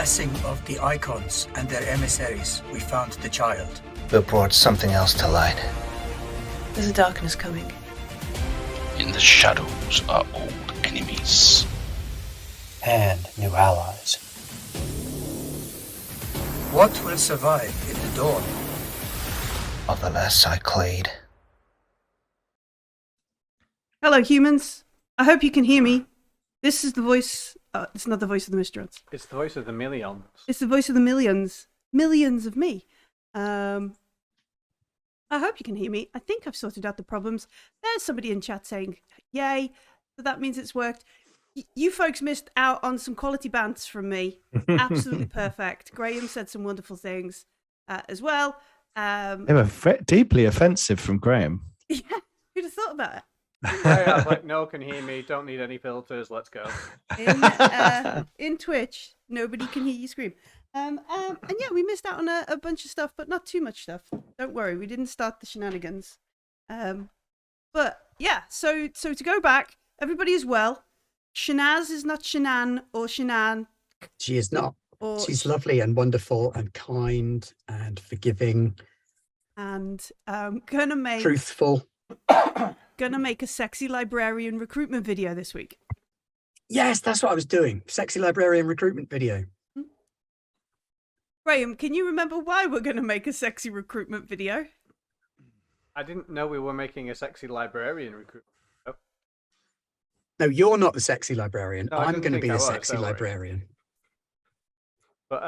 blessing of the icons and their emissaries, we found the child. But brought something else to light. There's a darkness coming. In the shadows are old enemies. And new allies. What will survive in the dawn? Of the last Cyclade. Hello, humans. I hope you can hear me. This is the voice... it's not the voice of the Mistrons. It's the voice of the millions. It's the voice of the millions. Millions of me. I hope you can hear me. I think I've sorted out the problems. There's somebody in chat saying, yay. So that means it's worked. You folks missed out on some quality bants from me. Absolutely perfect. Graham said some wonderful things as well. They were deeply offensive from Graham. Yeah, who'd have thought about it? I was like, no, can hear me. Don't need any filters. Let's go. In Twitch, nobody can hear you scream. And yeah, we missed out on a bunch of stuff, but not too much stuff. Don't worry, we didn't start the shenanigans. But yeah, so to go back, everybody is well. Shanaz is not Shanann or Shanann. She is not. She's lovely and wonderful and kind and forgiving. And gonna make truthful. Gonna make a sexy librarian recruitment video this week. Yes, that's what I was doing. Sexy librarian recruitment video. Graham, can you remember why we're gonna make a sexy recruitment video? I didn't know we were making a sexy librarian recruitment. No, you're not the sexy librarian. No, I'm going to be the sexy librarian. But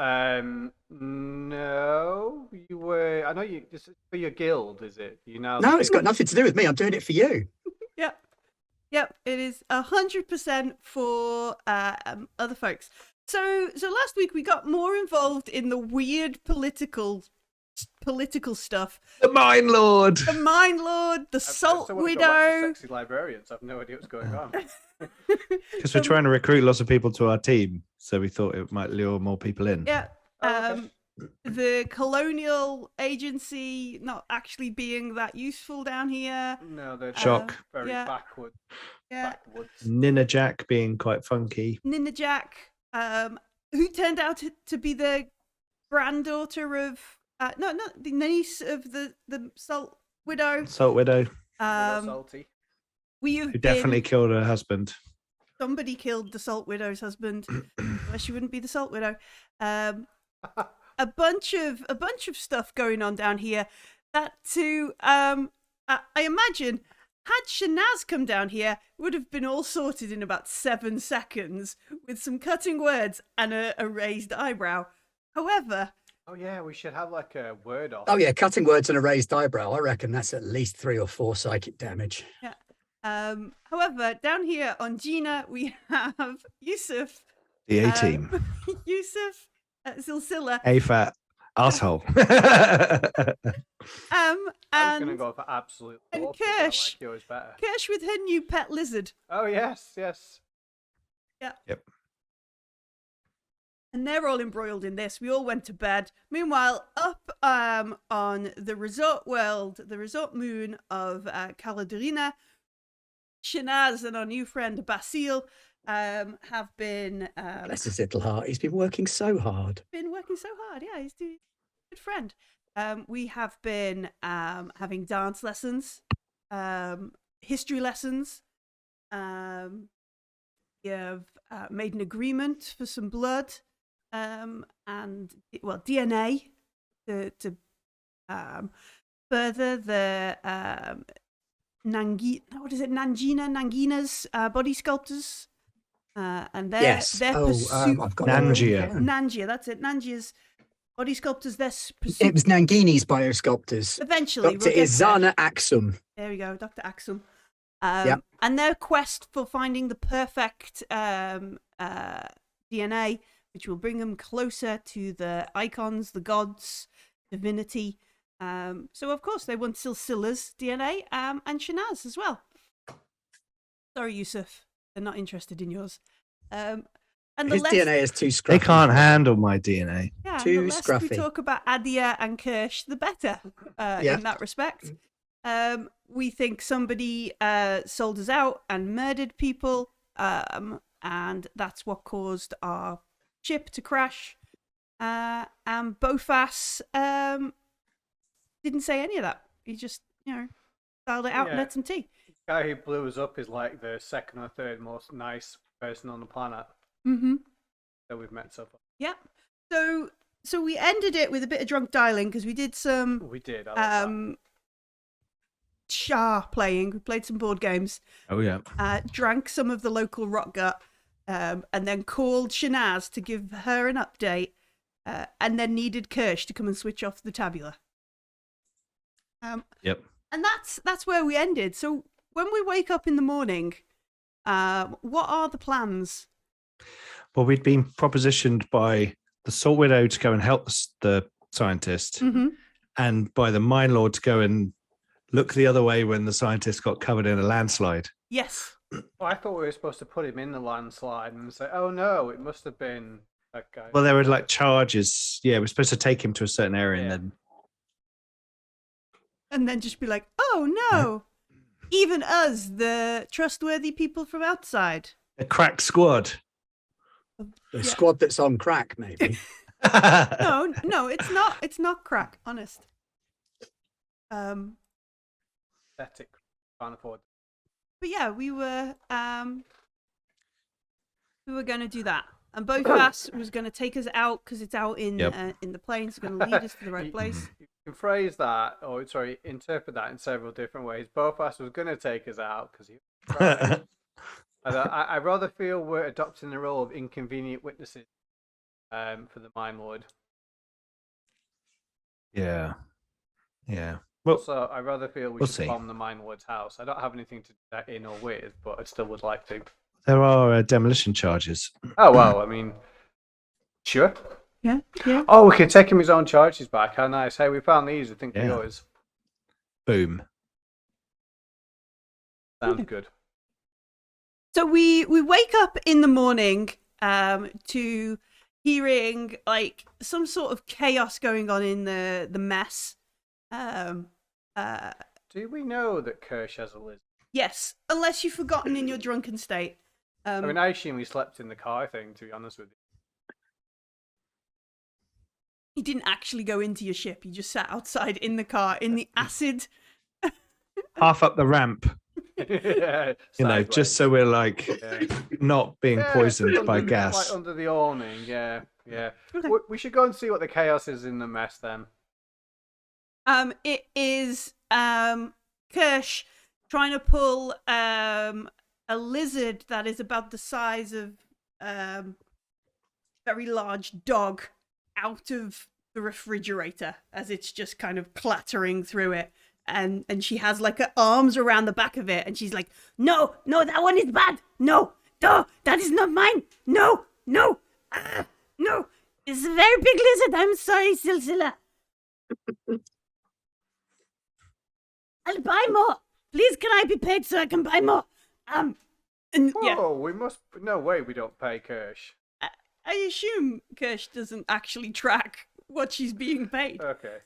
no, you were. I know you. This is for your guild, is it? You now. No, it's got nothing to do with me. I'm doing it for you. Yep. It is 100% for other folks. So last week we got more involved in the weird political stuff. The Mine Lord, the Salt Widow. Sexy librarians. I've no idea what's going on. Because we're trying to recruit lots of people to our team, so we thought it might lure more people in. Yeah. Okay. The colonial agency not actually being that useful down here. No, they're Shock. Very backward. Yeah. Backwards. Nina Jack being quite funky. Nina Jack, who turned out to be the granddaughter of not the niece of the Salt Widow. Salt Widow. Salty. Who definitely killed her husband. Somebody killed the Salt Widow's husband. Well, she wouldn't be the Salt Widow. A bunch of stuff going on down here. That too. I imagine had Shanaz come down here, it would have been all sorted in about 7 seconds with some cutting words and a raised eyebrow. However. Oh yeah, we should have like a word off. Oh yeah, cutting words and a raised eyebrow. I reckon that's at least 3 or 4 psychic damage. Yeah. However, down here on Gina, we have Yusuf. The A-team. Yusuf, Silsila. A-fat asshole. I'm and gonna go for absolute. and awful, but I Kirsch. like yours better. Kirsch with her new pet lizard. Oh yes. Yeah. Yep. And they're all embroiled in this. We all went to bed. Meanwhile, up on the resort world, the resort moon of Caladrina, Shanaz and our new friend Basil have been... Bless his little heart. He's been working so hard. Yeah, he's a good friend. We have been having dance lessons, history lessons. We have made an agreement for some blood. And DNA to further the Nangina's body sculptors, and their pursuit. I've got Nangia, that's it. Nangia's body sculptors. Their pursuit. It was Nangini's biosculptors. Eventually, Dr. Izana Axum. There we go, Dr. Axum. Yep. And their quest for finding the perfect DNA, which will bring them closer to the icons, the gods, divinity. So, of course, they want Silsila's DNA and Shanaz as well. Sorry, Yusuf. They're not interested in yours. And His DNA is too scruffy. They can't handle my DNA. Yeah, too the less scruffy. we talk about Adia and Kirsch, the better in that respect. We think somebody sold us out and murdered people, and that's what caused our ship to crash. And Bofas didn't say any of that. He just, dialed it out and Yeah. had some tea. The guy who blew us up is like the second or third most nice person on the planet Mm-hmm. that we've met so far. Yep. So we ended it with a bit of drunk dialing because we did some We did. I like Shah playing. We played some board games. Oh yeah. Drank some of the local rock gut, and then called Shanaz to give her an update, and then needed Kirsch to come and switch off the tabula. Yep. And that's where we ended. So when we wake up in the morning, what are the plans? Well, we'd been propositioned by the Salt Widow to go and help the scientist, Mm-hmm. and by the Mine Lord to go and look the other way when the scientist got covered in a landslide. Yes. Well, I thought we were supposed to put him in the landslide and say, "Oh no, it must have been that guy." Well, there were like charges. Yeah, we're supposed to take him to a certain area Yeah. And then just be like, oh no, even us, the trustworthy people from outside. a crack squad. The squad that's on crack, maybe. No, it's not. It's not crack. Honest. Pathetic. Can't afford. But yeah, we were going to do that, and Bofas was going to take us out because it's out in the plains. It's going to lead us to the right place. You can phrase that, or sorry, interpret that in several different ways. Bofas was going to take us out because he. I rather feel we're adopting the role of inconvenient witnesses for the Mine Lord. Yeah. Well, So I rather feel we we'll should see. bomb the Mine Lord's house. I don't have anything to do that in or with, but I still would like to. there are demolition charges. Oh well, I mean, sure. Yeah. Oh, we can take him his own charges back. How nice! Hey, we found these. I think they're Yeah. yours. Boom. Sounds good. So we wake up in the morning to hearing like some sort of chaos going on in the mess. Do we know that Kirsch has a lizard? Yes, unless you've forgotten in your drunken state. I mean, I assume we slept in the car thing, to be honest with You didn't actually go into your ship. You just sat outside in the car in the acid. Half up the ramp, you. just so we're like not being poisoned by under, gas. Like under the awning, yeah. Okay. We should go and see what the chaos is in the mess then. It is Kirsch trying to pull a lizard that is about the size of very large dog out of the refrigerator as it's just kind of clattering through it. And she has like her arms around the back of it, and she's like, no, that one is bad. No, that is not mine. No, no, it's a very big lizard. I'm sorry, Silsila. I'll buy more. Please, can I be paid so I can buy more? And yeah, Oh, we must. No way, we don't pay Kirsch. I assume Kirsch doesn't actually track what she's being paid. Okay.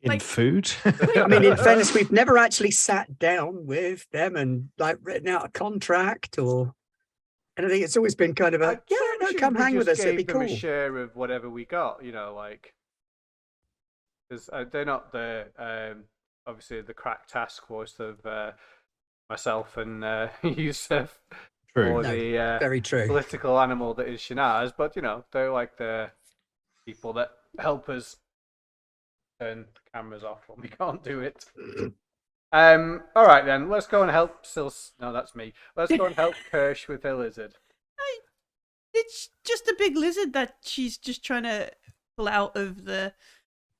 In like- food. I mean, in fairness, we've never actually sat down with them and like written out a contract or anything. It's always been kind of a, yeah, no, come hang with us. It'd be Give them cool. a share of whatever we got, like, because they're not the obviously the crack task force of myself and Yusuf True. or No, the Very true. political animal that is Shanaz, but they're like the people that help us turn the cameras off when we can't do it. All right then, let's go and help No, that's me. Let's go and help Kirsch with her lizard. It's just a big lizard that she's just trying to pull out of the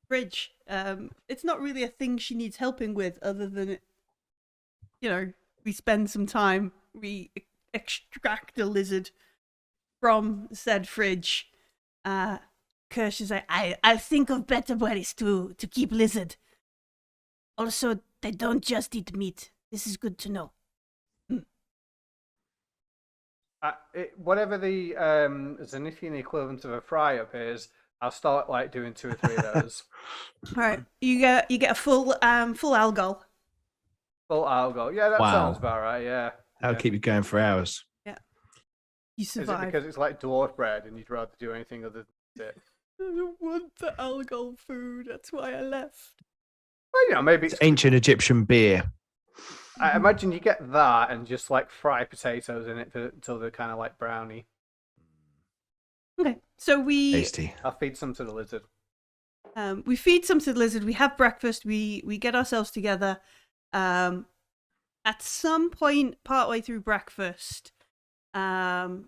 fridge. It's not really a thing she needs helping with, other than, we spend some time, we extract a lizard from said fridge. Kirsch is like, I'll think of better ways to keep lizard. Also, they don't just eat meat. This is good to know. Whatever the Zenithian equivalent of a fry up is, I'll start like doing 2 or 3 of those. All right, you get a full algal. Full algo. Yeah, that Wow. sounds about right. Yeah. That'll keep you going for hours. You Is it survive. because it's like dwarf bread and you'd rather do anything other than Yeah. I don't want the algal food. That's why I left. Well, maybe It's ancient Egyptian beer. I imagine you get that and just like fry potatoes in it until they're kind of like brownie. Okay, so Tasty. I'll feed some to the lizard. we feed some to the lizard. We have breakfast. We get ourselves together. At some point, partway through breakfast, you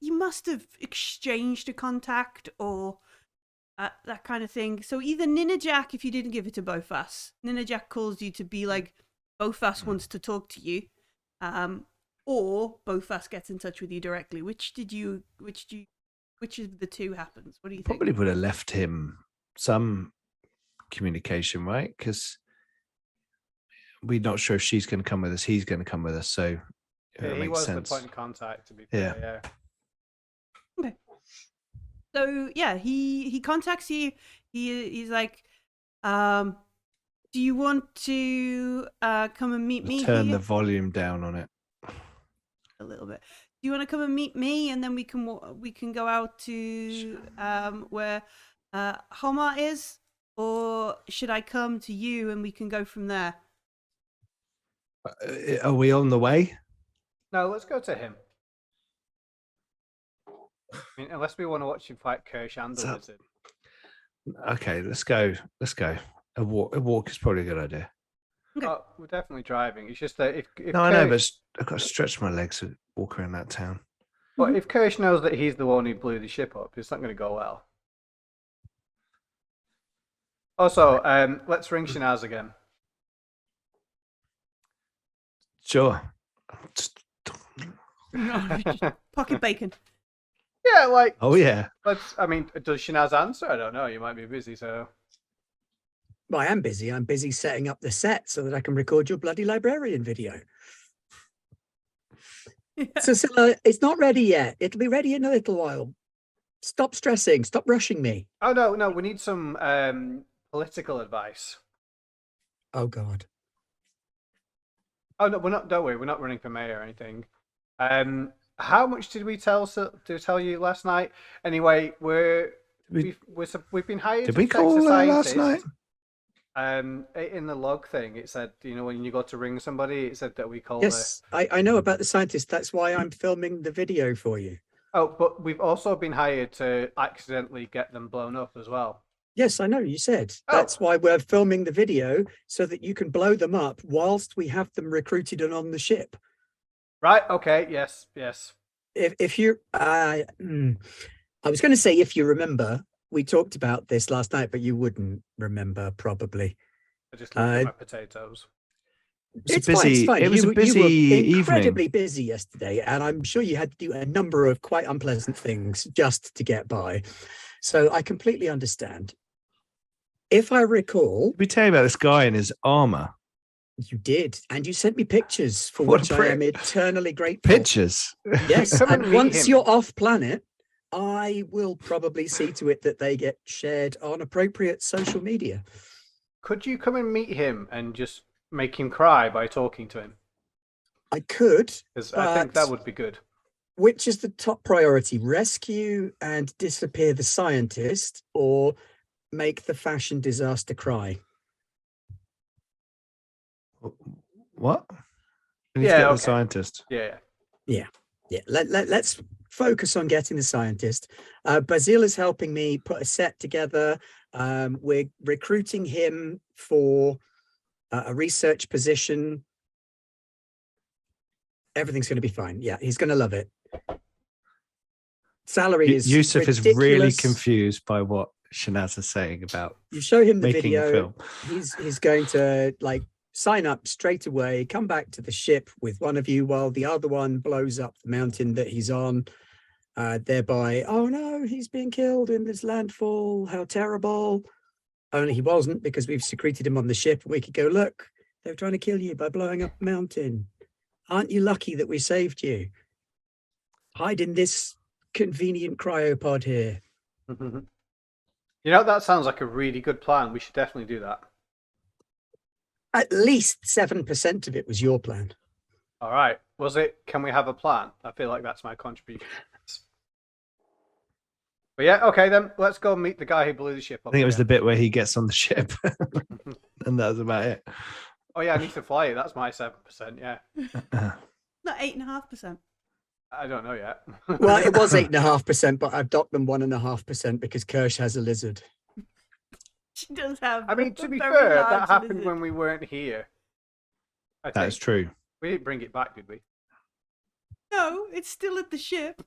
must have exchanged a contact or that kind of thing. So either Nina Jack, if you didn't give it to both us, Nina Jack calls you to be like, both us wants to talk to you, or both us gets in touch with you directly. Which of the two happens? What do you think? Probably would have left him some communication, right? Because we're not sure if she's going to come with us. He's going to come with us, so Yeah, it he makes was sense. the point of contact, to be fair. Yeah. Okay. So yeah, he contacts you. He's like, do you want to come and meet me? Turn here? the volume down on it. A little bit. Do you want to come and meet me, and then we can go out to where Homa is, or should I come to you and we can go from there? Are we on the way? No, let's go to him. I mean, unless we want to watch him fight Kirsch and the lizard. Okay, let's go. Let's go. A walk is probably a good idea. Okay. Oh, we're definitely driving. It's just that if No, I know, Kirsch, but I've got to stretch my legs and walk around that town. but if Kirsch knows that he's the one who blew the ship up, it's not going to go well. Also, let's ring Shanaz again. Sure. Pocket bacon. Yeah, like Oh yeah. let's. I mean, does Shanaz answer? I don't know. You might be busy, so. Well, I am busy. I'm busy setting up the set so that I can record your bloody librarian video. So, it's not ready yet. It'll be ready in a little while. Stop stressing. Stop rushing me. Oh no, we need some political advice. Oh, God. Oh no, we're not. Don't worry, we're not running for mayor or anything. How much did we tell you last night? Anyway, we've been hired. Did to we protect call the last scientist. night? In the log thing, it said, when you go to ring somebody, it said that we call. Yes, I know about the scientist. That's why I'm filming the video for you. Oh, but we've also been hired to accidentally get them blown up as well. Yes, I know. You said Oh. that's why we're filming the video so that you can blow them up whilst we have them recruited and on the ship. Right. Okay. Yes. If you, I was going to say if you remember, we talked about this last night, but you wouldn't remember probably. I just looked at my potatoes. It was a busy you were evening. incredibly busy yesterday, and I'm sure you had to do a number of quite unpleasant things just to get by. So I completely understand. If I recall, Did we tell you about this guy in his armor? you did, and you sent me pictures for What which a I am prick. eternally grateful. Pictures. Yes, Come and and meet once him. you're off planet, I will probably see to it that they get shared on appropriate social media. Could you come and meet him and just make him cry by talking to him? I could, Because I think that but would be good. which is the top priority? Rescue and disappear the scientist, or make the fashion disaster cry? What? We need to Yeah, get the okay. scientist. Yeah. Yeah, let's focus on getting the scientist. Basil is helping me put a set together. We're recruiting him for a research position. Everything's going to be fine. Yeah, he's going to love it. Salary is Yusuf is really ridiculous. confused by what Shanaz is saying about You show him the making a video. film. He's going to like sign up straight away, come back to the ship with one of you while the other one blows up the mountain that he's on. Thereby, oh no, he's being killed in this landfall. How terrible. Only he wasn't, because we've secreted him on the ship and we could go, look, they're trying to kill you by blowing up the mountain. Aren't you lucky that we saved you? Hide in this convenient cryopod here. That sounds like a really good plan. We should definitely do that. At least 7% of it was your plan. All right. Was it? Can we have a plan? I feel like that's my contribution. But yeah, okay then. Let's go meet the guy who blew the ship up. I think it was the again. bit where he gets on the ship, and that was about it. Oh yeah, I need to fly it. That's my 7%. Yeah, Not 8.5%. I don't know yet. Well, it was 8.5%, but I've docked them 1.5% because Kirsch has a lizard. She does have. I mean, to a be very fair, large that happened lizard. when we weren't here. I That is think. true. We didn't bring it back, did we? No, it's still at the ship.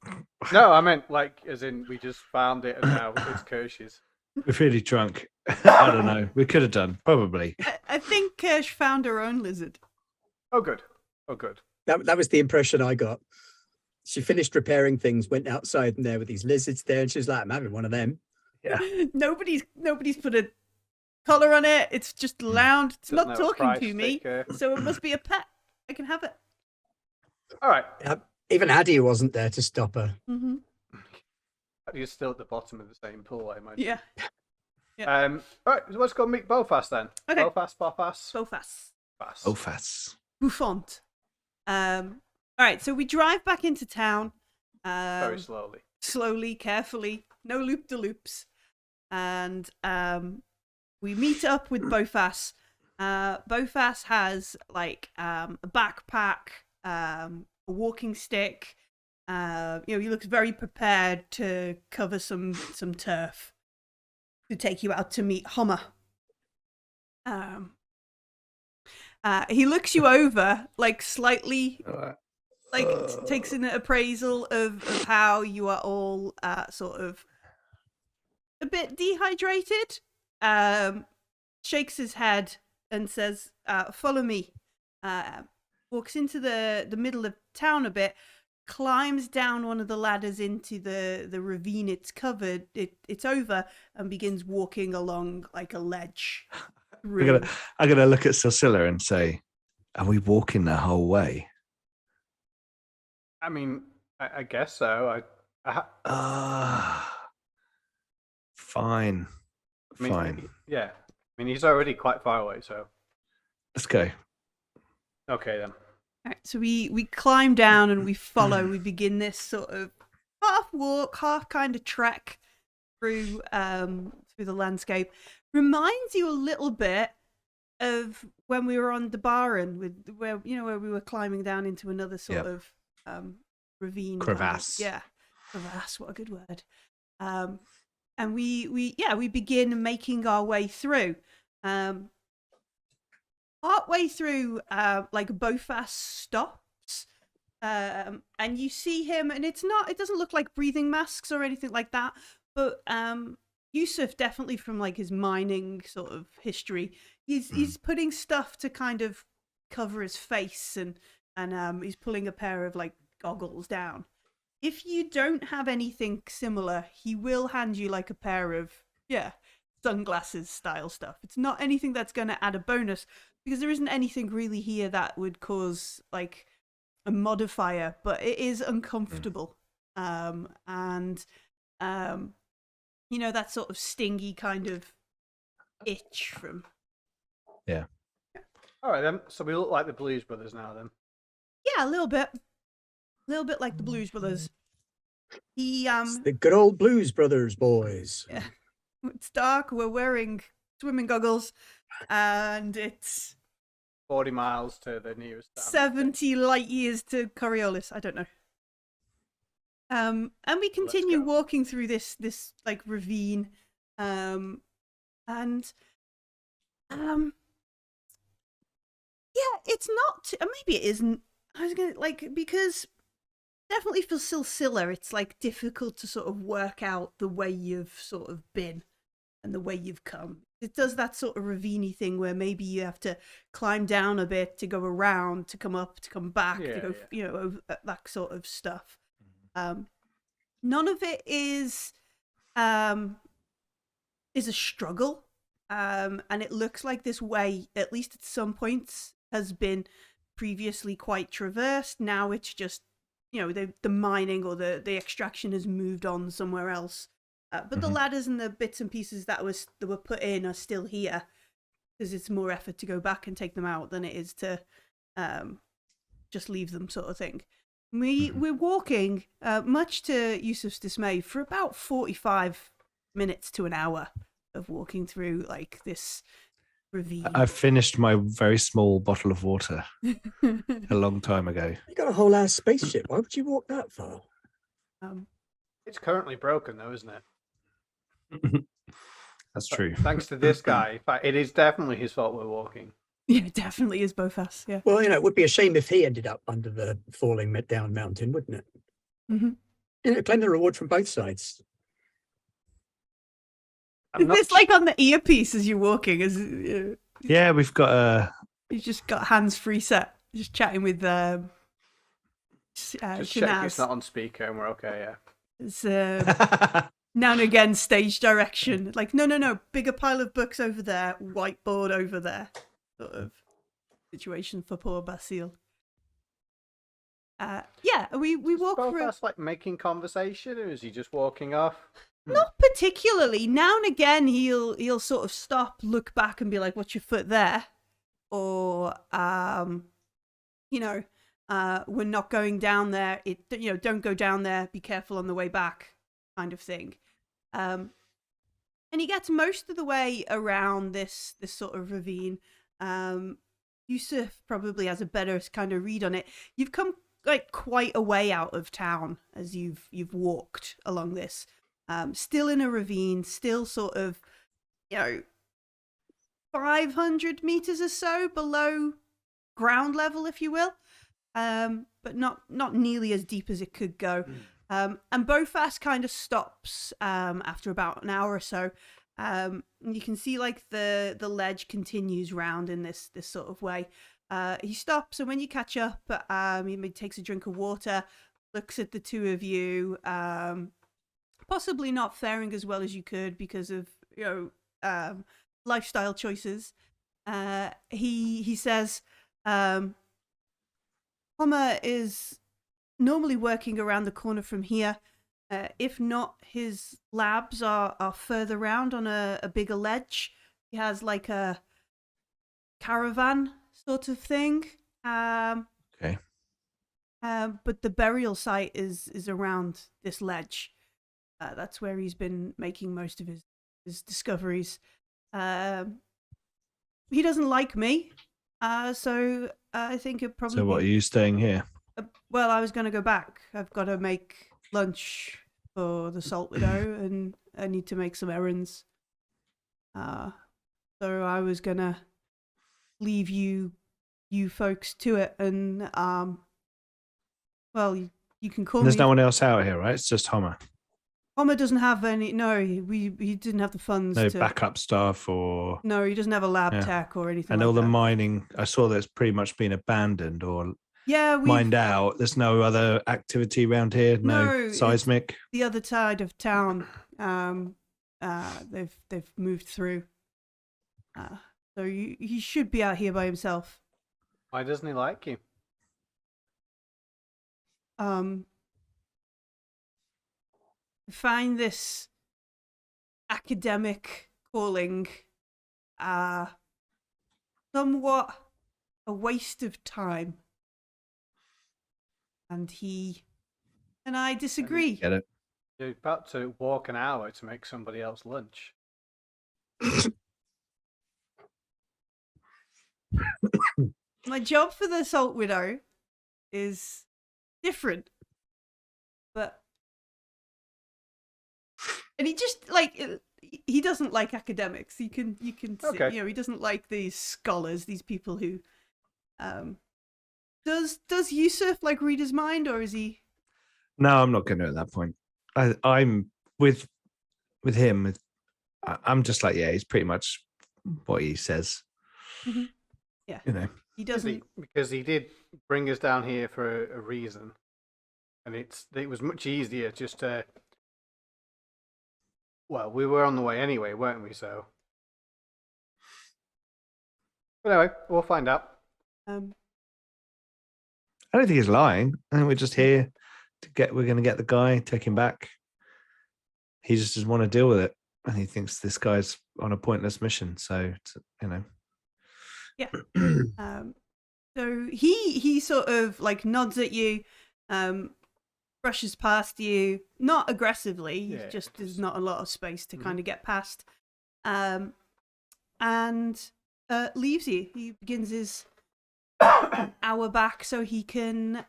No, I meant like as in we just found it and now it's Kirsch's. We're really drunk. I don't know. We could have done probably. I think Kirsch found her own lizard. Oh good. Oh good. That was the impression I got. She finished repairing things, went outside and there with these lizards there, and she was like, I'm having one of them. Yeah. Nobody's put a collar on it. It's just lounge. It's Doesn't not have a talking price to me, sticker. so it must be a pet. I can have it. All right. Even Addie wasn't there to stop her. Mm-hmm. You're still at the bottom of the same pool, I imagine. Yeah. All right, so let's go meet Bofast then. Okay. Bofast. So fast. Bofast. Ofas. Bouffant. All right, so we drive back into town. Very slowly. Slowly, carefully, no loop de loops, and we meet up with Bofas. Bofas has like a backpack, a walking stick. He looks very prepared to cover some turf to take you out to meet Homer. He looks you over like slightly. Takes an appraisal of how you are all sort of a bit dehydrated, shakes his head and says, follow me, walks into the middle of town a bit, climbs down one of the ladders into the ravine it's covered, it's over, and begins walking along like a ledge. I'm gonna look at Cecilia and say, are we walking the whole way? I mean, I guess so. Fine. I mean, Fine. Yeah. I mean, he's already quite far away, so. Let's go. Okay, then. Right, so we climb down and we follow. We begin this sort of half walk, half kind of trek through the landscape. Reminds you a little bit of when we were on the Baron, where we were climbing down into another sort of ravine Crevasse. Crevasse. What a good word. And we begin making our way through. Partway through, like Bofas stops, and you see him, and it doesn't look like breathing masks or anything like that, but Yusuf, definitely from like his mining sort of history, he's putting stuff to kind of cover his face, and he's pulling a pair of like goggles down. If you don't have anything similar, he will hand you like a pair of sunglasses style stuff. It's not anything that's going to add a bonus, because there isn't anything really here that would cause like a modifier, but it is uncomfortable. That sort of stingy kind of itch from. Yeah. All right, then. So we look like the Blues Brothers now, then. Yeah, a little bit like the Blues Brothers. It's the good old Blues Brothers, boys. Yeah. It's dark. We're wearing swimming goggles, and it's 40 miles to the nearest town. 70 light years to Coriolis. I don't know. And we continue walking through this like ravine, yeah, it's not. Maybe it isn't. I was gonna because definitely for Silsilla, it's like difficult to sort of work out the way you've sort of been and the way you've come. It does that sort of ravine-y thing where maybe you have to climb down a bit to go around, to come up, to come back, to go, over that sort of stuff. None of it is a struggle, and it looks like this way, at least at some points, has been previously quite traversed. Now it's just, the mining or the extraction has moved on somewhere else. But the ladders and the bits and pieces that were put in are still here, because it's more effort to go back and take them out than it is to just leave them, sort of thing. We're walking, much to Yusuf's dismay, for about 45 minutes to an hour of walking through like this ravine. I finished my very small bottle of water a long time ago. You got a whole ass spaceship. Why would you walk that far? It's currently broken, though, isn't it? That's true. Thanks to this guy. In fact, it is definitely his fault we're walking. Yeah, it definitely is both us. Yeah. Well, it would be a shame if he ended up under the falling down mountain, wouldn't it? Mm-hmm. Claim the reward from both sides. I'm not It's like on the earpiece as you're walking. Yeah, we've got a. You just got hands-free set. Just chatting with Just check it's Shanaz. not on speaker and we're okay, yeah. It's now and again stage direction. Like, no, bigger pile of books over there, whiteboard over there. Sort of situation for poor Basile. Yeah, we walk Both through. us like making conversation, or is he just walking off? Not particularly. Now and again, he'll sort of stop, look back, and be like, "What's your foot there?" Or, we're not going down there. Don't go down there. Be careful on the way back, kind of thing. And he gets most of the way around this sort of ravine. Yusuf probably has a better kind of read on it. You've come like quite a way out of town as you've walked along this. Still in a ravine, still sort of, 500 meters or so below ground level, if you will. But not nearly as deep as it could go. And Bofast kind of stops after about an hour or so. You can see like the ledge continues round in this sort of way. He stops, and when you catch up, he takes a drink of water, looks at the two of you, possibly not faring as well as you could because of lifestyle choices. He says, Homer is normally working around the corner from here. If not, his labs are further round on a bigger ledge. He has like a caravan sort of thing. Okay. But the burial site is around this ledge. That's where he's been making most of his discoveries. He doesn't like me, so I think it probably. So what, are you staying here? Well, I was going to go back. I've got to make lunch for the Salt Widow, and I need to make some errands. So I was going to leave you folks to it, and well, you can call There's me. no one else out here, right? It's just Homer. Homer doesn't have any. No, he didn't have the funds. No to, backup staff or. No, he doesn't have a lab Yeah. tech or anything. And like all the that. mining, I saw that's pretty much been abandoned or Yeah, we mined out. There's no other activity around here. No, No it's- seismic. the other side of town. They've moved through. So he should be out here by himself. Why doesn't he like you? Find this academic calling somewhat a waste of time. And I disagree. Get it? You're about to walk an hour to make somebody else lunch. My job for the Salt Widow is different. And he just he doesn't like academics. You can see, Okay. he doesn't like these scholars, these people who does Yusuf read his mind, or is he? No, I'm not going to at that point. I'm with him. I'm just like, yeah, he's pretty much what he says. Mhm. Yeah. He doesn't. Because he did bring us down here for a reason, and it was much easier just to. Well, we were on the way anyway, weren't we? So, but anyway, we'll find out. I don't think he's lying. I think we're just here we're going to get the guy, take him back. He just doesn't want to deal with it. And he thinks this guy's on a pointless mission. So, Yeah. So he sort of nods at you, brushes past you, not aggressively, Yeah, just there's just- not a lot of space to Mhm. kind of get past, and leaves you. He begins his hour back so he can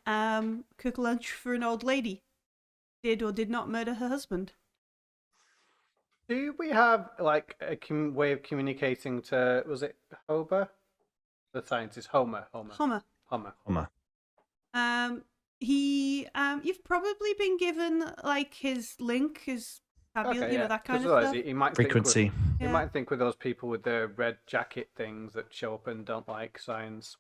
cook lunch for an old lady. Did or did not murder her husband. Do we have like a way of communicating to? Was it Homer? The scientist Homer. Homer. Homer. You've probably been given like his link, his fabulous, Okay, yeah. that kind 'Cause of otherwise stuff. he might Frequency. Think with, Yeah. He might think with those people with the red jacket things that show up and don't like signs.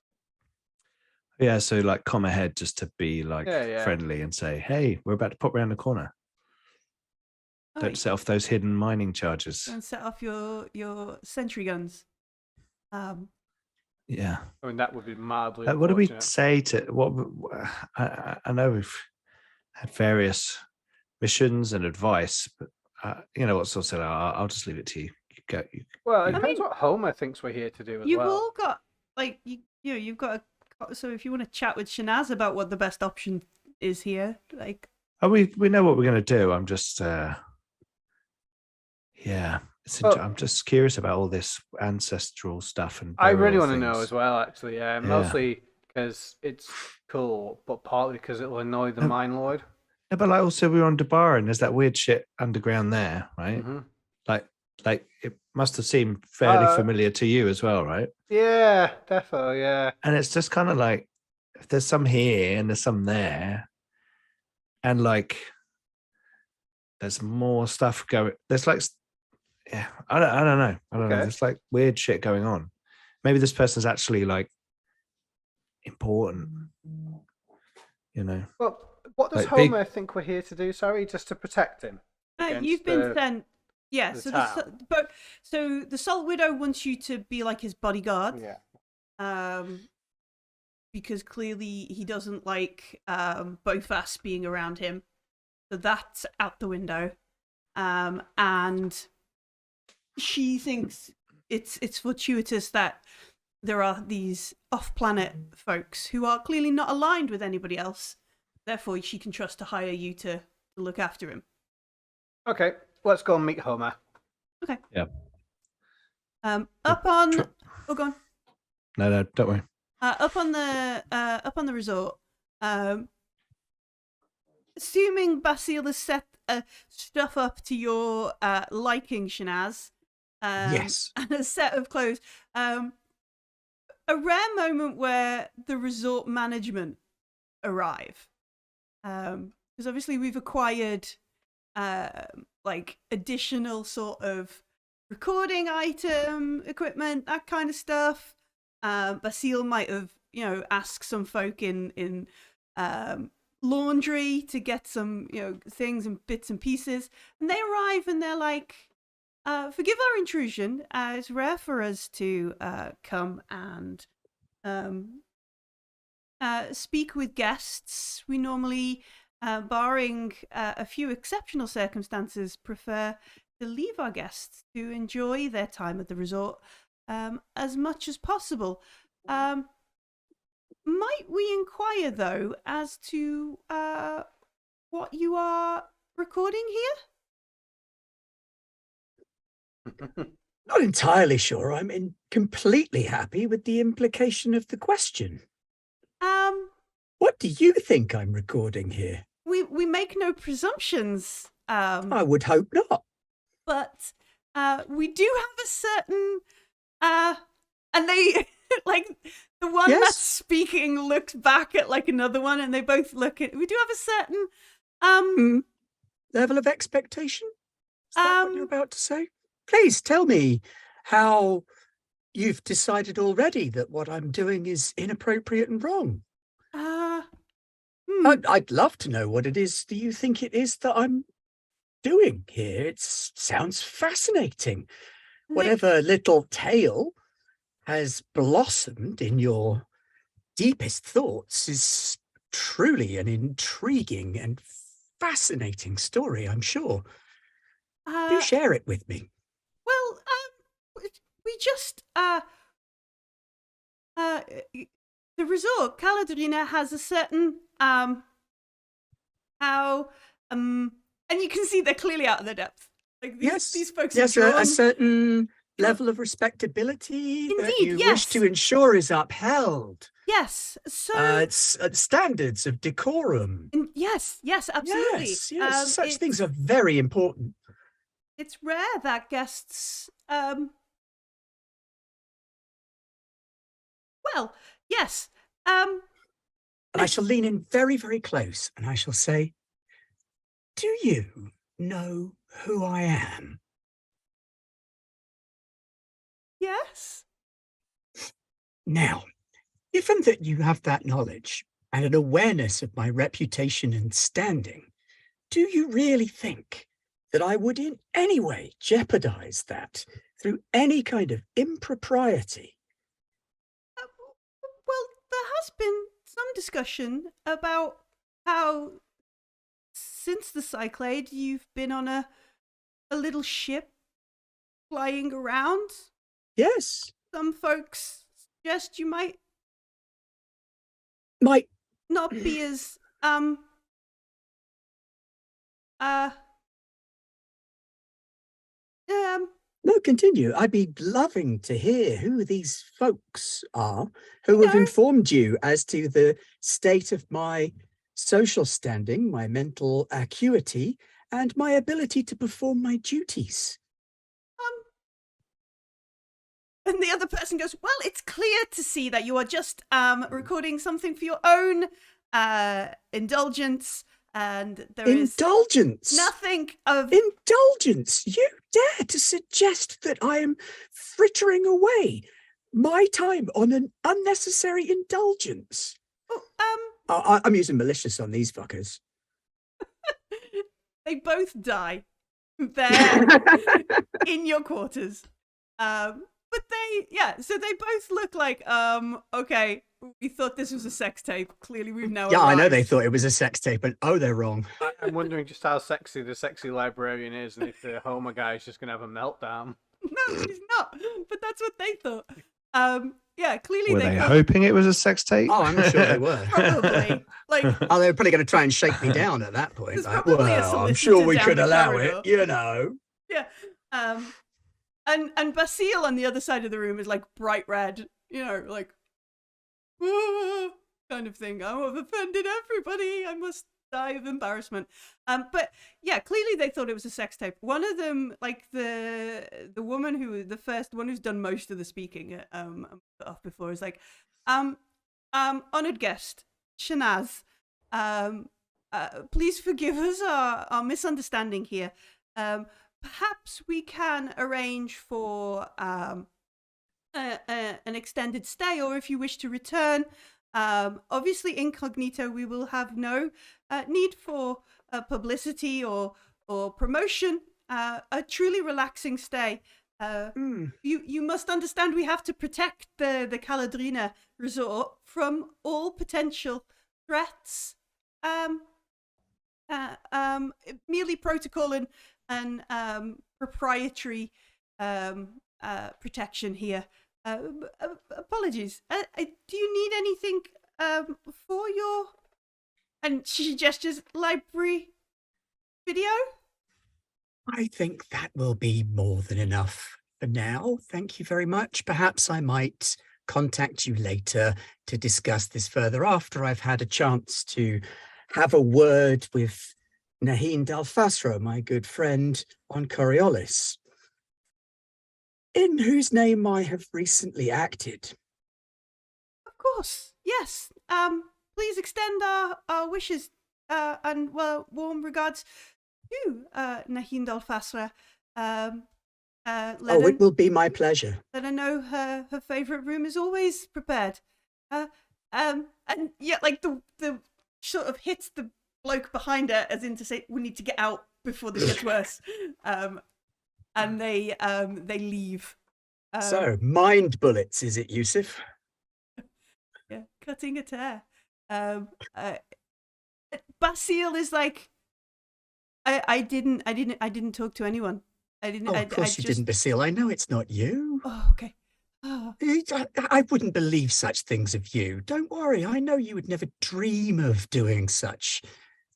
Yeah, so like come ahead just to be like Yeah. friendly and say, hey, we're about to pop around the corner. Oh, Don't set off those hidden mining charges. and set off your sentry guns. Yeah. I mean, that would be mildly. What do we unfortunate. say to what? I know we've had various missions and advice, but you know what? So I'll just leave it to you. You go. Well, it I depends mean, what Homer thinks we're here to do as You've well. all got like you've got a, so if you want to chat with Shanaz about what the best option is here, like Oh, we know what we're going to do. I'm just yeah. Well- I'm just curious about all this ancestral stuff and. I really burial want to know things. as well, actually. Yeah, mostly because it's cool, but partly because it'll annoy the mine lord. Yeah, but like also we were on Debar and there's that weird shit underground there, right? Mm-hmm. Like it must have seemed fairly Uh, familiar to you as well, right? Yeah, definitely. Yeah. And it's just kind of like if there's some here and there's some there, and like there's more stuff going. There's like, yeah, I don't know. I don't know. Okay. There's like weird shit going on. Maybe this person's actually like important, you know. Well, what does Like big- Homer think we're here to do? Sorry, just to protect him. against you've been the- sent. Yeah, the so town. so the Salt Widow wants you to be like his bodyguard. Yeah. Because clearly he doesn't like Bofas being around him, so that's out the window. And she thinks it's fortuitous that there are these off-planet folks who are clearly not aligned with anybody else. Therefore, she can trust to hire you to look after him. Okay, let's go and meet Homer. Okay. Yeah. Up on. Oh, go on. No, don't worry. Up on the resort. Assuming Basil has set stuff up to your liking, Shanaz. Yes. And a set of clothes. A rare moment where the resort management arrive. Because obviously we've acquired like additional sort of recording item, equipment, that kind of stuff. Basil might have, asked some folk in laundry to get some, things and bits and pieces. And they arrive and they're like, forgive our intrusion. It's rare for us to come and speak with guests. We normally, barring a few exceptional circumstances, prefer to leave our guests to enjoy their time at the resort as much as possible. Might we inquire, though, as to what you are recording here? Not entirely sure. I'm completely happy with the implication of the question. What do you think I'm recording here? We make no presumptions. I would hope not. But we do have a certain and they like the one Yes? that's speaking looks back at like another one and they both look at we do have a certain Level of expectation? Is that what you're Um, about to say? Please tell me how you've decided already that what I'm doing is inappropriate and wrong. I'd love to know what it is that you think it is that I'm doing here. It sounds fascinating. Whatever little tale has blossomed in your deepest thoughts is truly an intriguing and fascinating story, I'm sure. Do share it with me. Well, we just the resort Caladrina has a certain how and you can see they're clearly out of their depth. Like these folks are yes, drawn. a certain level of respectability that Indeed, you yes. wish to ensure is upheld. Yes. So It's standards of decorum. yes, absolutely. Yes, such things are very important. It's rare that guests well, yes. And I shall lean in very, very close and I shall say, do you know who I am? Yes. Now, given that you have that knowledge and an awareness of my reputation and standing, do you really think that I would in any way jeopardize that through any kind of impropriety? Well, there has been some discussion about how since the Cyclade you've been on a little ship flying around. Yes. Some folks suggest you might Might not be as no, continue. I'd be loving to hear who these folks are who have informed you as to the state of my social standing, my mental acuity, and my ability to perform my duties. and the other person goes, well, it's clear to see that you are just recording something for your own indulgence, and there is Indulgence. nothing of Indulgence. You dare to suggest that I am frittering away my time on an unnecessary indulgence? I'm using malicious on these fuckers. They both die there in your quarters. But so they both look like, okay, we thought this was a sex tape. Clearly we've now Yeah, I know arrived. they thought it was a sex tape, but oh, they're wrong. I'm wondering just how sexy the sexy librarian is, and if the Homer guy is just going to have a meltdown. No, she's not. But that's what they thought. Yeah, clearly Were they they thought- hoping it was a sex tape? Oh, I'm sure they were. Probably. Like, Oh, they were probably going to try and shake me down at that point. There's Like, probably a well, I'm solicitor sure we down could the allow corridor. it, you know. yeah. And Basile on the other side of the room is like bright red, you know, like kind of thing. Oh, I've offended everybody. I must die of embarrassment. But yeah, clearly they thought it was a sex tape. One of them, like the woman the first one who's done most of the speaking, off before, is like, honored guest, Shanaz, please forgive us our misunderstanding here. Perhaps we can arrange for an extended stay, or if you wish to return. Obviously, incognito, we will have no need for publicity or promotion. A truly relaxing stay. You must understand we have to protect the Caladrina resort from all potential threats. Merely protocol and proprietary protection here. Apologies. Do you need anything for your... And she gestures library video? I think that will be more than enough for now. Thank you very much. Perhaps I might contact you later to discuss this further after I've had a chance to have a word with Nahin Dalfasro, my good friend on Coriolis, in whose name I have recently acted. Of course, yes. Please extend our wishes and warm regards to Nahin Dalfasra. It will be my pleasure. Let her know her favourite room is always prepared. And yeah, like the sort of hits the bloke behind her as in to say, we need to get out before this gets worse. And they leave. So, mind bullets, is it, Yusuf? Yeah, cutting a tear. Basile is like, I didn't talk to anyone. I didn't. Of course you didn't, Basile. I know it's not you. Oh, okay. Oh. I wouldn't believe such things of you. Don't worry. I know you would never dream of doing such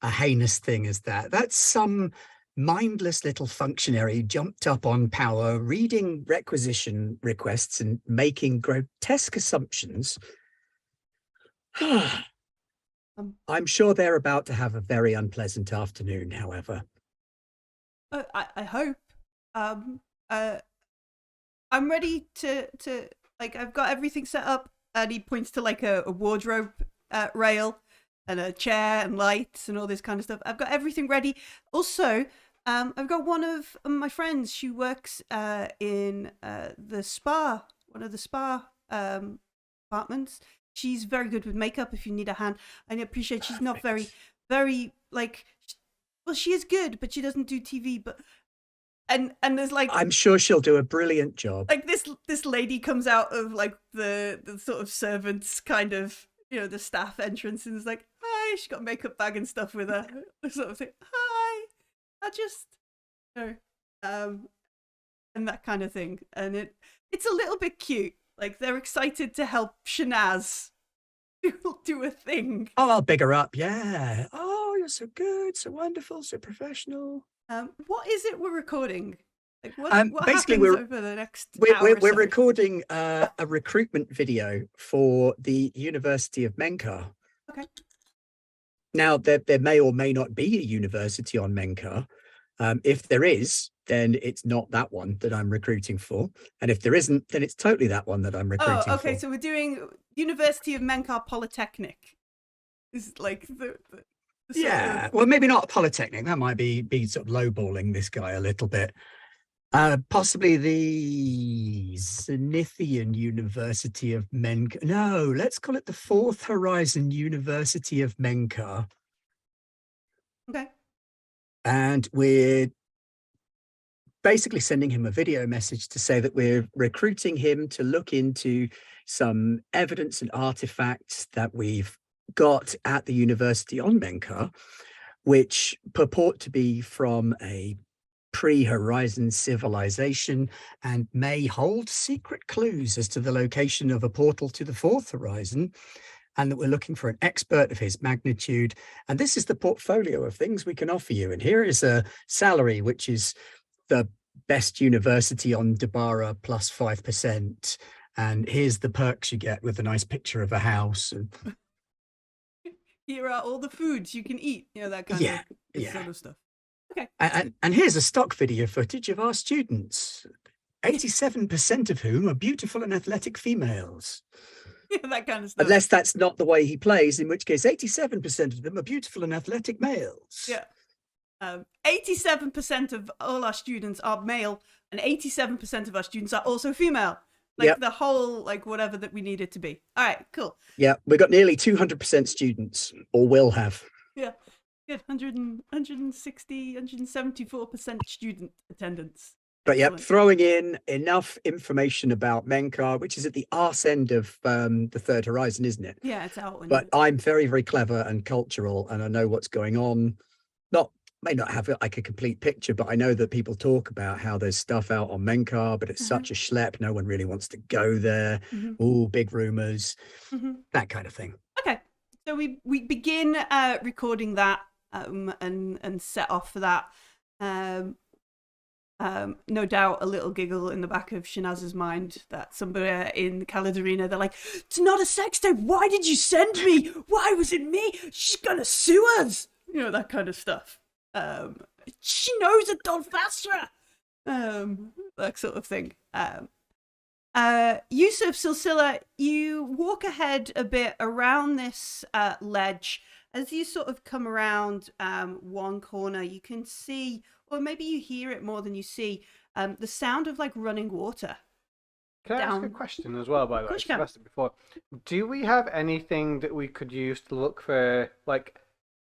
a heinous thing as that. That's some mindless little functionary jumped up on power, reading requisition requests and making grotesque assumptions. I'm sure they're about to have a very unpleasant afternoon, however. I hope. I'm ready to like, I've got everything set up, and he points to like a wardrobe rail and a chair and lights and all this kind of stuff. I've got everything ready. Also, I've got one of my friends. She works in the spa, one of the spa apartments. She's very good with makeup if you need a hand. I appreciate she's not very, like, well, she is good, but she doesn't do TV. But and there's like, I'm sure she'll do a brilliant job. like this lady comes out of like the sort of servants kind of, the staff entrance, and is like, hi, she's got a makeup bag and stuff with her. Sort of thing. Hi, I just, and that kind of thing. And it's a little bit cute. Like, they're excited to help Shanaz do a thing. Oh, I'll big her up. Yeah. Oh, you're so good, so wonderful, so professional. What is it we're recording? Like, what basically, happens over the next hour we're or so? recording a recruitment video for the University of Menkar. Okay. Now, there may or may not be a university on Menkar. If there is, then it's not that one that I'm recruiting for. And if there isn't, then it's totally that one that I'm recruiting for. Oh, okay. So we're doing University of Menkar Polytechnic. Is like the yeah. Well, maybe not a polytechnic. That might be sort of lowballing this guy a little bit. Possibly the Zenithian University of Menkar. No, let's call it the Fourth Horizon University of Menkar. Okay. And we're basically sending him a video message to say that we're recruiting him to look into some evidence and artifacts that we've got at the university on Menkar, which purport to be from a pre-Horizon civilization and may hold secret clues as to the location of a portal to the Fourth Horizon, and that we're looking for an expert of his magnitude. And this is the portfolio of things we can offer you. And here is a salary, which is the best university on Dabara plus 5%. And here's the perks you get with a nice picture of a house. And here are all the foods you can eat. That kind of sort of stuff. Okay. And here's a stock video footage of our students, 87% of whom are beautiful and athletic females. Yeah, that kind of stuff. Unless that's not the way he plays, in which case 87% of them are beautiful and athletic males. Yeah. 87% of all our students are male, and 87% of our students are also female. Like, the whole, like, whatever that we need it to be. All right, cool. Yeah, we've got nearly 200% students, or will have. Yeah. Good. 160, 174% student attendance. But yeah, Excellent. throwing in enough information about Menkar, which is at the arse end of the Third Horizon, isn't it? Yeah, it's out. But I'm very, very clever and cultural, and I know what's going on. May not have like a complete picture, but I know that people talk about how there's stuff out on Menkar, but it's such a schlep. No one really wants to go there. Ooh, big rumors, that kind of thing. Okay, so we begin recording that and set off for that. No doubt a little giggle in the back of Shanaz's mind that somebody in Caladorina, they're like, it's not a sex tape. Why did you send me? Why was it me? She's gonna sue us. That kind of stuff. She knows a Dolphastra. That sort of thing. Yusuf Silsila, you walk ahead a bit around this ledge. As you sort of come around one corner, you can see, or maybe you hear it more than you see, the sound of like running water. Can I ask a question as well, by the way? I've asked it before. Do we have anything that we could use to look for, like,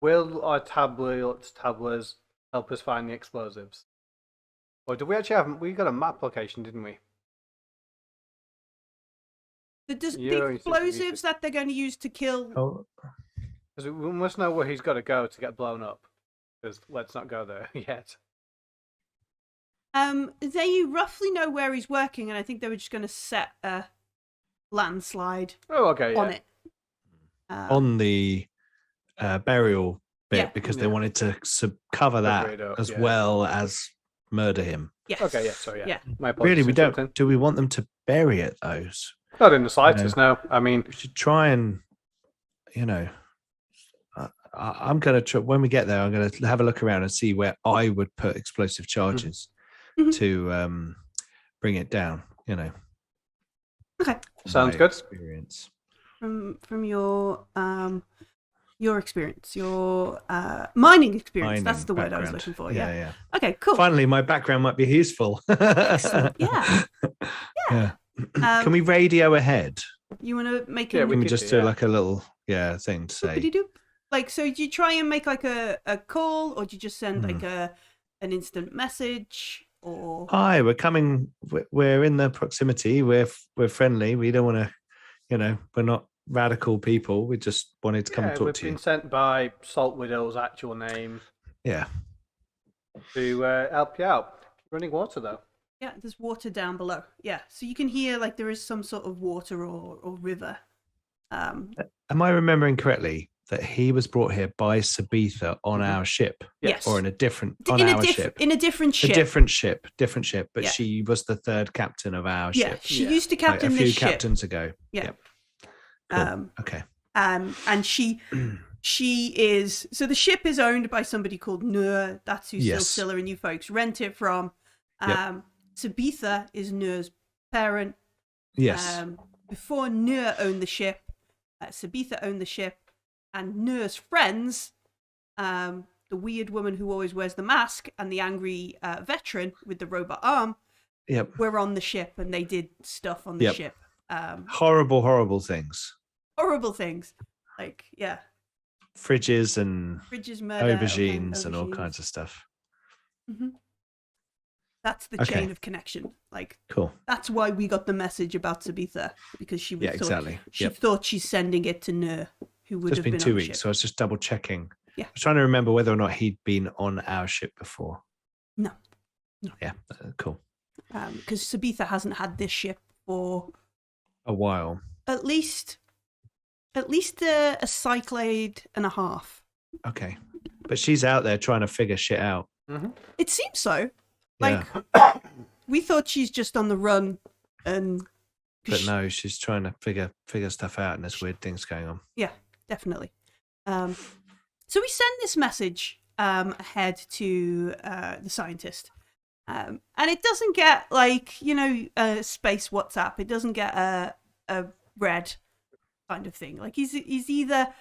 will our tablas help us find the explosives? Or do we actually have, we got a map location, didn't we? The explosives that they're going to use to kill... Oh. Because we must know where he's got to go to get blown up. Because let's not go there yet. They roughly know where he's working, and I think they were just going to set a landslide on it. On the burial bit Yeah. because they Yeah. wanted to cover that it up, as yeah. well as murder him. Yes. Okay, yeah, so yeah. Yeah. My apologies, Really, we don't. interrupting. Do we want them to bury it though? Not in the slightest, no. I mean, We should try and, you know, I'm going to try, when we get there, I'm going to have a look around and see where I would put explosive charges Mhm. to bring it down, you know. Okay. from Sounds my good. Experience. From your experience, your mining experience. That's Mining the word I was background. looking for. Yeah, Yeah. Okay. Cool. Finally, my background might be useful. Excellent. Yeah. Yeah. Can we radio ahead? You want to make Yeah, him? we Can we could just do, do yeah. like a little thing to say? Doop-a-dee-doop. Like, so do you try and make like a call, or do you just send like an instant message, or? Hi, we're coming. We're in the proximity. We're friendly. We don't want to, you know, we're not radical people. We just wanted to come and talk we've to you. been sent by Salt Widow's actual name Yeah. to help you out. Running water, though. Yeah, there's water down below. Yeah, so you can hear like there is some sort of water or river. Am I remembering correctly that he was brought here by Sabitha on our ship? Yes. Or in a different in on a our diff- ship? in a different ship. A different ship, but Yeah. she was the third captain of our Yeah, ship. she Yeah. used to Like captain a few this ship. captains ago. Yeah. Yep. Cool. Okay. And she is, so the ship is owned by somebody called Nur. That's who Yes. Silsilla and you folks rent it from. Yep. Sabitha is Nur's parent. Yes. Before Nur owned the ship, Sabitha owned the ship, and Nur's friends, the weird woman who always wears the mask and the angry veteran with the robot arm, Yep. were on the ship, and they did stuff on the Yep. ship. Horrible things. Horrible things, like Fridges and fridges, murder, aubergines and all kinds of stuff. hmm That's the Okay. chain of connection. Like Cool. that's why we got the message about Sabitha, because she was Yeah, exactly. She Yep. thought she's sending it to Nur, who would Just have been been 2 on the weeks, ship. so I was just double checking. Yeah. I was trying to remember whether or not he'd been on our ship before. No. Yeah, cool. Because Sabitha hasn't had this ship for A while. at least a Cyclade and a half. Okay. But she's out there trying to figure shit out. It seems so. Like Yeah. we thought she's just on the run, and But no, she's trying to figure stuff out, and there's weird things going on. yeah, definitely. So we send this message ahead to the scientist, and it doesn't get like space WhatsApp. It doesn't get a red kind of thing. Like he's either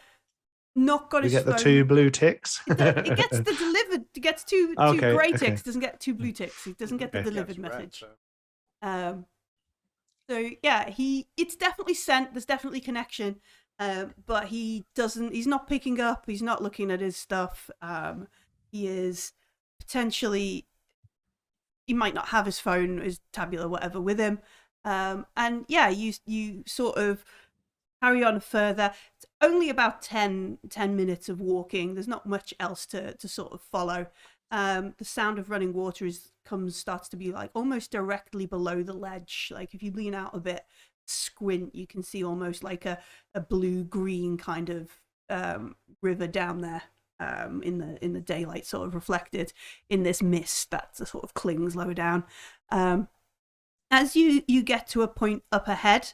not got You his get the phone. 2 blue ticks. It gets the delivered. It gets two Okay, grey okay. ticks. It doesn't get 2 blue ticks. It doesn't get the Okay. delivered That's right, message. so- So yeah, it's definitely sent. There's definitely connection, but he's not picking up. He's not looking at his stuff. He is potentially, he might not have his phone, his tabula, whatever, with him. And yeah, you sort of carry on further. It's only about 10 minutes of walking. There's not much else to sort of follow. The sound of running water starts to be like almost directly below the ledge. Like if you lean out a bit, squint, you can see almost like a blue-green kind of river down there in the daylight, sort of reflected in this mist that sort of clings lower down. As you get to a point up ahead,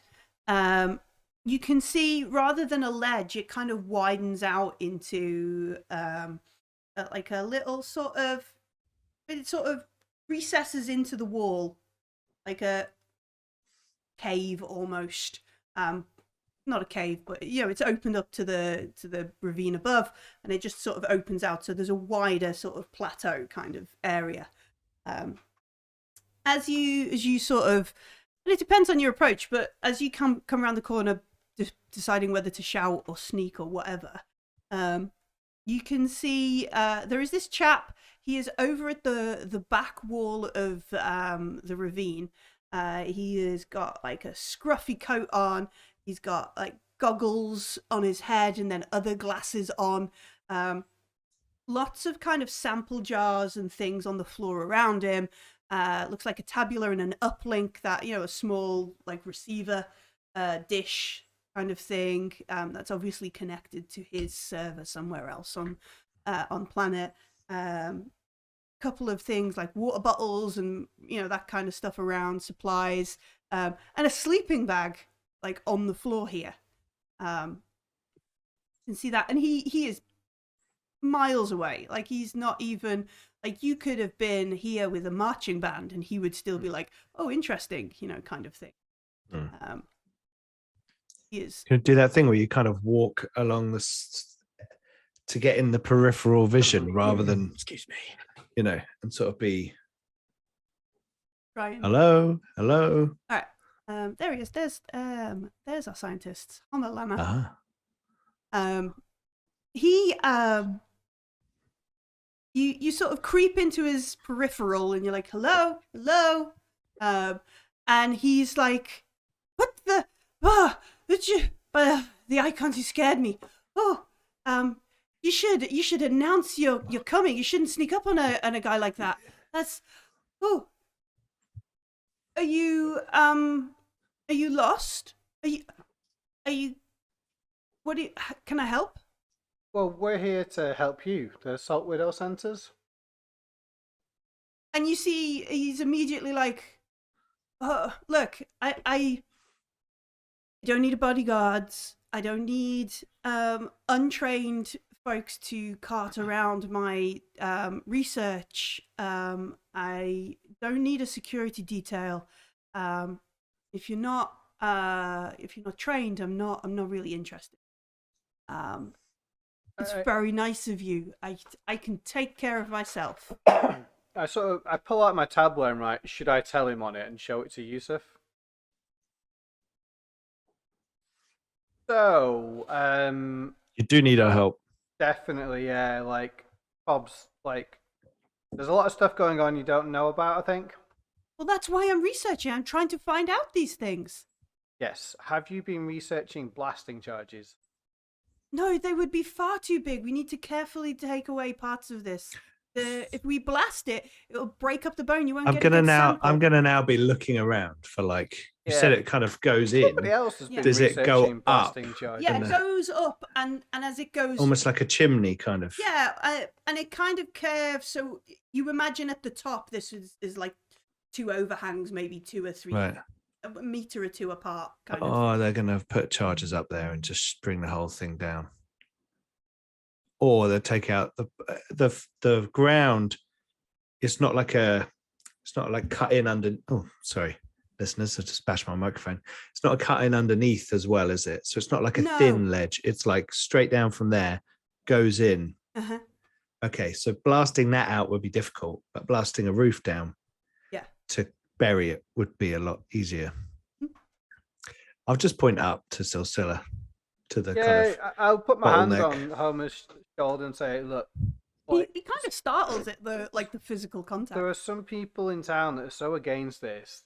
you can see, rather than a ledge, it kind of widens out into like a little it sort of recesses into the wall, like a cave almost. Not a cave, but it's opened up to the ravine above, and it just sort of opens out. So there's a wider sort of plateau kind of area. As you sort of, and it depends on your approach, but as you come around the corner, deciding whether to shout or sneak or whatever, you can see there is this chap. He is over at the back wall of the ravine. He has got like a scruffy coat on. He's got like goggles on his head and then other glasses on. Lots of kind of sample jars and things on the floor around him. Looks like a tabula and an uplink, that a small like receiver dish kind of thing, that's obviously connected to his server somewhere else on on planet. Couple of things like water bottles and that kind of stuff around, supplies, and a sleeping bag like on the floor here. You can see that, and he is miles away. Like he's not even like you could have been here with a marching band, and he would still be like, "Oh, interesting," kind of thing. He is. You do that thing where you kind of walk along to get in the peripheral vision rather than, excuse me, and sort of be, Right. hello. All right. There he is. There's our scientist, Homer Lama. He you sort of creep into his peripheral and you're like, hello. And he's like, what the the icons, you scared me. You should announce you're coming. You shouldn't sneak up on a guy like that. That's Are you lost? Are you can I help? Well, we're here to help you. The Salt Widow Centers. And you see he's immediately like, look, I don't need bodyguards. I don't need untrained folks to cart around my research. I don't need a security detail. If you're not trained, I'm not really interested. It's very nice of you. I can take care of myself. I pull out my tablet and write, should I tell him on it, and show it to Yusuf? So, You do need our help. definitely, yeah, like, Bob's, like, there's a lot of stuff going on you don't know about, I think. Well, that's why I'm researching. I'm trying to find out these things. Yes. Have you been researching blasting charges? No, they would be far too big. We need to carefully take away parts of this. If we blast it, it'll break up the bone. You won't I'm get a good sample. gonna now be looking around for like you said it kind of goes in. Somebody else has been Does it go researching up? blasting charges. Yeah, it goes up, and as it goes, Almost like a chimney kind of. yeah, and it kind of curves. So you imagine at the top, this is like two overhangs, maybe 2 or 3, Right. a meter or 2 apart. Kind of. Oh, they're gonna put charges up there and just bring the whole thing down. Or they'll take out the ground. It's not like cut in under. Oh, sorry, listeners, I just bashed my microphone. It's not a cut in underneath as well, is it? So it's not like a thin ledge. It's like straight down from there, goes in. Uh-huh. Okay, so blasting that out would be difficult, but blasting a roof down, to bury it would be a lot easier. I'll just point up to Silsilla, to the kind of. I'll put my hand bottleneck. on Homer's shoulder and say, look. He kind of startles at the physical contact. There are some people in town that are so against this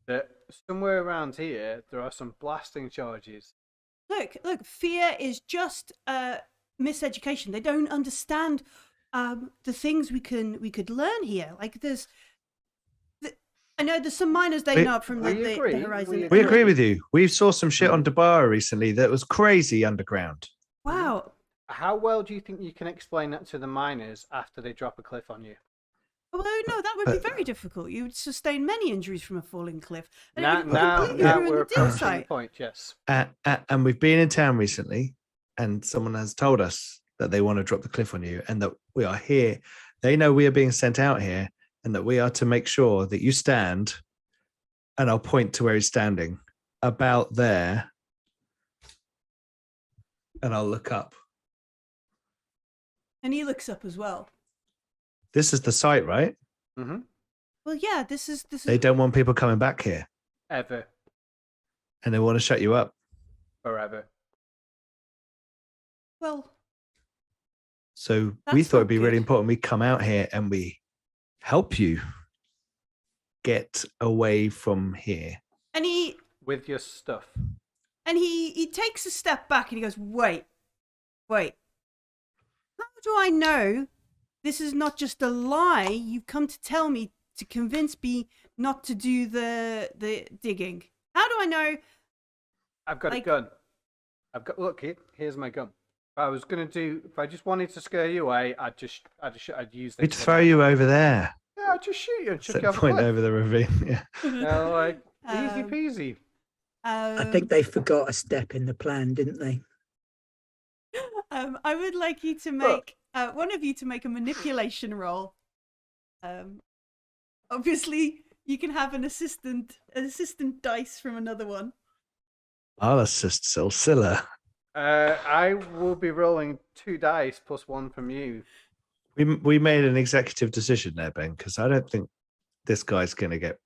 that somewhere around here there are some blasting charges. Look, fear is just miseducation. They don't understand the things we could learn here. Like I know there's some miners dating up from the horizon. We agree with you. We saw some shit on Dabara recently that was crazy underground. Wow. How well do you think you can explain that to the miners after they drop a cliff on you? Well, no, that would be very difficult. You would sustain many injuries from a falling cliff. And Now we're approaching the point, yes. And we've been in town recently, and someone has told us that they want to drop the cliff on you, and that we are here. They know we are being sent out here, and that we are to make sure that you stand, and I'll point to where he's standing, about there, and I'll look up. And he looks up as well. This is the site, right? Mm-hmm. Well, yeah, this is. They don't want people coming back here. Ever. And they want to shut you up. Forever. Well. So we thought it'd be really important we come out here and we help you get away from here. And he. With your stuff. And he takes a step back and he goes, wait. How do I know this is not just a lie? You've come to tell me to convince me not to do the digging. How do I know? I've got a gun. Look, here's my gun. If I just wanted to scare you away, I'd use this. We'd throw you over there. Yeah, I'd just shoot you and chuck Set you off a point cliff. over the ravine. Yeah. Yeah, like easy Um, peasy. I think they forgot a step in the plan, didn't they? I would like you to make one of you to make a manipulation roll. Obviously, you can have an assistant dice from another one. I'll assist Silsilla. I will be rolling 2 dice plus 1 from you. We made an executive decision there, Ben, because I don't think this guy's going to get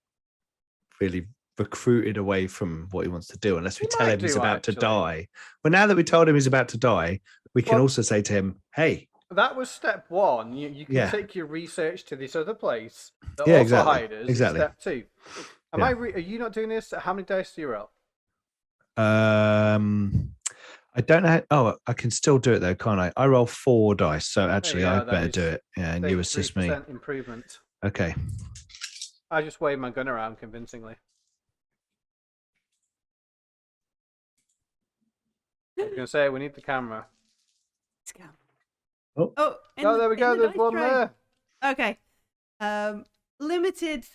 really recruited away from what he wants to do unless we He tell might him he's do, about to actually. die. Well, now that we told him he's about to die, we can Well- also say to him, "Hey, That was step 1. You can Yeah. take your research to this other place that Yeah, also exactly, hide us. exactly. Step 2. Yeah. Are you not doing this? How many dice do you roll? I don't know. I can still do it though, can't I? I roll 4 dice, so actually go, I that better is do it. Yeah, and you assist me. 33% improvement. Okay. I just wave my gun around convincingly. I was going to say, we need the camera. Let's go. Oh. Oh, Oh, there we go. There's one there. Okay. Limited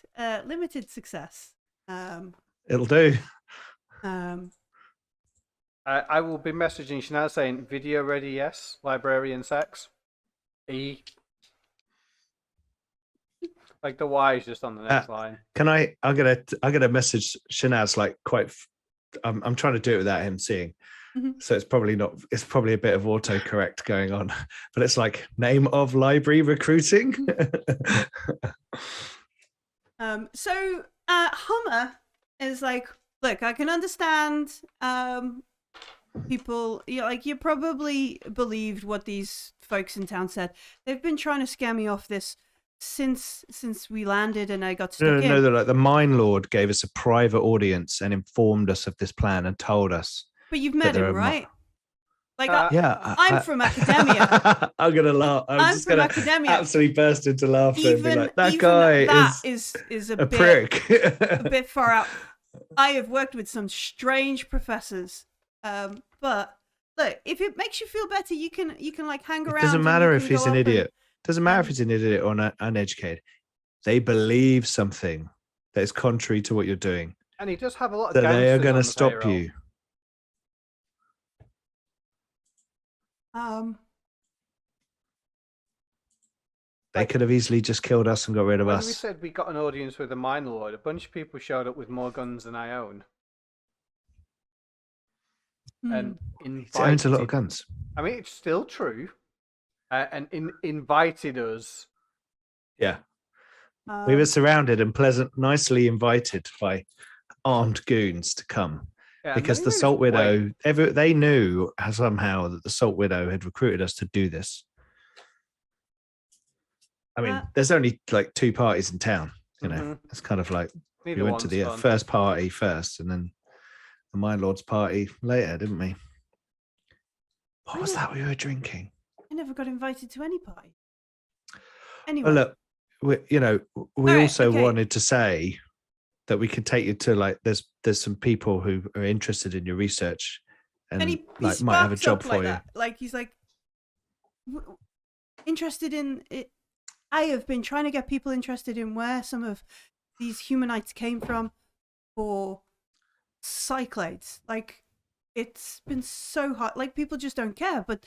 success. It'll do. I will be messaging Shanaz saying, video ready, yes. Librarian sex. E. Like the Y is just on the next line. Can I? I'm gonna message Shanaz like quite. I'm trying to do it without him seeing. Mhm. So it's probably not. It's probably a bit of autocorrect going on, but it's like name of library recruiting. So Hummer is like, look, I can understand people, you probably believed what these folks in town said. They've been trying to scare me off this since we landed and I got stuck in. No, like the Mine Lord gave us a private audience and informed us of this plan and told us. But you've met there him, are right? Like, Yeah, I'm from academia. I'm gonna laugh. I'm just from gonna academia. absolutely burst into laughter and be like, "That even guy that is is a a bit prick." a bit far out. I have worked with some strange professors, but look, if it makes you feel better, you can like hang around. It doesn't and matter you if can he's go an up and- idiot. Doesn't matter if he's an idiot or uneducated. They believe something that is contrary to what you're doing. And he does have a lot of That they are gangsters going on to the stop payroll. you. They could have easily just killed us and got rid of When us. we said we got an audience with a Mine Lord, a bunch of people showed up with more guns than I own. And He owns a lot of invited. guns. I mean, it's still true. And invited us. Yeah. We were surrounded and nicely invited by armed goons to come. Yeah, Because and the they Salt just Widow, they knew somehow that the Salt Widow had recruited us to do this. I mean, there's only like 2 parties in town, you know. Mhm. It's kind of like Neither we went to one's the fun. first party first and then the Mine Lord's party later, didn't we? What was that we were drinking? I never got invited to any party. Anyway, Well, look, we Alright, also okay. wanted to say that we could take you to like there's some people who are interested in your research and and he like might have a sparks job up for like you. that. Like he's like interested in it. I have been trying to get people interested in where some of these humanites came from for Cyclades. Like, it's been so hard. Like, people just don't care. But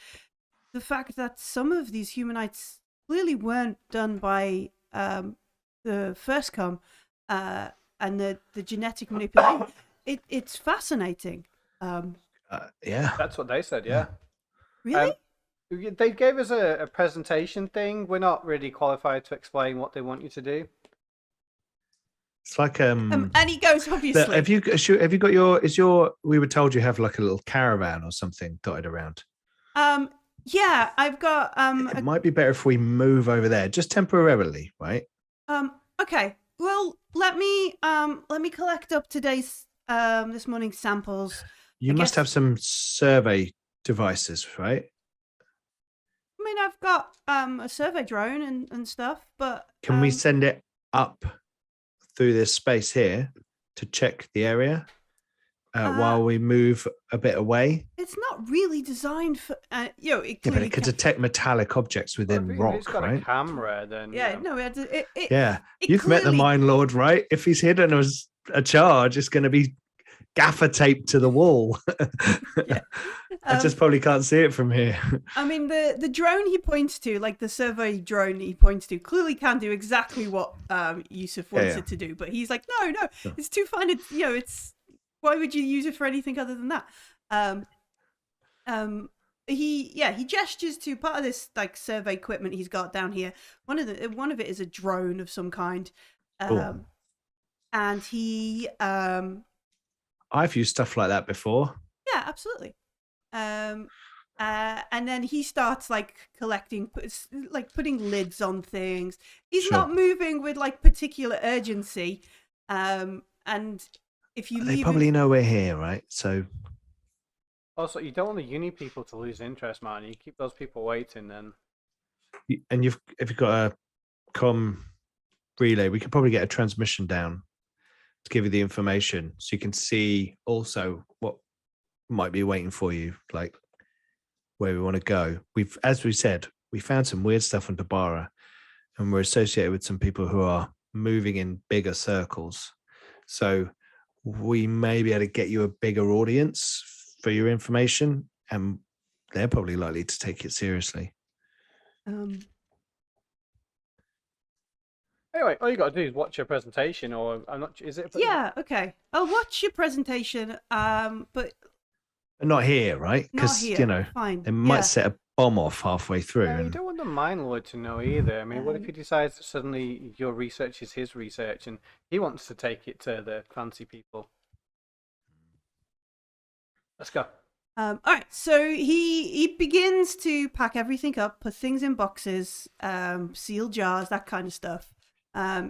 the fact that some of these humanites clearly weren't done by the first come and the genetic manipulation, it's fascinating. Yeah. That's what they said, yeah. Really? They gave us a presentation thing. We're not really qualified to explain what they want you to do. It's like and he goes, obviously. have you got we were told you have like a little caravan or something dotted around. Yeah, I've got It might be better if we move over there just temporarily, right? okay. Well, let me collect up today's this morning's samples. You I must guess- have some survey devices, right? I mean, I've got a survey drone and stuff, but Can we send it up through this space here to check the area? while we move a bit away? It's not really designed for, it Yeah, but clearly it could can- detect metallic objects within If rock, it's got a right? camera, then Yeah, no, it, Yeah, it you've met the clearly- Mine Lord, right? If he's hidden as a charge, it's going to be gaffer taped to the wall. Yeah. I just probably can't see it from here. I mean, the drone he points to, like the survey drone he points to, clearly can do exactly what Yusuf wants Yeah. it to do. But he's like, no, it's too fine. It's it's why would you use it for anything other than that? He gestures to part of this like survey equipment he's got down here. One of it is a drone of some kind, Cool. and he I've used stuff like that before. yeah, absolutely. And then he starts like collecting, like putting lids on things. He's Sure. not moving with like particular urgency. And if you They leave, probably know we're here, right? So Also, you don't want the uni people to lose interest, man. You keep those people waiting, then. and if you've got a com relay, we could probably get a transmission down to give you the information, so you can see also what might be waiting for you, like where we want to go. As we said, we found some weird stuff on Dabara, and we're associated with some people who are moving in bigger circles. So we may be able to get you a bigger audience for your information, and they're probably likely to take it seriously. Anyway, all you got to do is watch your presentation, or I'm not. Is it? yeah, okay. I'll watch your presentation. But Not here, right? not Because here. Fine. they might Yeah. set a bomb off halfway through. Yeah, you and don't want the Mine Lord to know either. I mean, what if he decides that suddenly your research is his research and he wants to take it to the fancy people? Let's go. All right, so he begins to pack everything up, put things in boxes, seal jars, that kind of stuff.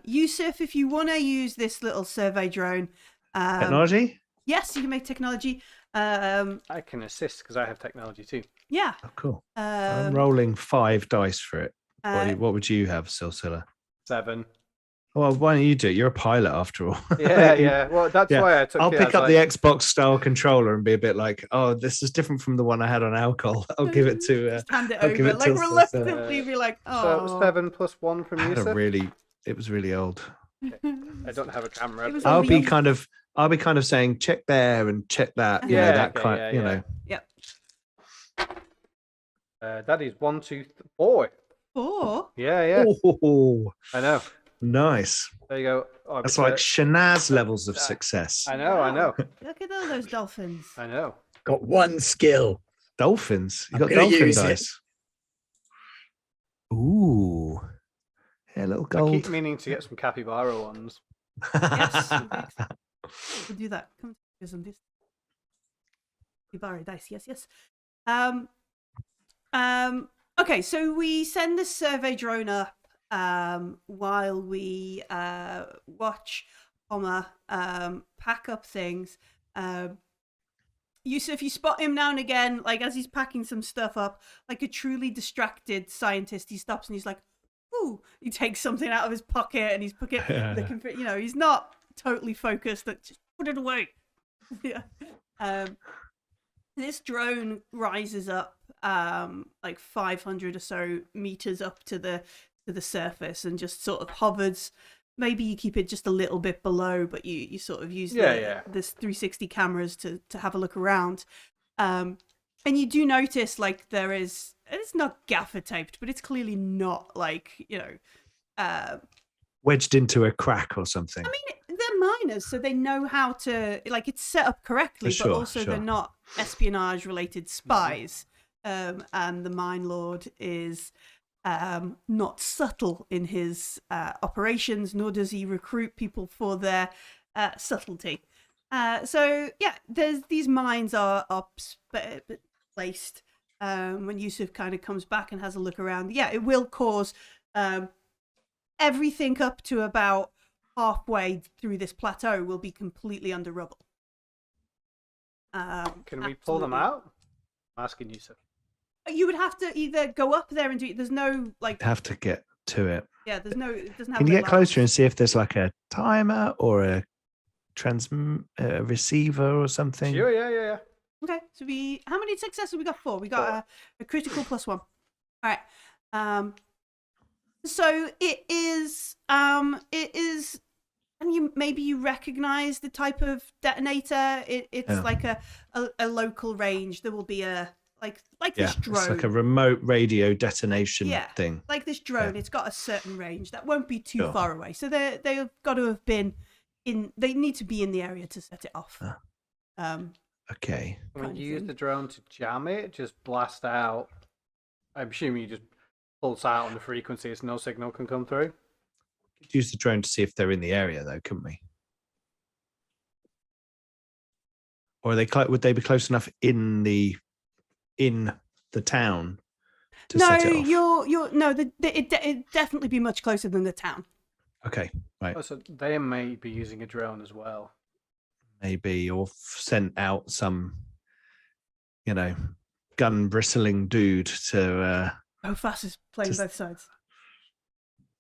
Yusuf, if you want to use this little survey drone, Technology? yes, you can make technology. I can assist because I have technology too. Yeah. Oh, cool. I'm Um, rolling 5 dice for it. uh, What would you have, Silsila? 7. Well, why don't you do it? You're a pilot after all. Yeah, yeah. Well, that's Yeah, why I took I'll it pick as up like, the Xbox style controller and be a bit like, oh, this is different from the one I had on alcohol. I'll give it to. just hand it I'll give over, it like to Silsila. reluctantly, be like, oh. So 7 plus 1 from I had Yusuf. it was really old. I don't have a camera. It was but- I'll only- be kind of saying check there and check that. You know, Yeah, that okay, kind. yeah, You yeah. know. Yep. That is 1, 2, 4. 4. Yeah, yeah. Oh, I know. nice. There you go. Oh, That's but, like Shanaz levels of success. I know, I know, Look at all those dolphins. I know. Got one skill. Dolphins. You I'm got gonna dolphin use it. dice. Ooh. Yeah, little I keep gold. meaning to get some capybara ones. Yes. We'll do that. Come to some this. Ibarra dice. Yes. Okay, so we send the survey drone up while we watch Homer pack up things. Yusuf, you spot him now and again, like as he's packing some stuff up, like a truly distracted scientist. He stops and he's like, "Ooh!" He takes something out of his pocket and he's looking for, he's not totally focused. That just put it away. Yeah. This drone rises up like 500 or so meters up to the surface and just sort of hovers. Maybe you keep it just a little bit below, but you sort of use this 360 cameras to have a look around. And you do notice like it's not gaffer taped, but it's clearly not like, Wedged into a crack or something. I mean, they're miners, so they know how to, like, it's set up correctly, Sure, but also sure. they're not espionage-related spies. And the Mine Lord is not subtle in his operations, nor does he recruit people for their subtlety. So, yeah, these mines are placed. When Yusuf kind of comes back and has a look around, yeah, it will cause everything up to about halfway through this plateau will be completely under rubble. Can we pull them absolutely. out? I'm asking Yusuf. You would have to either go up there and do it. There's no like. Have to get to it. Yeah, there's no. It doesn't have. Can you an get closer alarm. and see if there's like a timer or a receiver or something? Sure, yeah. Okay, so how many successes we got? 4. We got a critical +1. All right. So it is, and maybe you recognize the type of detonator. It's like a local range. There will be this drone. It's like a remote radio detonation thing. Like this drone, it's got a certain range that won't be too far away. So they've got to have been they need to be in the area to set it off. Okay. When you use the drone to jam it, just blast out. I'm assuming you just pulse out on the frequency so no signal can come through. Could use the drone to see if they're in the area, though, couldn't we? Or are they would they be close enough in the town to set it off? It'd definitely be much closer than the town. Okay, right. Oh, so they may be using a drone as well. Maybe, or sent out some, gun bristling dude to. Fast is playing both sides.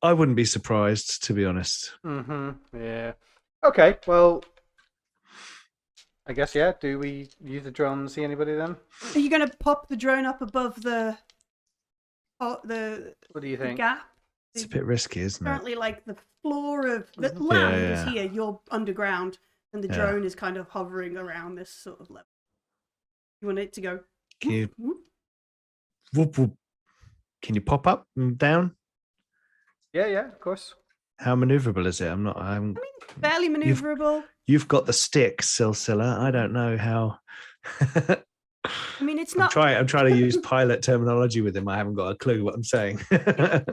I wouldn't be surprised, to be honest. Yeah. Okay. Well, I guess Do we use the drone and see anybody then? Are you going to pop the drone up above the What do you think? gap? It's a bit risky, isn't it? Apparently, like the floor of the land is here. You're underground, and the drone is kind of hovering around this sort of level. You want it to go? Can you? Whoop, whoop. Can you pop up and down? Yeah, of course. How maneuverable is it? I'm fairly maneuverable. You've got the stick, Silsilla. I don't know how. I mean, it's not. I'm trying to use pilot terminology with him. I haven't got a clue what I'm saying.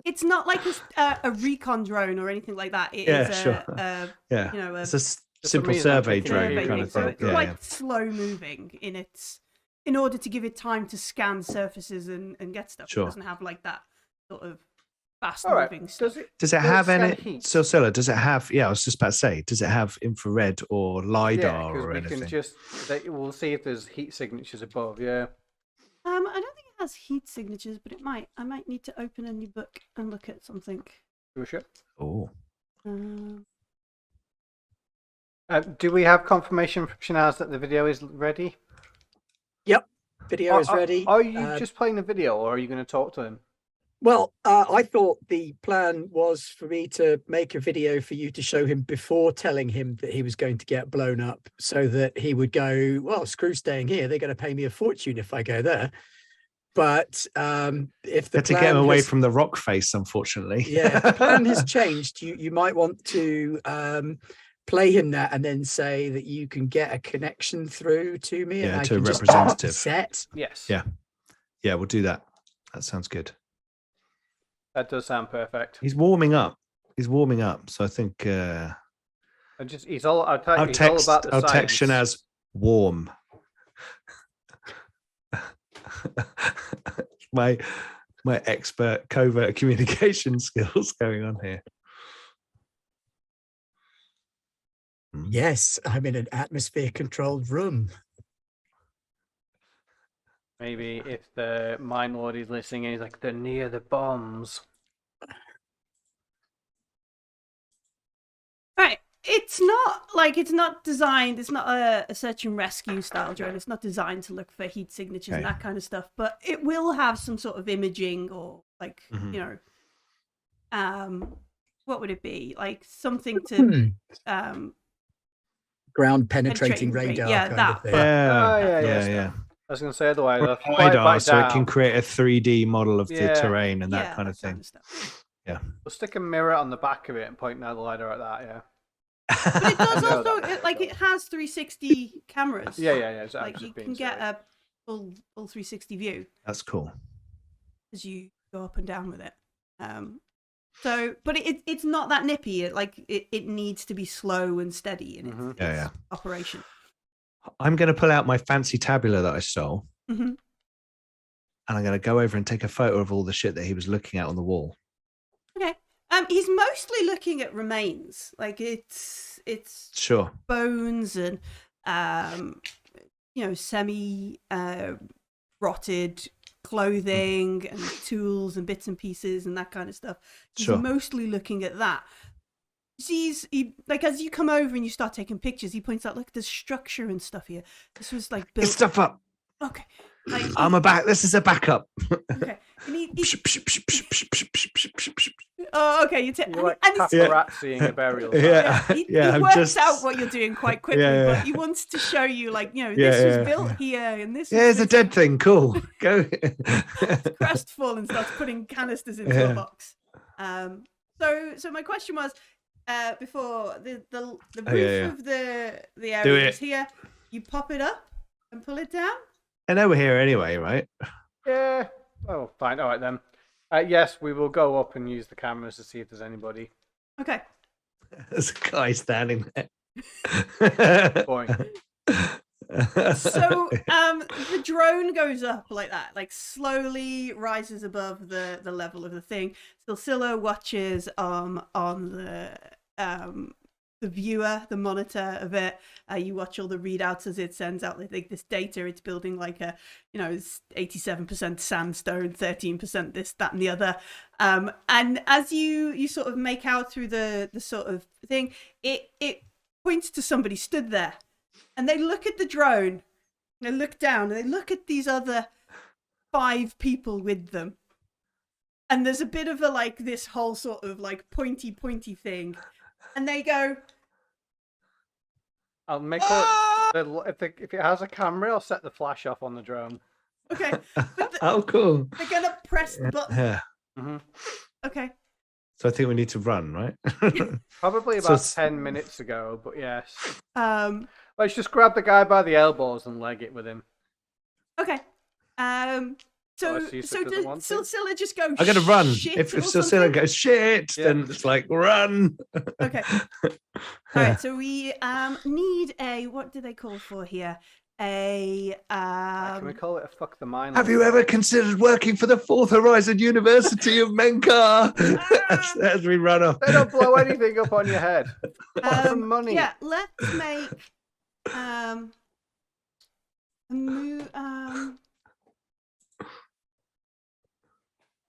It's not like a recon drone or anything like that. It is sure. It's a simple survey drone kind of so thing. it's quite slow moving in order to give it time to scan surfaces and get stuff. Sure. It doesn't have like that sort of fast All moving right. stuff. Does it have any? Heat? Silsilla, does it have? Yeah, I was just about to say. Does it have infrared or lidar or we anything? We'll see if there's heat signatures above. Yeah. I don't think it has heat signatures, but it might. I might need to open a new book and look at something. Sure. Oh. Do we have confirmation from Shanaz that the video is ready? Yep, video is ready. Are you just playing the video, or are you going to talk to him? Well, I thought the plan was for me to make a video for you to show him before telling him that he was going to get blown up, so that he would go, well, screw staying here. They're going to pay me a fortune if I go there. But if the to get him away from the rock face, unfortunately. Yeah, the plan has changed. You might want to play him that and then say that you can get a connection through to me. and I to a can just representative. set. Yes. Yeah, we'll do that. That sounds good. That does sound perfect. He's warming up. So I think he's all. I'll text all about the text science. Shanaz warm. my expert covert communication skills going on here. Yes, I'm in an atmosphere controlled room. Maybe if the Mind Lord is listening and he's like, they're near the bombs. Right. It's not designed. It's not a search and rescue style drone. It's not designed to look for heat signatures and that kind of stuff. But it will have some sort of imaging or what would it be? Like something to ground penetrating radar. Yeah, kind that. of thing. Yeah. I was going to say otherwise. LiDAR, so it can create a 3D model of the terrain and that kind of thing. Yeah. We'll stick a mirror on the back of it and point now the LiDAR at that, yeah. But it does also, it has 360 cameras. Yeah. Like you can get a full 360 view. That's cool. As you go up and down with it. But it's not that nippy. It needs to be slow and steady in its operation. I'm going to pull out my fancy tabula that I stole, and I'm going to go over and take a photo of all the shit that he was looking at on the wall. Okay. He's mostly looking at remains. Like it's sure bones and semi rotted clothing and tools and bits and pieces and that kind of stuff. He's mostly looking at that. like as you come over and you start taking pictures, he points out, look, there's structure and stuff here. This was like Get built. stuff up. Okay. Like, This is a backup. okay. Oh, okay. You're like paparazziing a burial site. Yeah, He I'm works just out what you're doing quite quickly, Yeah. but he wants to show you, like, this was built here, and this. Yeah, was it's a dead thing. Cool. Go. Crestfallen starts putting canisters into a box. So my question was, before the roof of the area is here, you pop it up and pull it down. I know we're here anyway, right? Yeah. Oh, fine. All right then. Yes, we will go up and use the cameras to see if there's anybody. Okay. There's a guy standing there. Boring. So the drone goes up like that, like slowly rises above the level of the thing. Silsilla watches on the viewer, the monitor of it. You watch all the readouts as it sends out like this data. It's building like a, it's 87% sandstone, 13% this, that, and the other. And as you sort of make out through the sort of thing, it points to somebody stood there, and they look at the drone, they look down, and they look at these other 5 people with them. And there's a bit of a like this whole sort of like pointy thing. And they go. I'll make if it has a camera, I'll set the flash off on the drone. Okay. Oh, cool. They're gonna press the button. Yeah. Mm-hmm. Okay. So I think we need to run, right? Probably about 10 minutes ago, but yes. Let's just grab the guy by the elbows and leg it with him. Okay. So does Silsilla just go? I'm gonna run. Shit If or Silsilla something? goes shit, then it's like run. Okay. All right. So we need a, what do they call for here? Can we call it a fuck the mine? Have you ever considered working for the Fourth Horizon University of Menkar? As we run off. They don't blow anything up on your head. Money. Yeah. Let's make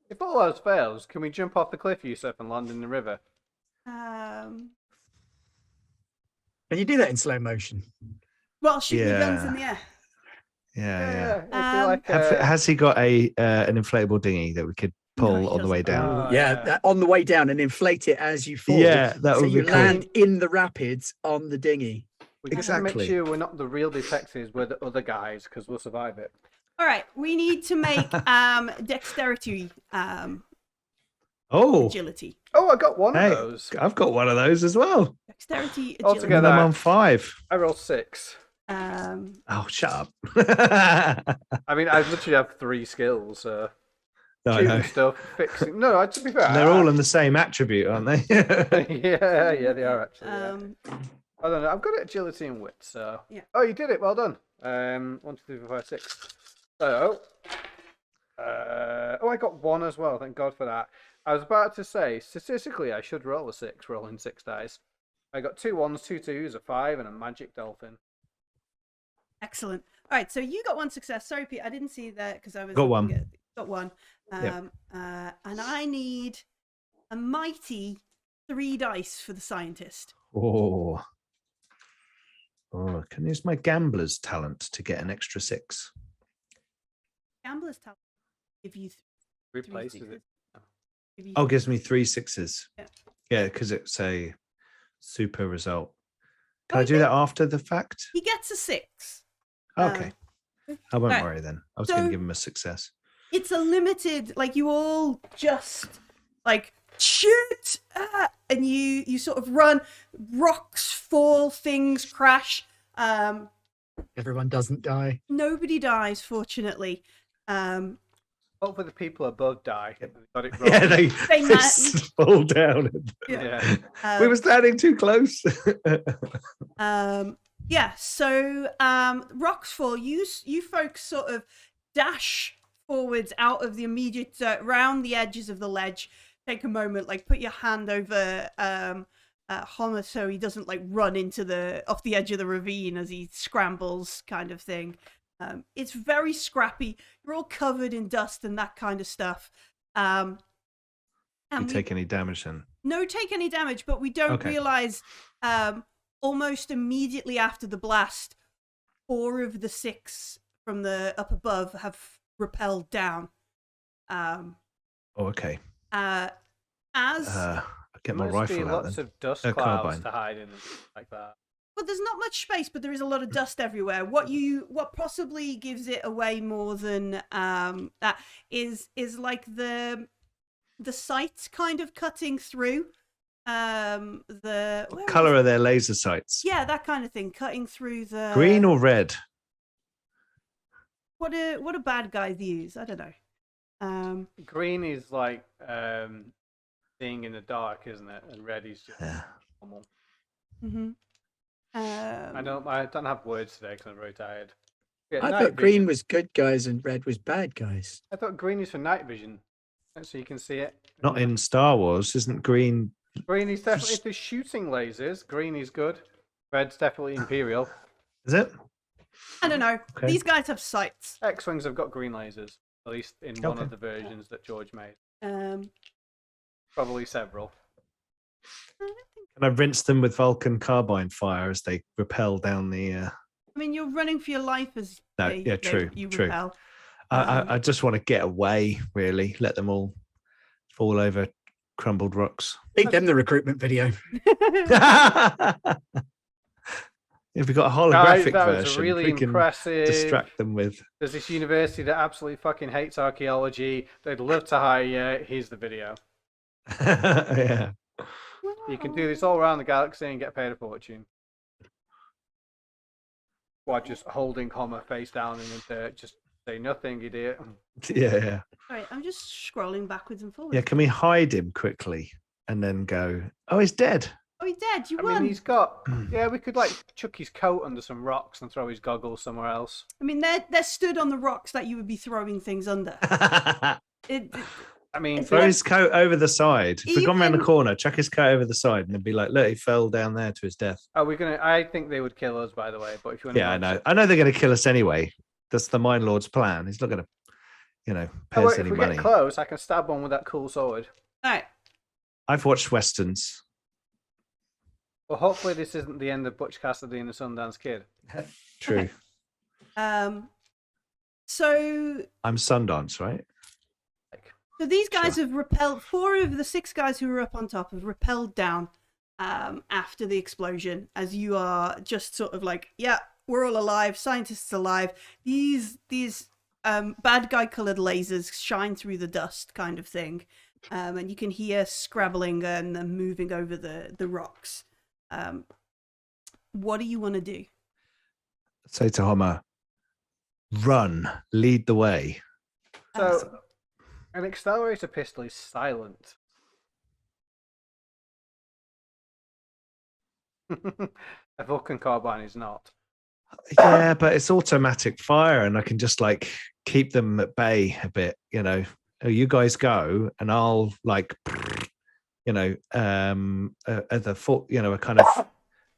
If all else fails, can we jump off the cliff, Yusuf, and land in the river? Can you do that in slow motion? Well, shooting the guns in the air. Yeah. Has he got an inflatable dinghy that we could pull on the way down? On the way down and inflate it as you fall. Yeah, that would be you cool. land in the rapids on the dinghy. We just make sure we're not the real detectives, we're the other guys, because we'll survive it. All right, we need to make dexterity, agility. Oh, I got one of those. I've got one of those as well. Dexterity, agility. Altogether, I'm on 5. I rolled 6. Oh, shut up. I mean, I literally have 3 skills. No, stuff, fixing. No, to be fair, they're all in the same attribute, aren't they? yeah, they are actually. I don't know. I've got agility and wit, so yeah. Oh, you did it. Well done. 1, 2, 3, 4, 5, 6. So, I got 1 as well. Thank God for that. I was about to say, statistically, I should roll a 6, rolling 6 dice. I got 2 1s, 2 2s, a 5, and a magic dolphin. Excellent. All right, so you got 1 success. Sorry, Pete, I didn't see that because I was got 1. Got 1. Yep. And I need a mighty 3 dice for the scientist. Oh, I can use my gambler's talent to get an extra 6. Gambler's talent give you Replaces it. Oh, gives me 3 6s. Yeah, because it's a super result. Can I do that after the fact? He gets a 6. Okay. I won't right. worry then. I was going to give him a success. It's a limited, like you all just like shoot, and you sort of run. Rocks fall, things crash. Everyone doesn't die. Nobody dies, fortunately. Hopefully the people above die. Got it wrong. Yeah, they managed. fall down. Yeah. We were standing too close. Yeah. So rocks fall. You folks sort of dash forwards out of the immediate round the edges of the ledge. Take a moment, like put your hand over Homer so he doesn't like run into off the edge of the ravine as he scrambles, kind of thing. It's very scrappy. You're all covered in dust and that kind of stuff. You take any damage then? No take any damage, but we don't Okay. realize almost immediately after the blast, 4 of the 6 from the up above have repelled down. Oh, okay. As I'll get my Must be rifle out lots then. of dust clouds Carbine. to hide in and stuff like that. well, there's not much space, but there is a lot of dust everywhere. What possibly gives it away more than that is like the sights kind of cutting through. What colour are their laser sights? Yeah, that kind of thing, cutting through the Green or red? what do bad guys use? I don't know. Green is like seeing in the dark, isn't it? And red is just Yeah. normal. Mm-hmm. I don't have words today because I'm very tired. Yeah, I night thought green vision. was good guys and red was bad guys. I thought green is for night vision, so you can see it. Not in Star Wars, isn't green? Green is definitely if they're shooting lasers. Green is good. Red's definitely Imperial. Is it? I don't know. Okay. These guys have sights. X-wings have got green lasers, at least in one Okay. of the versions that George made. Um, Probably several. I don't think. Can I rinse them with Vulcan carbine fire as they repel down the? I mean, you're running for your life as No, yeah, true, you true. repel. I just want to get away. Really, let them all fall over crumbled rocks. Make them the recruitment video. If we got a Guys, holographic that was version, really we can impressive. distract them with. There's this university that absolutely fucking hates archaeology. They'd love to hire you. Here's the video. Yeah. You can do this all around the galaxy and get paid a fortune. While just holding Homer face down in the dirt, just say nothing, idiot. Yeah. Right, I'm just scrolling backwards and forwards. Yeah. Can we hide him quickly and then go? Oh, he's dead. Oh, he's dead. You I won. mean, he's got. Yeah, we could like chuck his coat under some rocks and throw his goggles somewhere else. I mean, they're stood on the rocks that you would be throwing things under. It, I mean, Throw his coat over the side. If we'd gone around the Even- corner, chuck his coat over the side, and they'd be like, "Look, he fell down there to his death." are we gonna? I think they would kill us, by the way. But if you want, Yeah, I know. I know they're going to kill us anyway. That's the Mind Lord's plan. He's not going to, pay us if any we money. get close, I can stab one with that cool sword. all right. I've watched westerns. Well, hopefully this isn't the end of Butch Cassidy and the Sundance Kid. True. So I'm Sundance, right? these guys have repelled. 4 of the 6 guys who were up on top have repelled down after the explosion. As you are just sort of like, yeah, we're all alive. Scientists alive. These bad guy colored lasers shine through the dust, kind of thing, and you can hear scrabbling and them moving over the rocks. What do you want to do? Say to Homer, run, lead the way. So, an accelerator pistol is silent. A Vulcan carbine is not. Yeah, but it's automatic fire, and I can just like keep them at bay a bit. Oh, you guys go, and I'll like, at the foot, a kind of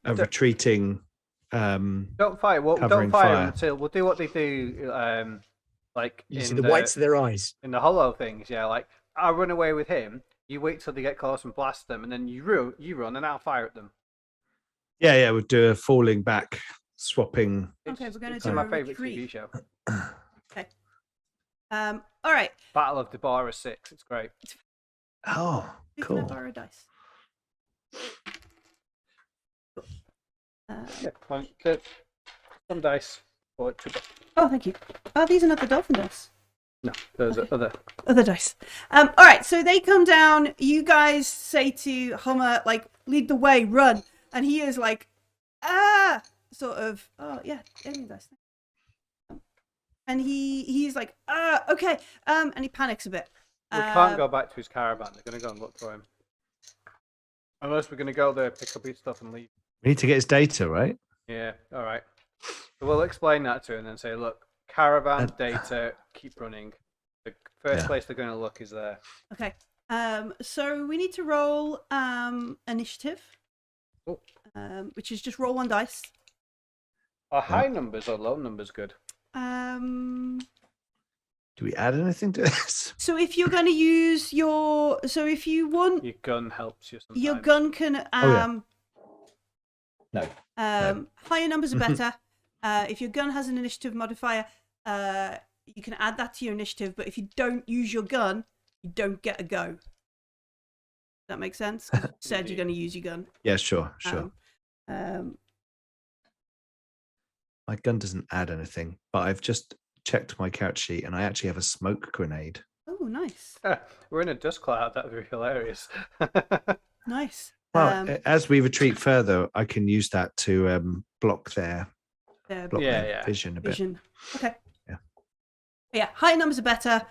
a retreating. Don't fire. Well, don't Covering fire fire. until we'll do what they do. Like You in see the whites of their eyes. in the hollow things. Yeah, like I'll run away with him. You wait till they get close and blast them, and then you run, and I'll fire at them. Yeah, we'll do a falling back, swapping. Okay, we're gonna It's do my a favorite retreat. TV show, Okay. All right. Battle of Deborah 6. It's great. Oh, Who's gonna cool. borrow dice? Cool. Yeah, some dice. Or Oh, thank you. Oh, these are not the dolphin dice. no, those are Other dice. All right, so they come down. You guys say to Homer, like, lead the way, run, and he is like, sort of. Oh yeah, alien dice. And he's like, okay, and he panics a bit. We can't go back to his caravan. They're going to go and look for him. Unless we're going to go there, pick up his stuff and leave. We need to get his data, right? Yeah, all right. So we'll explain that to him and then say, look, caravan data, keep running. The first place they're going to look is there. Okay. So we need to roll initiative, Oh. which is just roll 1 dice. Are high numbers or low numbers good? Do we add anything to this? So if you're going to use if you want, Your gun helps you sometimes. your gun can No. higher numbers are better. If your gun has an initiative modifier, you can add that to your initiative. But if you don't use your gun, you don't get a go. Does that make sense? 'Cause you said you're going to use your gun. Yeah, sure. Um, My gun doesn't add anything, but I've just checked my couch sheet and I actually have a smoke grenade. oh, nice, We're in a dust cloud. That'd be hilarious. nice. Well, as we retreat further, I can use that to block their Their their vision a bit. vision. Okay. Yeah. Yeah, higher numbers are better.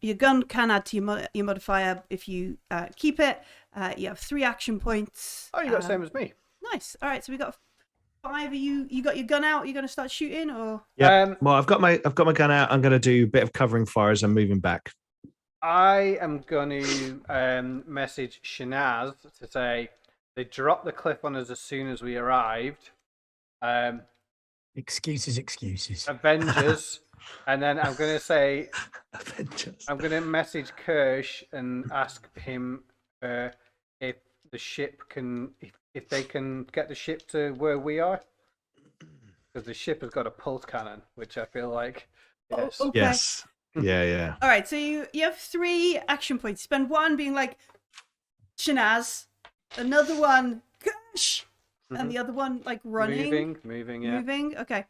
Your gun can add to your modifier if you keep it. You have 3 action points. Oh, you got the same as me. Nice. All right, so we got 5 of you. You got your gun out. You're going to start shooting, or Yeah. Well, I've got my gun out. I'm going to do a bit of covering fire as I'm moving back. I am going to message Shanaz to say they dropped the cliff on us as soon as we arrived. Excuses. Avengers. And then I'm going to say, Avengers. I'm going to message Kirsch and ask him if the ship can, if they can get the ship to where we are. Because the ship has got a pulse cannon, which I feel like, yes. okay. Yes. Yeah. All right, so you have 3 action points. Spend 1 being like Shanaz, another one Kirsch, and the other one like running, Moving, yeah. moving. Okay.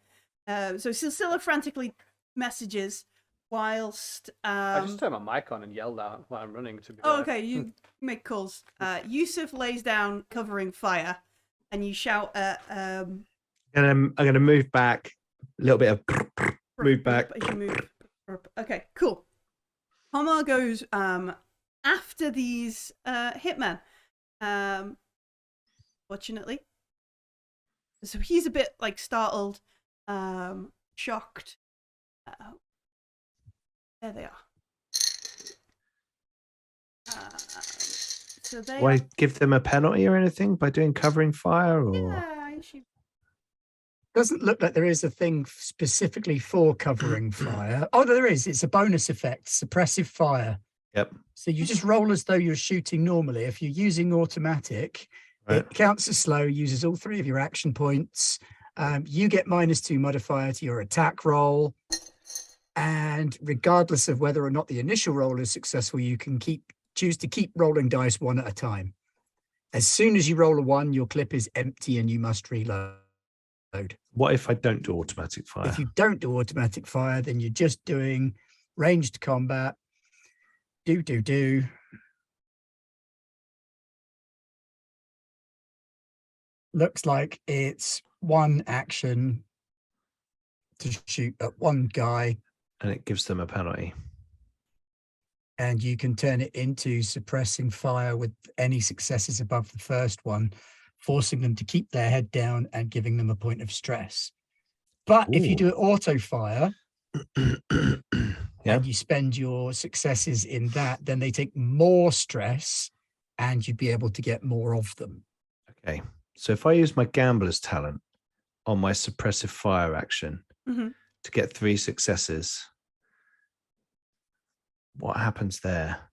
So Silsilla frantically messages whilst I just turned my mic on and yelled out while I'm running. To be oh, fair. okay, you make calls. Yusuf lays down covering fire, and you shout at I'm gonna move back a little bit of move back. as you move. Okay, cool. Homer goes after these hitmen. Fortunately, so he's a bit like startled, shocked. There they are. So they Do I give them a penalty or anything by doing covering fire? Or yeah, Doesn't look like there is a thing specifically for covering fire. Oh, there is. It's a bonus effect, suppressive fire. Yep. So you just roll as though you're shooting normally. If you're using automatic, it counts as slow, uses all 3 of your action points. You get -2 modifier to your attack roll. And regardless of whether or not the initial roll is successful, you can choose to keep rolling dice 1 at a time. As soon as you roll a 1, your clip is empty and you must reload. What if I don't do automatic fire? If you don't do automatic fire, then you're just doing ranged combat. Do. Looks like it's 1 action to shoot at 1 guy, And it gives them a penalty. and you can turn it into suppressing fire with any successes above the first one, forcing them to keep their head down and giving them a point of stress. But if you Ooh. do it auto fire, Yeah. and you spend your successes in that, then they take more stress and you'd be able to get more of them. Okay. So if I use my gambler's talent on my suppressive fire action Mhm. to get 3 successes, what happens there?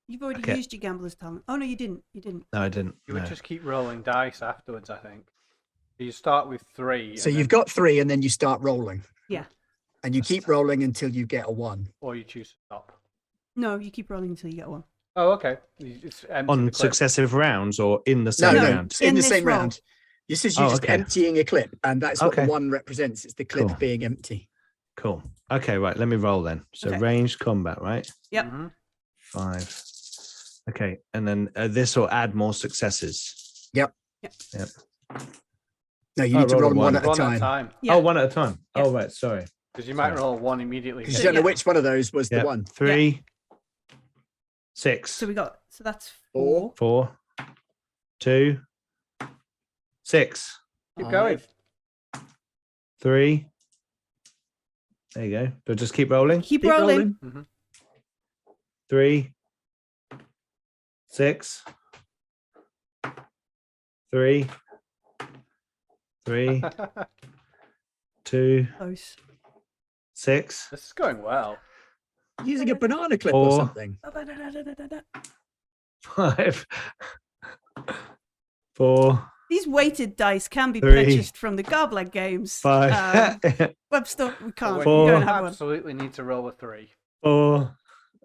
You've already Okay. used your gambler's talent. Oh no, you didn't. You didn't. No, I didn't. You would no. just keep rolling dice afterwards, I think. You start with 3. So and you've then- got 3 and then you start rolling. Yeah. And you keep rolling until you get a 1. Or you choose to stop. No, you keep rolling until you get 1. Oh, okay. It's empty On the clip. successive rounds or in the No, same no. round? in In the this same roll. round. This is you Oh, just okay. emptying a clip, and that's what Okay. the 1 represents. It's the clip Cool. being empty. Cool. Okay, right. Let me roll then. So Okay. ranged combat, right? Yep. Mhm. 5. Okay. And then this will add more successes. Yep. Yep. Yep. No, you Oh, need to roll roll a them one one. at a One at a time. time. Yeah. Oh, one at a time. Yeah. Oh, right. Sorry. Because you might Sorry. roll 1 immediately. Because you So, don't know yeah. which one of those was the Yep. one. 3, 6, So that's 4. 4. 4, 2, 6, Keep going. 5. 3. There you go. Do I just keep rolling? Keep, Keep rolling. Mhm. 3, 6, 3, 3, 2, Close. 6, This is going well. Using a banana clip or 4, something. 5, 4, These weighted dice can be 3, purchased from the Goblet games. 5, Webstore, we can't. We Four. don't have one. Absolutely need to roll a 3. 4.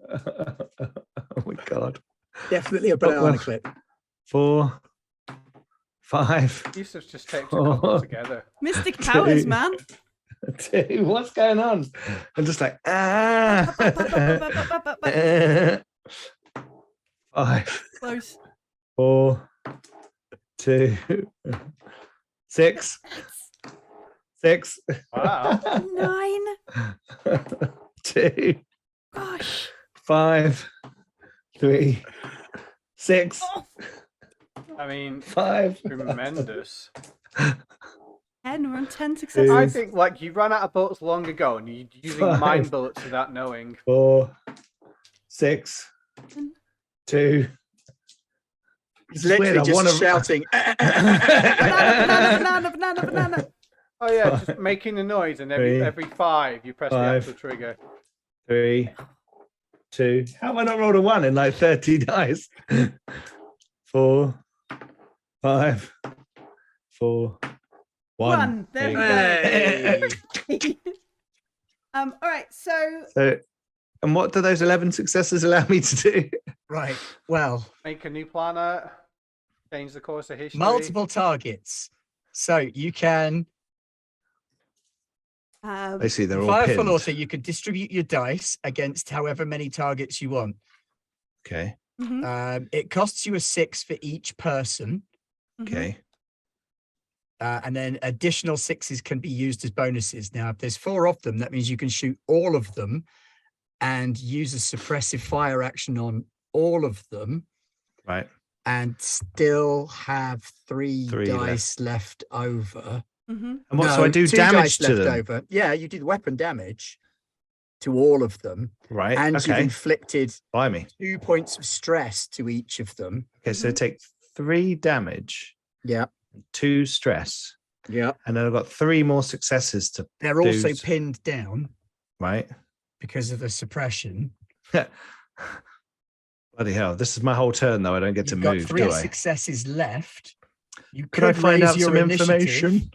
Oh my god. Definitely a banana clip. 4, 5, Yusuf's just taped a couple Oh. together. Mystic powers, Two. man. 2. What's going on? I'm just like, ah. 5, Close. 4, 2, 6, 6, Wow. 9. 2, Gosh. 5, 3, 6, Oh, I mean, 5. tremendous. 10. We're on 10 successes. I think like you ran out of bullets long ago, and you're using 5. mind bullets without knowing. 4, 6, 2. He's literally just shouting. Banana. Oh yeah, just making a noise, and Three, every 5 you press the 5. actual trigger. 3, 2. How have I not rolled a 1 in like 30 dice? 4, 5, 4, 1. There we go. Hey. All right. So So, and what do those 11 successes allow me to do? Right. Well, Make a new planet. Change the course of history. multiple targets. So you can, Basically, they're all via full pinned. auto, you can distribute your dice against however many targets you want. Okay. mhm, It costs you a 6 for each person. mhm. Okay. And then additional 6s can be used as bonuses. Now, if there's 4 of them, that means you can shoot all of them and use a suppressive fire action on all of them Right. and still have 3 3 dice left over. Mhm. And what? So I No, do 2 damage dice to left them. over. Yeah, you did weapon damage to all of them. Right. And you've okay. inflicted Buy me. 2 points of stress to each of them. Okay. So take 3 damage, Yeah. 2 stress, Yeah. and then I've got 3 more successes to. They're also Dudes. pinned down Right. because of the suppression. Bloody hell! This is my whole turn, though. I don't get You've to got move, 3 do I? successes left. You Could I find raise out your some initiative, information?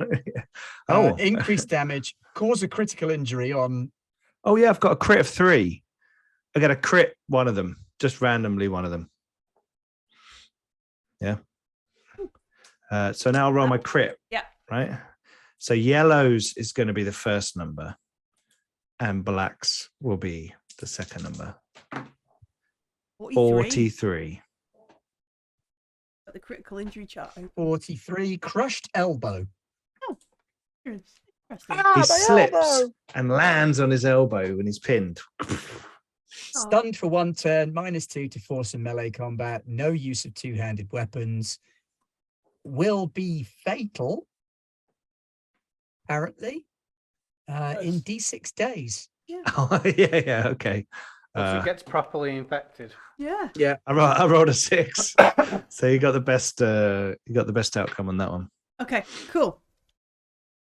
Oh. increase damage, cause a critical injury on. Oh yeah, I've got a crit of 3. I got a crit one of them, just randomly one of them. Yeah. So now I'll roll my crit. Yeah. Right. So yellows is going to be the first number, and blacks will be the second number. 43. Got the critical injury chart open. 43, crushed elbow. Interesting. He slips and lands on his elbow when he's pinned. Stunned for 1 turn, -2 to force and melee combat, no use of 2-handed weapons. Will be fatal, apparently, in D6 days. Oh yeah, okay. Once it gets properly infected. Yeah. Yeah. I rolled a 6, so you got the best. You got the best outcome on that one. Okay. Cool.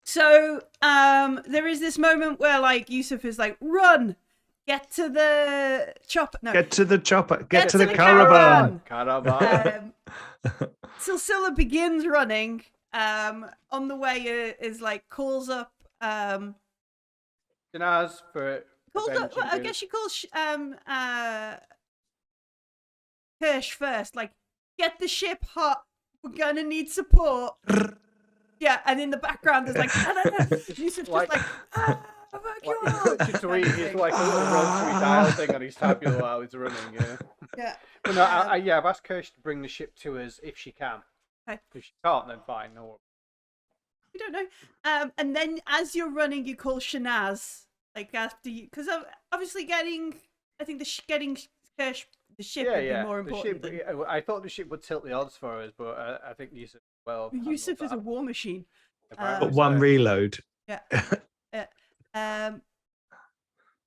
So there is this moment where like Yusuf is like, run, get to the chopper. No, Get to the chopper. Get to to the the caravan. Caravan. Silsilla begins running. On the way is like calls up. Janaz for Calls up. avenging Well, I you. guess she calls Kirsch first. Like, get the ship hot. We're gonna need support. Yeah, and in the background there's like Yusuf's Like- just like Like, just to read, he's like a little rotary dial thing on his tabula while he's running. Yeah. yeah. But no, I've asked Kirsch to bring the ship to us if she can. Okay. If she can't, then fine. No worries. We don't know. And then as you're running, you call Shanaz. Like after you, because obviously getting getting Kirsch the ship would be more The important. ship, than- I thought the ship would tilt the odds for us, but I think Yusuf well. Yusuf is a war machine. But one reload. Yeah.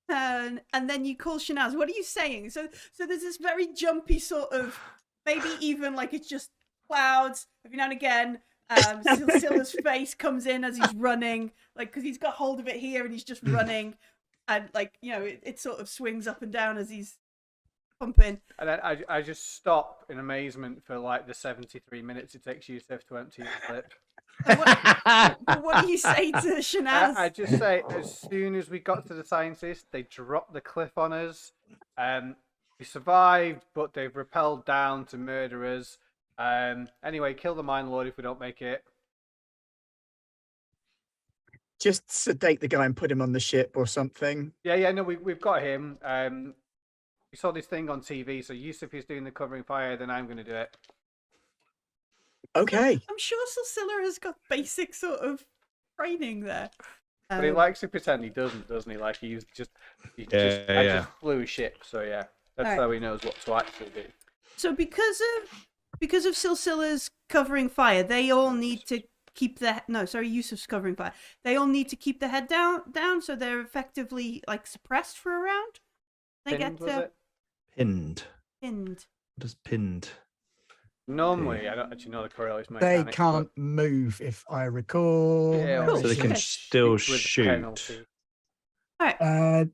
And then you call Shanaz. What are you saying? So there's this very jumpy sort of, maybe even like it's just clouds every now and again. Silsilla's face comes in as he's running, like because he's got hold of it here and he's just running. and like it sort of swings up and down as he's pumping. And then I just stop in amazement for like the 73 minutes it takes Yusuf to empty his clip. What do you say to Shanaz? I just say, as soon as we got to the scientists, they dropped the cliff on us. We survived, but they've rappelled down to murder us. Anyway, kill the Mine Lord if we don't make it. Just sedate the guy and put him on the ship or something. Yeah, no, we've got him. We saw this thing on TV, so Yusuf is doing the covering fire, then I'm going to do it. Okay. I'm sure Silsilla has got basic sort of training there. But he likes to pretend he doesn't he? Like I just flew a ship, so yeah, that's how he knows what to actually do. So because of Silsilla's covering fire, they all need to keep their Yusuf's covering fire. They all need to keep their head down, so they're effectively like suppressed for a round. They Pinned, get Pinned. pinned. What does pinned? Normally, I don't actually know the Coriolis They mechanics. can't move, if I recall. Yeah, Cool. So they can Okay. still With shoot. penalty. All right.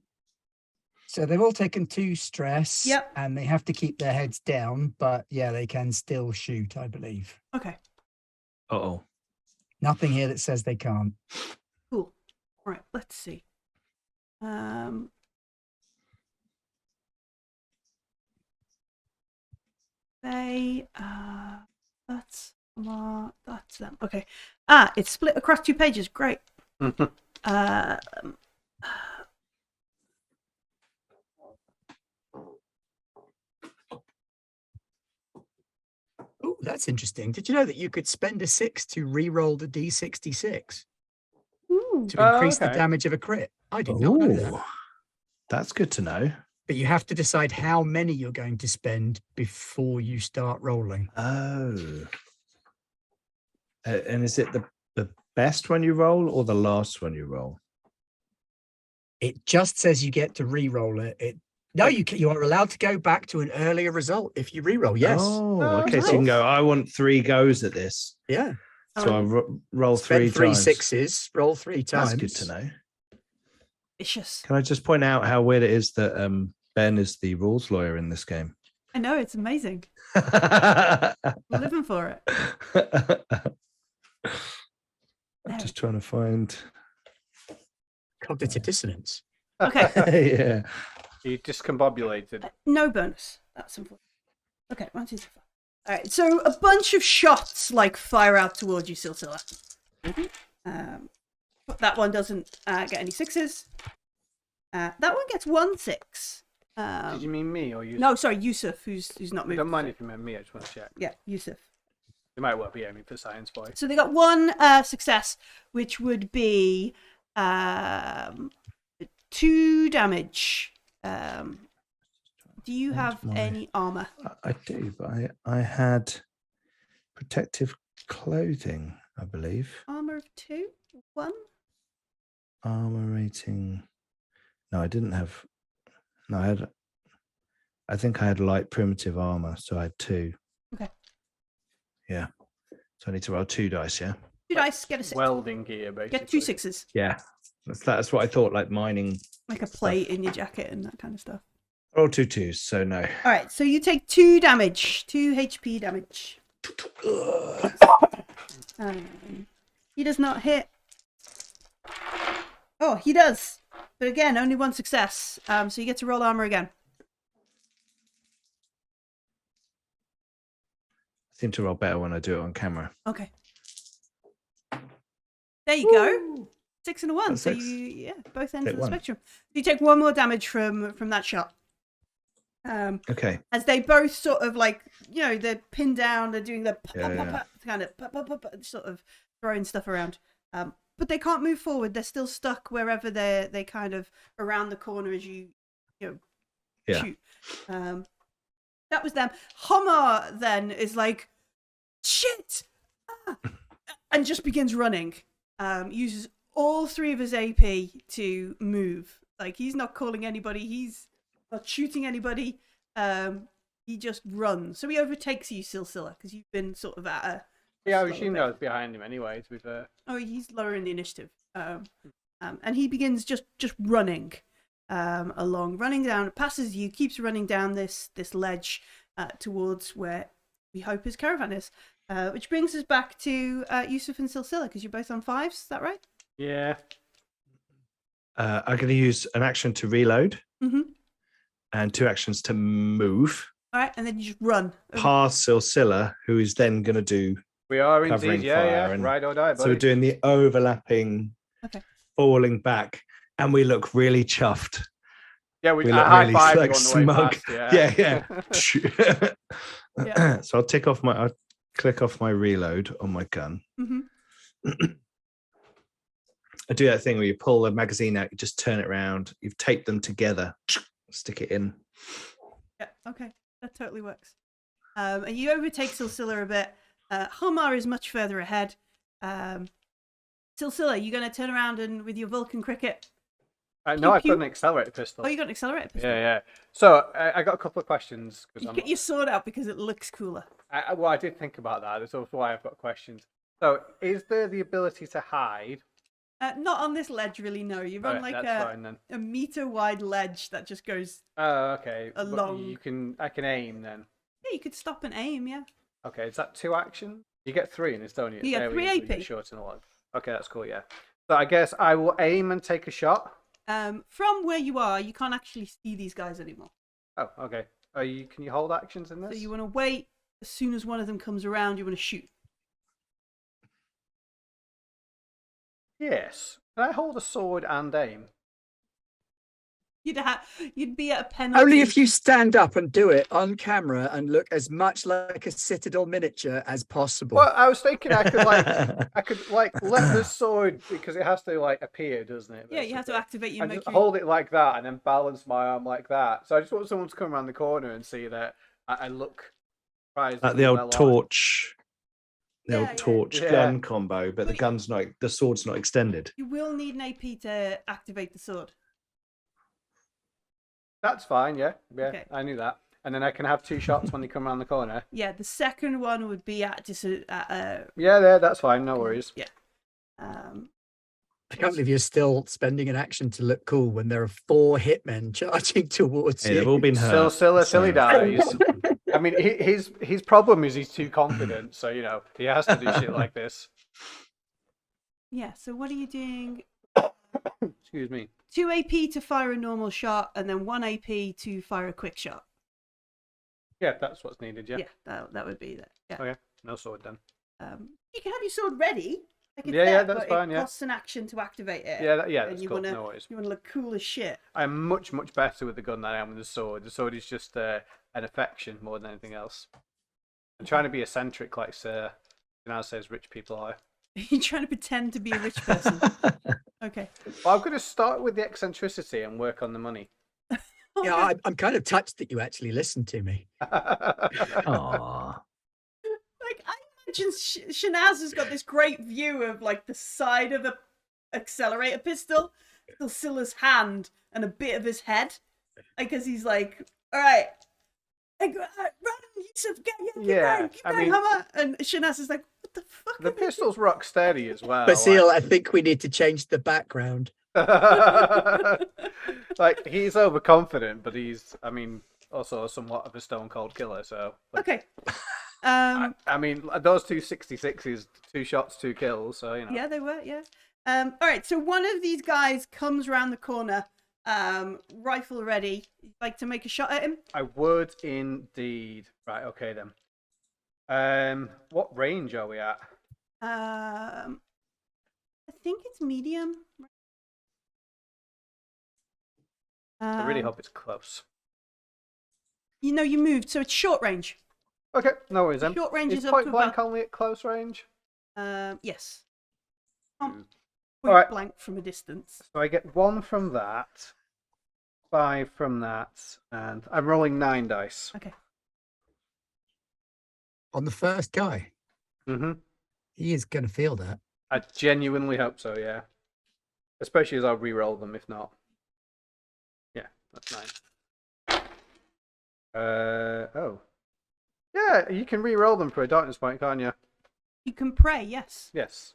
So they've all taken 2 stress. Yep. And they have to keep their heads down, but yeah, they can still shoot, I believe. Okay. Uh-oh. Nothing here that says they can't. Cool. All right. Let's see. That's them. Okay. It's split across 2 pages. Great. Oh, that's interesting. Did you know that you could spend a 6 to re-roll the D66 Ooh. to increase the okay. damage of a crit? I did not know that. Ooh, that's good to know. But you have to decide how many you're going to spend before you start rolling. Oh. And is it the best one you roll or the last one you roll? It just says you get to re-roll it. No, you are allowed to go back to an earlier result if you re-roll. Yes. Oh, Oh, okay. So you can go, I want 3 goes at this. Yeah. So I roll Spend 3 times. 3 6s, roll 3 times. That's good to know. Vicious. Can I just point out how weird it is that Ben is the rules lawyer in this game? I know, it's amazing. I'm We're living for it. just trying to find. Cognitive dissonance. Okay. Yeah. He discombobulated. No bonus. That's unfortunate. Okay, 1, 2, 3, 4. All right, so a bunch of shots like fire out towards you, Silsilla. But that one doesn't get any 6s. That one gets 1 6. Did you mean me or Yusuf? No, sorry, Yusuf, who's not moving. Don't mind if you meant me, I just want to check. Yeah, Yusuf. They might well be aiming for Science Boy. So they got 1 success, which would be 2 damage. Do you have any armor? I do, but I had protective clothing, I believe. Armor of 2? 1? Armor rating. No, I didn't have. No, I think I had light primitive armor, so I had 2. Okay. Yeah. So I need to roll 2 dice, yeah? 2 dice, get a 6. Welding gear, basically. Get 2 6s. Yeah. That's what I thought, like mining. Like a plate in your jacket and that kind of stuff. Roll 2 2s, so no. All right, so you take 2 damage, 2 HP damage. He does not hit. Oh, he does. But again, only 1 success. So you get to roll armor again. I seem to roll better when I do it on camera. Okay. There you go. 6 and a 1. That's So 6. you, both ends Take of the 1. spectrum. You take 1 more damage from that shot. Okay. As they both sort of like, they're pinned down, they're doing the Yeah. kind of sort of throwing stuff around. But they can't move forward. They're still stuck wherever they kind of around the corner as you Yeah. shoot. That was them. Homer then is like, shit! And just begins running. Uses all 3 of his AP to move. Like, he's not calling anybody. He's not shooting anybody. He just runs. So he overtakes you, Silsilla, because you've been sort of at a... Yeah, I slower assumed pace. I was behind him anyway, to be fair. Oh, he's lowering the initiative. And he begins just running. along, running down. It passes you, keeps running down this ledge towards where we hope his caravan is. Which brings us back to Yusuf and Silsila, because you're both on 5s. Is that right? Yeah. I'm going to use an action to reload and 2 actions to move All right, and then you just run. past Silsila, who is then going to do. We are Covering indeed. Yeah. fire and- Ride or die, buddy. So we're doing the overlapping, falling back, and we look really chuffed. Yeah, we look high really five like on the smug. way past. Yeah. Yeah. So I'll click off my reload on my gun. I do that thing where you pull the magazine out, you just turn it around, you've taped them together, stick it in. Yeah, okay. That totally works. And you overtake Silsila a bit. Homar is much further ahead. Silsila, you going to turn around and with your Vulcan cricket? No, I've got an accelerated pistol. Oh, you got an accelerated pistol? Yeah. So I got a couple of questions. You get your sword out because it looks cooler. I did think about that. That's also why I've got questions. So, is there the ability to hide? Not on this ledge, really. No, you're on like a meter-wide ledge that just goes. Oh, okay. Along. I can aim then. Yeah, you could stop and aim. Yeah. Okay, is that 2 actions? You get 3 in Estonia. You get 3 AP. Short and long. Okay, that's cool. Yeah. So I guess I will aim and take a shot. From where you are, you can't actually see these guys anymore. Oh, okay. Can you hold actions in this? So you want to wait. As soon as one of them comes around, you want to shoot. Yes. Can I hold a sword and aim? You'd be at a penalty. Only if you stand up and do it on camera and look as much like a Citadel miniature as possible. Well, I was thinking I could let the sword, because it has to appear, doesn't it? Yeah, you have to activate your Just Mercury. hold it like that and then balance my arm like that. So I just want someone to come around the corner and see that I look surprised. Like the old torch. The old torch Yeah. gun combo, but the sword's not extended. You will need an AP to activate the sword. That's fine, yeah. Okay. I knew that. And then I can have 2 shots when they come around the corner. Yeah, the second one would be at just Yeah, that's fine. No worries. Yeah. I can't believe you're still spending an action to look cool when there are 4 hitmen charging towards you. They've all been hurt. Till he dies. I mean, his problem is he's too confident, so he has to do shit like this. Yeah. So what are you doing? Excuse me. 2 AP to fire a normal shot, and then 1 AP to fire a quick shot. Yeah, that's what's needed. Yeah. Yeah, that would be that. Yeah. Okay. No sword then. You can have your sword ready. Like it's Yeah, there, that's but fine. It Yeah. costs an action to activate it. Yeah, And that's you cool. wanna, No worries. You want to look cool as shit. I'm much better with the gun than I am with the sword. The sword is just an affection more than anything else. I'm trying to be eccentric, like now says rich people are. You're trying to pretend to be a rich person. Okay. Well, I'm going to start with the eccentricity and work on the money. Yeah, I'm kind of touched that you actually listened to me. Aww. Like, I imagine Shanaz has got this great view of like the side of a accelerator pistol, Silsila's hand, and a bit of his head. Because he's like, all right, run, Yusuf, keep going, Hummer. And Shanaz is like, what the fuck? The pistol's rock steady as well. Basil, I think we need to change the background. Like, he's overconfident, but he's, also somewhat of a stone cold killer, so. Okay. I mean, those 266s, 2 shots, 2 kills, so, Yeah, they were, yeah. All right, so one of these guys comes around the corner, rifle ready. You'd like to make a shot at him? I would indeed. Right, okay then. What range are we at? I think it's medium. I really hope it's close. You moved, so it's short range. Okay, no worries then. Short range is up point to blank about... only at close range? Yes. Point Alright. blank from a distance. So I get 1 from that, 5 from that, and I'm rolling 9 dice. Okay. On the first guy, Mm-hmm. he is going to feel that. I genuinely hope so, yeah. Especially as I re-roll them, if not. Yeah, that's 9. Oh. Yeah, you can re-roll them for a darkness point, can't you? You can pray, yes. Yes.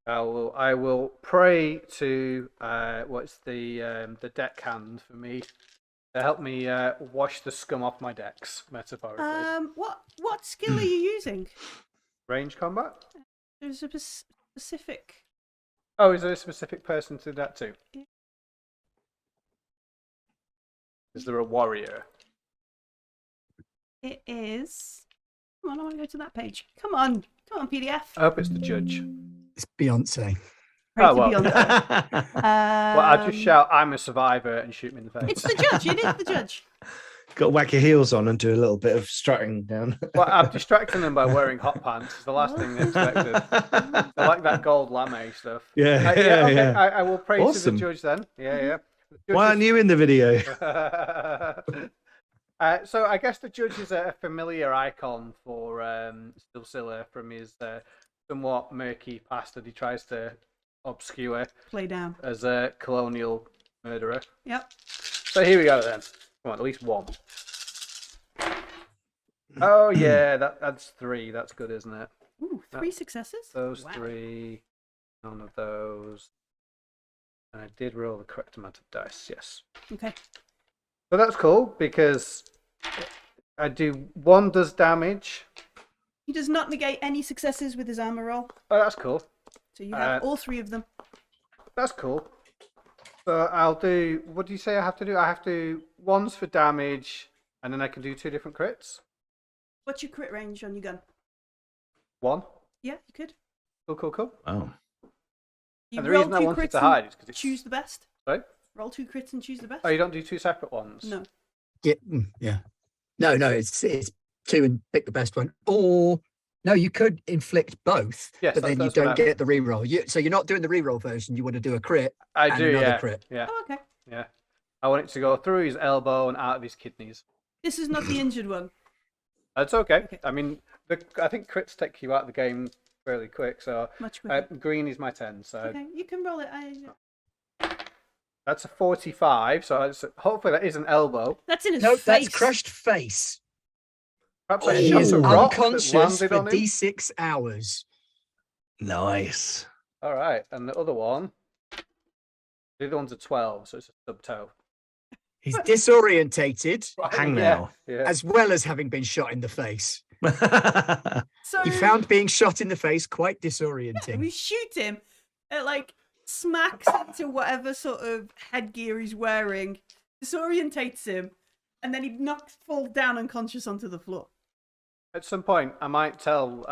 I will pray to what's the deckhand for me to help me wash the scum off my decks, metaphorically. What skill are you using? Range combat? There's a specific. Oh, is there a specific person to that too? Yeah. Is there a warrior? It is. Come on, I want to go to that page. Come on, PDF. I hope it's the judge. It's Beyonce. Pray Oh, to well. be on that. Well, I'll just shout, "I'm a survivor," and shoot me in the face. It's the judge. It is the judge. Got to whack your heels on and do a little bit of strutting down. Well, I'm distracting them by wearing hot pants. It's the last thing they expected. I like that gold lame stuff. Yeah, Okay, yeah. I will pray to the Awesome. judge then. Yeah. The judge Why is- aren't you in the video? So I guess the judge is a familiar icon for Stilsilla from his somewhat murky past that he tries to obscure Play down. as a colonial murderer. Yep. So here we go then. Come on, at least one. Oh yeah, that's 3. That's good, isn't it? Ooh, 3 successes. Those Wow. 3, none of those. And I did roll the correct amount of dice, yes. Okay. But that's cool because I do 1 does damage. He does not negate any successes with his armor roll, Oh, that's cool. so you have all 3 of them. That's cool. So I'll do. What do you say I have to do? I have to 1's for damage, and then I can do 2 different crits. What's your crit range on your gun? 1. Yeah, you could. Cool. Oh. You And the roll reason I 2 wanted crits to hide and is because it's. choose the best. Sorry? Roll 2 crits and choose the best. Oh, you don't do 2 separate ones. No. Yeah. No, it's 2 and pick the best one. Or no, you could inflict both, Yes, but then you that's what don't get the reroll. So you're not doing the reroll version. You want to do a crit. I and do. another Yeah. crit. Yeah. Oh, okay. Yeah. I want it to go through his elbow and out of his kidneys. This is not the injured one. That's okay. Okay. I mean, I think crits take you out of the game fairly quick. So Much quicker. green is my 10. So Okay, you can roll it. that's a 45. So hopefully that is an elbow. That's in his Nope, face. that's crushed face. Perhaps He I is shot a rock that unconscious landed for on him. D6 hours. Nice. All right, and the other one. The other one's a 12, so it's a sub toe. He's disorientated, Hang now. Yeah. as well as having been shot in the face. So He found being shot in the face quite disorienting. we shoot him. It like smacks into whatever sort of headgear he's wearing, disorientates him, and then he falls down unconscious onto the floor. At some point, I might tell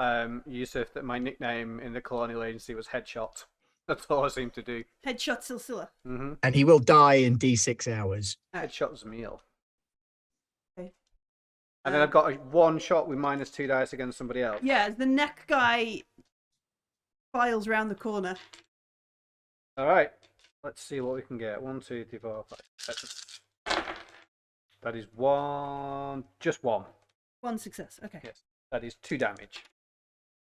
Yusuf that my nickname in the Colonial Agency was Headshot. That's all I seem to do. Headshot Silsilla. Mm-hmm. And he will die in D6 hours. Headshot's a meal. Okay. And then I've got 1 shot with -2 dice against somebody else. Yeah, as the neck guy files round the corner. All right. Let's see what we can get. 1, 2, 3, 4, 5, 7. That is 1. Just 1. 1 success. Okay. Yes. That is 2 damage.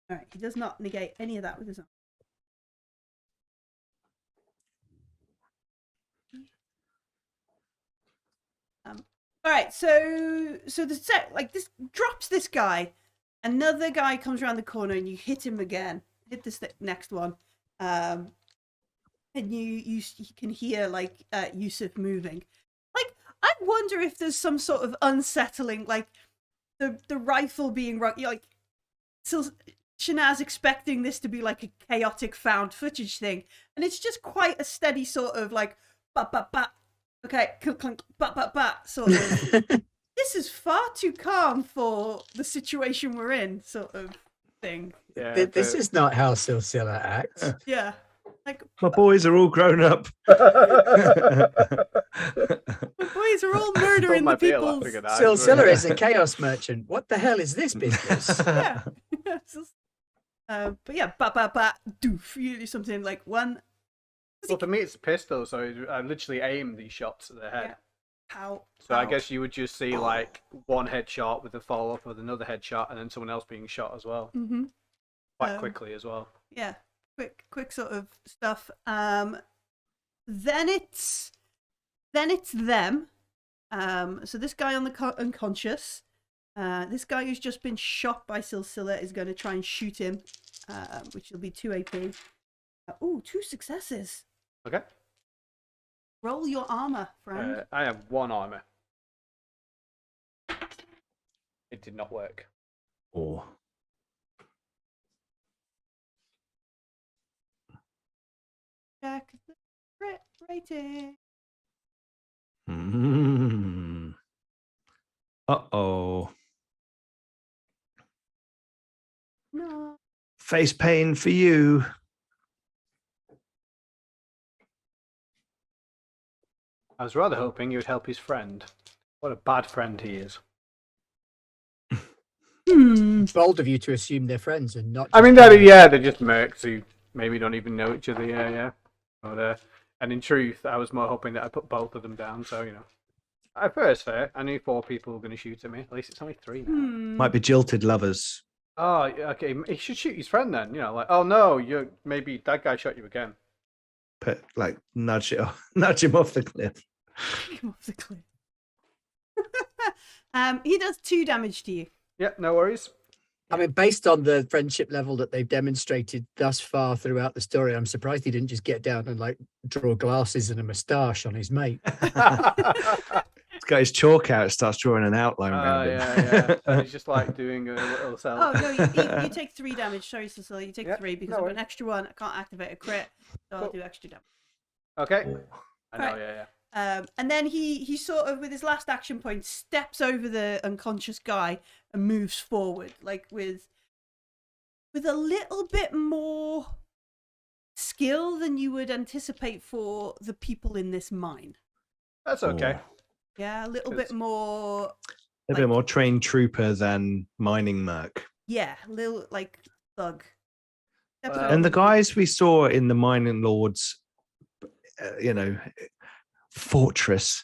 All right. He does not negate any of that with his arm. All right. So the set like this drops this guy. Another guy comes around the corner and you hit him again. Hit this next one. And you can hear like Yusuf moving. Like I wonder if there's some sort of unsettling, like the rifle being like still Shanaz expecting this to be like a chaotic found footage thing, and it's just quite a steady sort of like bat bat bat. Okay, clunk clunk bat bat bat sort of. This is far too calm for the situation we're in, sort of thing. Yeah. This is not how Silsilla acts. Yeah, like My boys are all grown up. the boys are all murdering the Might be a people's. laughing at that. Silsilla is a chaos merchant. What the hell is this business? Yeah. But yeah, bat bat bat doof. You do something like one. Well, for me, it's a pistol, so I literally aim these shots at their head. Yeah. Pow. So I pow. guess you would just see like 1 headshot with a follow up with another headshot, and then someone else being shot as well, Mhm. quite quickly as well. Yeah, quick sort of stuff. Then it's them. So this guy on the unconscious, this guy who's just been shot by Silsilla is going to try and shoot him, which will be 2 AP. Oh, 2 successes. Okay. Roll your armor, friend. I have 1 armor. It did not work. Or Check the crit rating. Uh-oh. No. Face pain for you. I was rather hoping you would help his friend. What a bad friend he is. Bold of you to assume they're friends and not. I mean, just they're just mercs who maybe don't even know each other. Yeah. But, and in truth, I was more hoping that I put both of them down. So at first, fair. I knew 4 people were going to shoot at me. At least it's only 3 now. Might be jilted lovers. Oh, okay. He should shoot his friend then. Like, oh no, maybe that guy shot you again. Put nudge him off the cliff. Come off the cliff. He does 2 damage to you. Yeah, no worries. I mean, based on the friendship level that they've demonstrated thus far throughout the story, I'm surprised he didn't just get down and draw glasses and a moustache on his mate. He's got his chalk out, starts drawing an outline around him. Yeah. And he's just doing a little cell. Oh no, you take 3 damage. Sorry, Cecilia, you take 3 because no I've got worries. an extra 1. I can't activate a crit, so I'll do extra damage. Okay. I know, Right. yeah. And then he sort of, with his last action point, steps over the unconscious guy and moves forward, with a little bit more skill than you would anticipate for the people in this mine. That's okay. Yeah, a little Because- bit more. A bit more trained trooper than mining merc. Yeah, little thug. Steps Well- over And the the- guys we saw in the mining lords, fortress,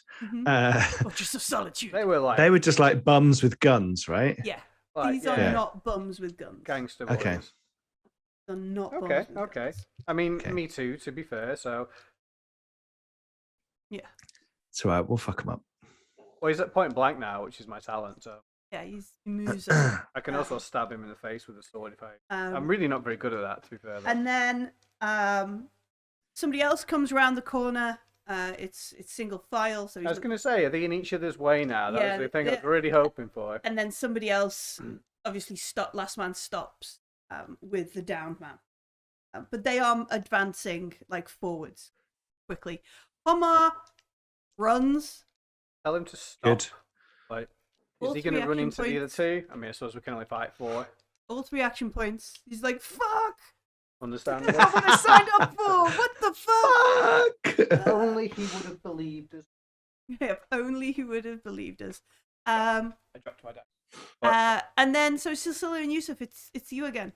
Fortress of Solitude. They were they were just like bums with guns, right? Yeah, like, these are yeah. not bums with guns. gangster Okay. boys. They're not bums Okay, with okay. guns. I mean, Okay. me too, to be fair. So, Yeah, It's all right. We'll fuck them up. well, he's at point blank now, which is my talent. So yeah, he moves on. I can also stab him in the face with a sword if I'm Um, really not very good at that, to be fair. Though. And then somebody else comes around the corner. It's single file. So I was going to say, are they in each other's way now? That Yeah, was the thing I was yeah. really hoping for. and then somebody else, obviously, last man stops with the downed man. But they are advancing forwards quickly. Homer runs. Tell him to stop. Good. Like, All is he going to 3 run action into the other points. 2? I mean, I suppose we can only fight 4. All 3 action points. He's like, fuck! Understandable. That's what I signed up for! What the fuck? Fuck! Only he would have believed us. If only he would have believed us. I dropped my dice. And then, so Cecilia and Yusuf, it's you again.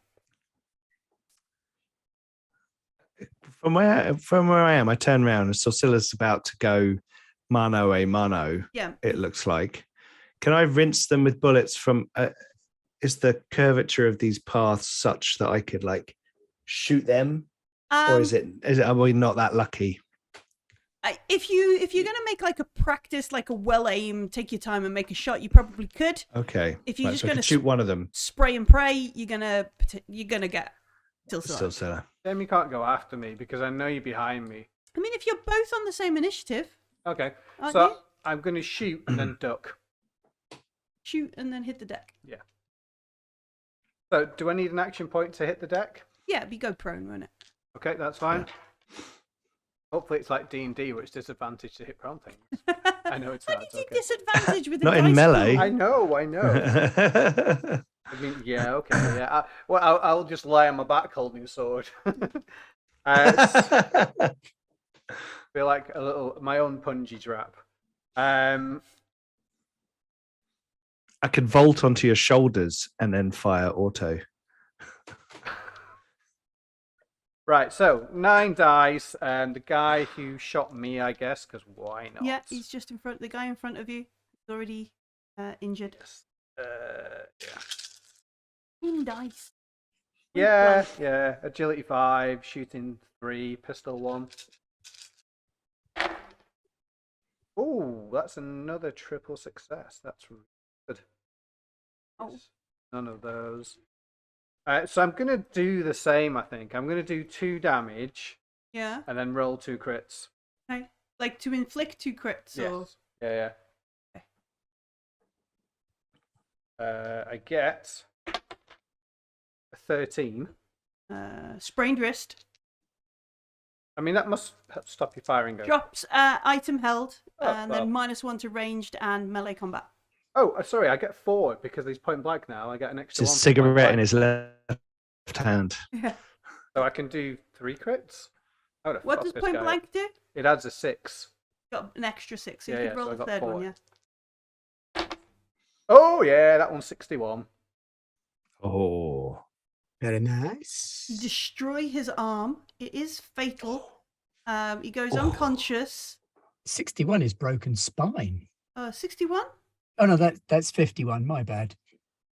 From where I am, I turn around and Sorcilla's about to go mano a mano. Yeah. It looks like. Can I rinse them with bullets from? Is the curvature of these paths such that I could shoot them, or is it? Are we not that lucky? If you're gonna make a practice, a well aim, take your time and make a shot, you probably could. Okay. If you're just so I gonna could shoot one of them. Spray and pray, you're gonna get Cecilia. Sorcilla. Then you can't go after me because I know you're behind me. I mean, if you're both on the same initiative, Okay. aren't So you? I'm going to shoot and then duck. Shoot and then hit the deck. Yeah. So do I need an action point to hit the deck? Yeah, it'd be go prone, won't it? Okay, that's fine. Hopefully it's like D&D where it's disadvantage to hit prone things. I know it's How not. do you Okay. disadvantage with a Not in dice melee. pool? I know. I mean, yeah, okay, yeah. I'll just lie on my back holding a sword. Feel like my own punji trap. I could vault onto your shoulders and then fire auto. Right, so 9 dice, and the guy who shot me, I guess, because why not? Yeah, he's just in front. The guy in front of you is already injured. Yeah. 10 dice. Yeah, yeah. Agility 5, shooting 3, pistol 1. Oh, that's another triple success. That's really good. Oh. None of those. So I'm going to do the same, I think. I'm going to do 2 damage Yeah. and then roll 2 crits. Okay. Like to inflict 2 crits, or Yes. Yeah. I get a 13. sprained wrist. I mean, that must stop you firing. Drops item held, Oh, and well. then -1 to ranged and melee combat. Oh, sorry, I get 4 because he's point blank now. I get an extra Just 1. a for point cigarette in blank. his left hand. Yeah. So I can do 3 crits. I would have What fucked does this point guy blank up. do? It adds a 6. Got an extra 6. So Yeah, you yeah, could roll so I the got third 4. one, yeah. Oh yeah, that one's 61. Oh. Very nice. You destroy his arm. It is fatal. He goes Oh. unconscious. 61 is broken spine. 61? Oh no, that's 51. My bad.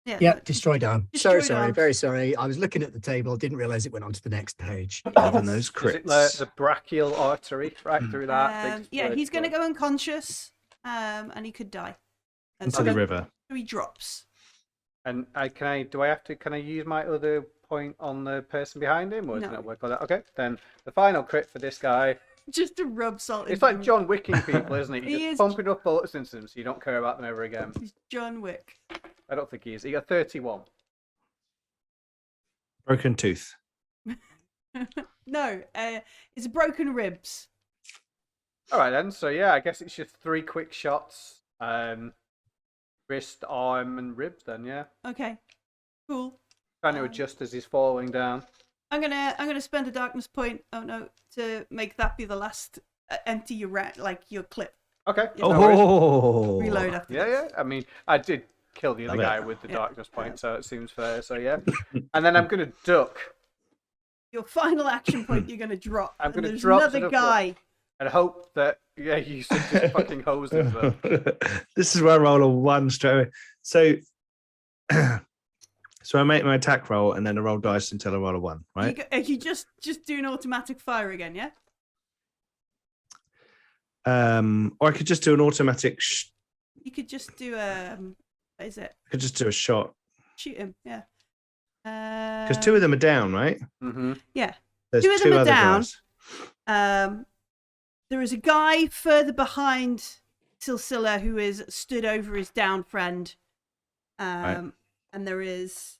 Yeah. Yep, no, destroyed arm. destroyed Sorry, arm. very sorry. I was looking at the table, didn't realize it went on to the next page. Even those Is it crits. the brachial artery right through that? Big Yeah, he's going to blood. go unconscious, and he could die. And Into so the he- river. So he drops. And can I use my other point on the person behind him, or does No. it not work like that? Okay, then the final crit for this guy. Just to rub salt It's into like him. John Wicking people, isn't it? He You're just is- pumping up bullets into them so you don't care about them ever again. He's John Wick. I don't think he is. He got 31. Broken tooth. No, it's broken ribs. All right then. So yeah, I guess it's just 3 quick shots. Wrist, arm, and ribs. Then yeah. Okay, cool. Trying to adjust as he's falling down. I'm gonna spend a darkness point. Oh no, to make that be the last empty your clip. Okay. Yeah. no worries. Oh. Reload after. Yeah, this. yeah. I mean, I did kill the other Love guy it. with the Yeah. darkness point, so it seems fair. So yeah. And then I'm gonna duck Your final action point, you're gonna drop. I'm and gonna there's drop to another the floor. guy. and hope that you should just fucking hose them. This is where I roll a 1 straight away. So, so I make my attack roll and then I roll dice until I roll a 1, right? You just do an automatic fire again, yeah? Or I could just do an automatic. You could just do what is it? I could just do a shot Shoot him, yeah. because 2 of them are down, right? Mm-hmm. Yeah. There's 2 of them 2 are other down. guys. There is a guy further behind Silsilla who is stood over his down friend. Right. And there is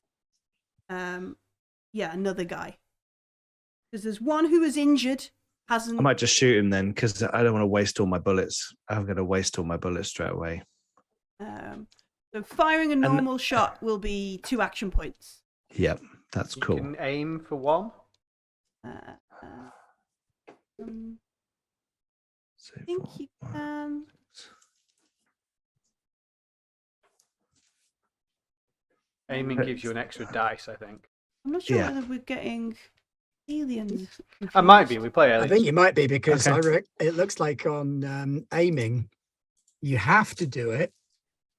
another guy. Because there's one who is injured, hasn't I might just shoot him then because I don't want to waste all my bullets. I'm going to waste all my bullets straight away. so firing a normal shot will be 2 action points. Yep, that's cool. You can aim for 1. So I think 4, you 1, can. 6. Aiming gives you an extra dice, I think. I'm not sure Yeah. whether we're getting aliens. I might be. confused. We play I aliens. think you might be because Okay. it looks like on aiming, you have to do it.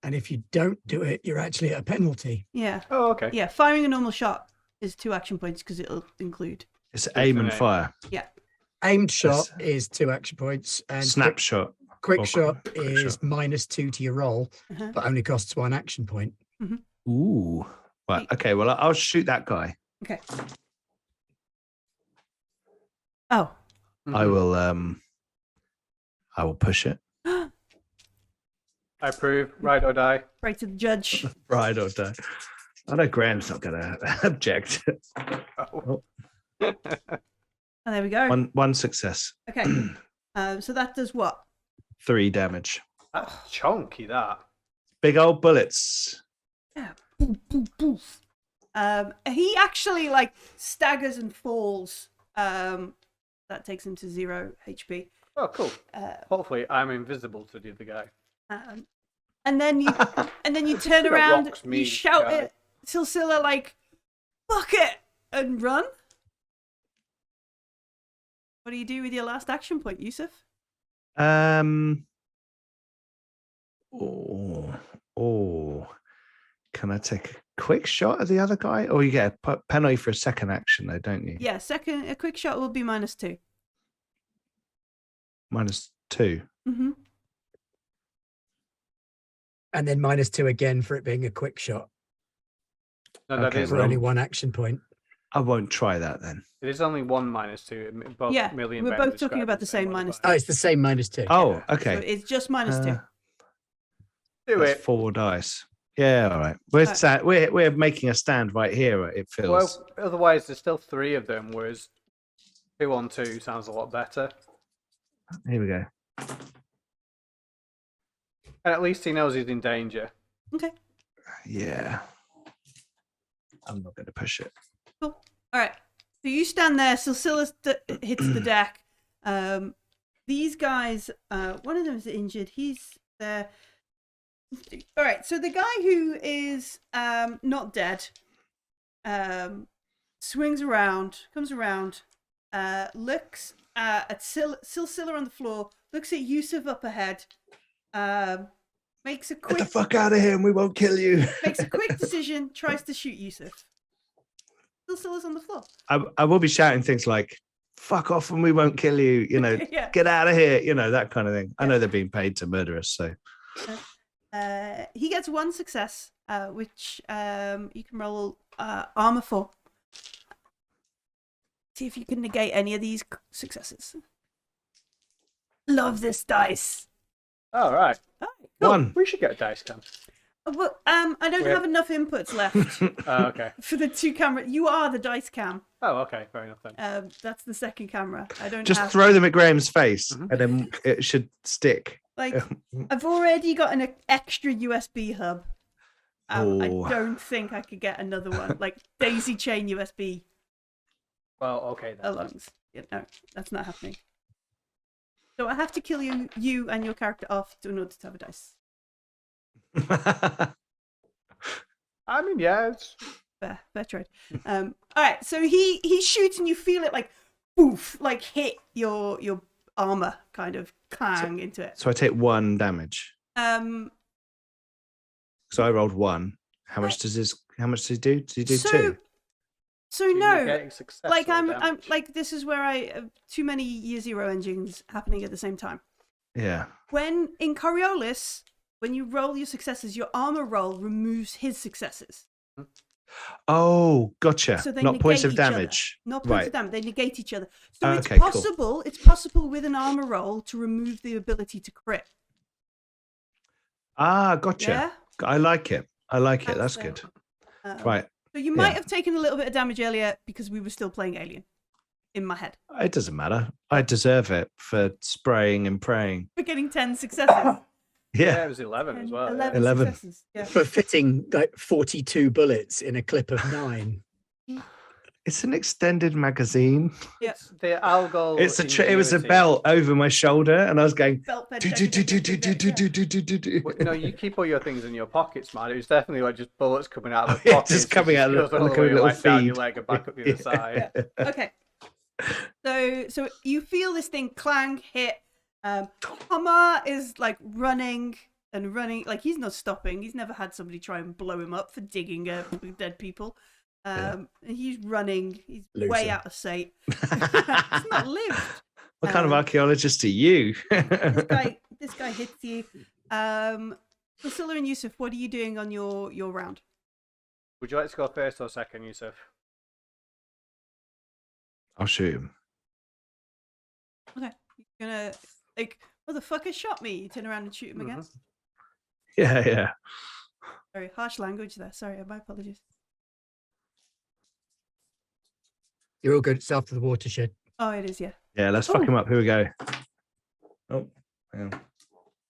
And if you don't do it, you're actually at a penalty. Yeah. Oh, okay. Yeah, firing a normal shot is 2 action points because it'll include. It's aim and name. fire. Yeah. Aimed shot Yes. is 2 action points. And Snapshot. quick or shot quick is shot. -2 to your roll, Uh-huh. but only costs 1 action point. Ooh. Right. Okay. Well, I'll shoot that guy. Okay. Oh. I will. I will push it. I approve. Ride or die. Right to the judge. Right or die. I know Graham's not going to object. Oh. Oh, there we go. One success. Okay. So that does what? 3 damage. That's chunky, that. Big old bullets. Yeah. Boof, boof, boof. He actually staggers and falls. That takes him to 0 HP. Oh, cool. Uh, Hopefully, I'm invisible to the other guy. and then you turn That around, rocks me, you shout guy. at Silsilla "Fuck it!" and run. What do you do with your last action point, Yusuf? Oh. Can I take a quick shot at the other guy? Or you get a penalty for a second action, though, don't you? Yeah, a quick shot will be -2. -2. Mm-hmm. And then -2 again for it being a quick shot. No, that Okay, is For well- only one action point. I won't try that then. it is only one -2. Both Yeah, Millie and we're Ben both described talking about it the same modifier. -2. Oh, it's the same -2. Oh, Yeah. So okay. it's just -2. Do That's it. 4 dice. Yeah, all right. We're making a stand right here. It feels. Well, otherwise there's still 3 of them, whereas 2 on 2 sounds a lot better. Here we go. And at least he knows he's in danger. Okay. Yeah. I'm not going to push it. Cool. All right. So you stand there. Silsila hits the deck. These guys, one of them is injured. He's there. All right. So the guy who is not dead swings around, comes around, looks at Silsila on the floor, looks at Yusuf up ahead, makes a Get quick the fuck out of here and we won't kill you. makes a quick decision, tries to shoot Yusuf. Silsila's on the floor. I will be shouting things like, fuck off and we won't kill you, you know, Yeah. get out of here, you know, that kind of thing. I know they're being paid to murder us, so. He gets 1 success, which you can roll armor for. See if you can negate any of these successes. Love this dice. All right. All right, cool. 1. We should get a dice cam. Well, I don't have enough inputs left Oh, okay. for the 2 camera. You are the dice cam. Oh, okay. Fair enough then. That's the second camera. I don't Just have... throw them at Graham's face Mhm. and then it should stick. Like, I've already got an extra USB hub. I Oh. don't think I could get another one. Like, daisy chain USB Well, okay then. alongs. Yeah, no, that's not happening. So I have to kill you and your character off in order to have a dice. I mean, yeah. It's... Fair trade. All right, so he shoots and you feel it like, poof, like hit your armor, kind of clang into it. So I take 1 damage. Um, So I rolled 1. How much does he do? Does he do so 2? so You're no, getting success like or I'm damage. like this is where I too many Year Zero engines happening at the same time. Yeah. When in Coriolis, when you roll your successes, your armor roll removes his successes. Oh, gotcha. So they Not points negate of each other. damage. Not points Right. of damage. They negate each other. So it's Okay, cool. possible. It's possible with an armor roll to remove the ability to crit. Ah, gotcha. Yeah. I like it. That's That's good. Um, Right. So you might Yeah. have taken a little bit of damage earlier because we were still playing Alien. In my head, It doesn't matter. I deserve it for spraying and praying. we're getting 10 successes. Yeah, Yeah. it was 11 as 10, well. 11, 11. successes. Yeah. For fitting like 42 bullets in a clip of 9. It's an extended magazine. Yeah. The algal. It was a belt over my shoulder, and I was going. Belt fed "Do, check, do, check, do, check, do, check, do, check, do, yeah. do, do, do, do." Well, no, you keep all your things in your pockets, man. It was definitely like just bullets coming out of Oh, the yeah, pockets. just coming out of goes the- all like the a way, little like, down your feed. leg and back up the other side. Okay. So you feel this thing clang, hit. Hamar is like running and running, like he's not stopping. He's never had somebody try and blow him up for digging dead people. And he's running. He's way Loser. out of sight. He's not lived. What kind of archaeologist are you? This guy hits you. Priscilla and Yusuf, what are you doing on your round? Would you like to go first or second, Yusuf? I'll shoot him. Okay. You're gonna like motherfucker shot me. You turn around and shoot him again. Yeah. Very harsh language there. Sorry, my apologies. You're all good. It's after the watershed. Oh, it is, yeah. Yeah, let's fuck him up. Here we go. Oh, hang on.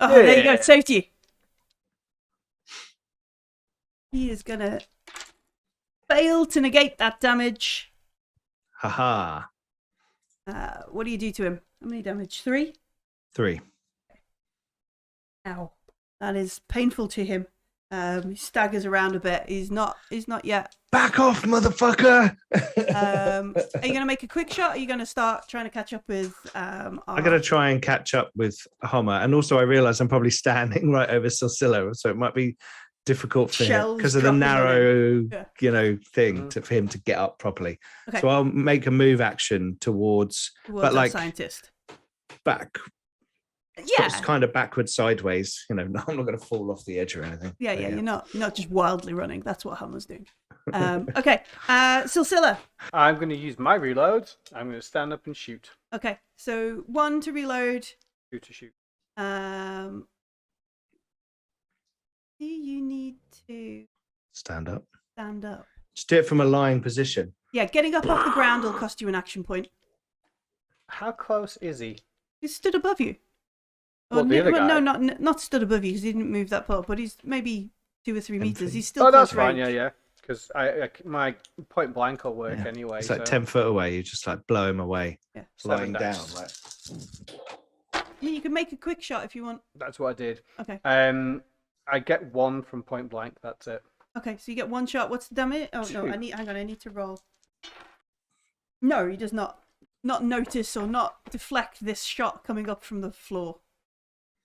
Oh, there you go. Yeah. Saved you. He is gonna fail to negate that damage. Haha. What do you do to him? How many damage? 3? 3. Ow. That is painful to him. He staggers around a bit. He's not yet. Back off, motherfucker! Are you gonna make a quick shot? Or are you gonna start trying to catch up with I'm gonna try and catch up with Homer, and also I realise I'm probably standing right over Silsila, so it might be difficult for him Shells because of the dropping on narrow, Yeah. thing for him to get up properly. Okay. So I'll make a move action towards towards that like scientist? back, Yeah. it's kind of backwards, sideways. I'm not going to fall off the edge or anything. Yeah, But yeah. You're not just wildly running. That's what Hummer's doing. Okay, Silsilla. I'm going to use my reload. I'm going to stand up and shoot. Okay, so 1 to reload. 2 to shoot. Do you need to Stand up. stand up? Just do it from a lying position. Yeah, getting up off the ground will cost you an action point. How close is he? He's stood above you. What, the other guy? No, not stood above you because he didn't move that far, but he's maybe 2 or 3 meters. feet. He's still Oh, close that's fine. range. Yeah. Because my point blank will work Yeah. anyway. It's like so 10 foot away. You just like blow him away. Yeah. Lying 7 down. dice. Like, I mean, you can make a quick shot if you want. That's what I did. Okay. I get 1 from point blank. That's it. Okay, so you get 1 shot. What's the damage? Oh no, 2. hang on, I need to roll. No, he does not notice or not deflect this shot coming up from the floor.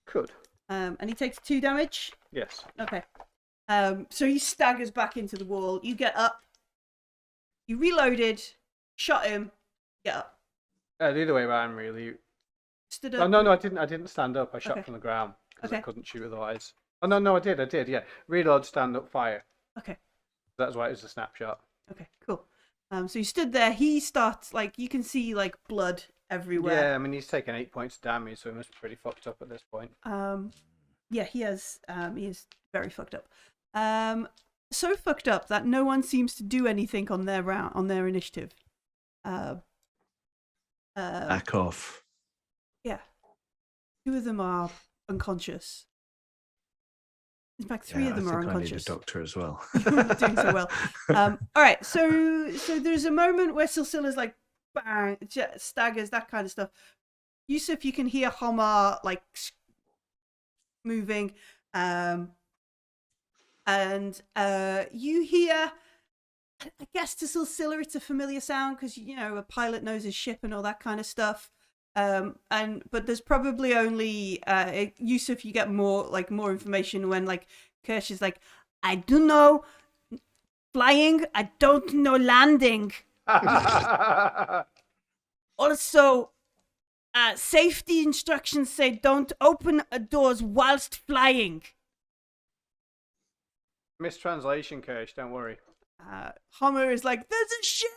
Could. And he takes 2 damage. Yes. Okay. So he staggers back into the wall. You get up. You reloaded, shot him, get up. The other way around, really. Stood up. Oh no, I didn't stand up. I shot Okay. from the ground because I Okay. couldn't shoot otherwise. Oh no, I did. Yeah. Reload, stand up, fire. Okay. That's why it was a snapshot. Okay, cool. So you stood there. He starts, like, you can see, like, blood everywhere. Yeah, I mean he's taken 8 points of damage, so he must be pretty fucked up at this point. Yeah, he is very fucked up. So fucked up that no one seems to do anything on their round, on their initiative. back off. Yeah. 2 of them are unconscious. In fact, 3 of them I are think unconscious. I need a doctor as well. Doing so well. All right, so there's a moment where Silsilla's like, bang, staggers, that kind of stuff. Yusuf, you can hear Homer like moving, and you hear, I guess to Silsilla it's a familiar sound because you know a pilot knows his ship and all that kind of stuff. But there's probably only Yusuf, you get more information when like Kirsch is like, I do know flying, I don't know landing. Also, safety instructions say don't open doors whilst flying. Mistranslation, Kirsch. Don't worry. Homer is like, there's a ship,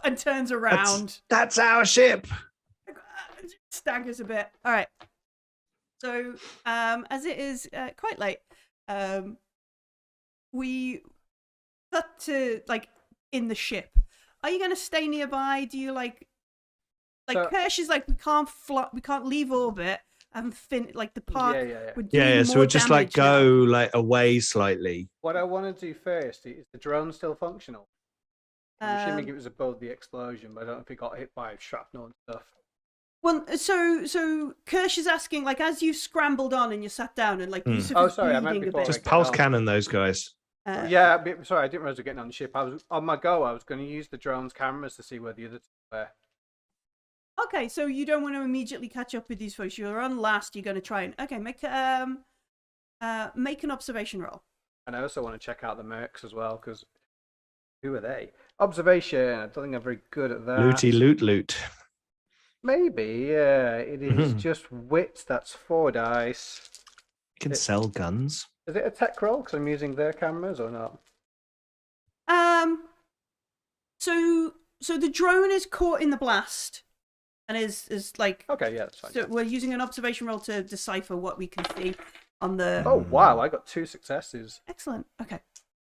and turns around. That's our ship. Staggers a bit. All right. So, as it is quite late, we cut to like in the ship. Are you going to stay nearby? Do you like So- Kirsch is like, we can't leave orbit and like the park. Yeah. We're doing Yeah, so more we'll just like damage go now. like away slightly. What I want to do first is the drone still functional? I'm assuming it was above the explosion, but I don't know if it got hit by shrapnel and stuff. Well, so Kirsch is asking, like, as you scrambled on and you sat down and like Yusuf Oh, is sorry, I meant bleeding a before bit. Just get pulse on. cannon those guys. Yeah, sorry, I didn't realize we were getting on the ship. I was on my go. I was going to use the drone's cameras to see where the other two were. Okay, so you don't want to immediately catch up with these folks. You're on last. You're going to try and make an observation roll. And I also want to check out the mercs as well, because who are they? Observation. I don't think I'm very good at that. Looty loot. Maybe, yeah. It is just wits. That's 4 dice. You can sell guns. Is it a tech roll? Because I'm using their cameras or not? So the drone is caught in the blast, and is like. Okay, yeah, that's fine. So we're using an observation roll to decipher what we can see on the. Oh wow, I got 2 successes. Excellent. Okay.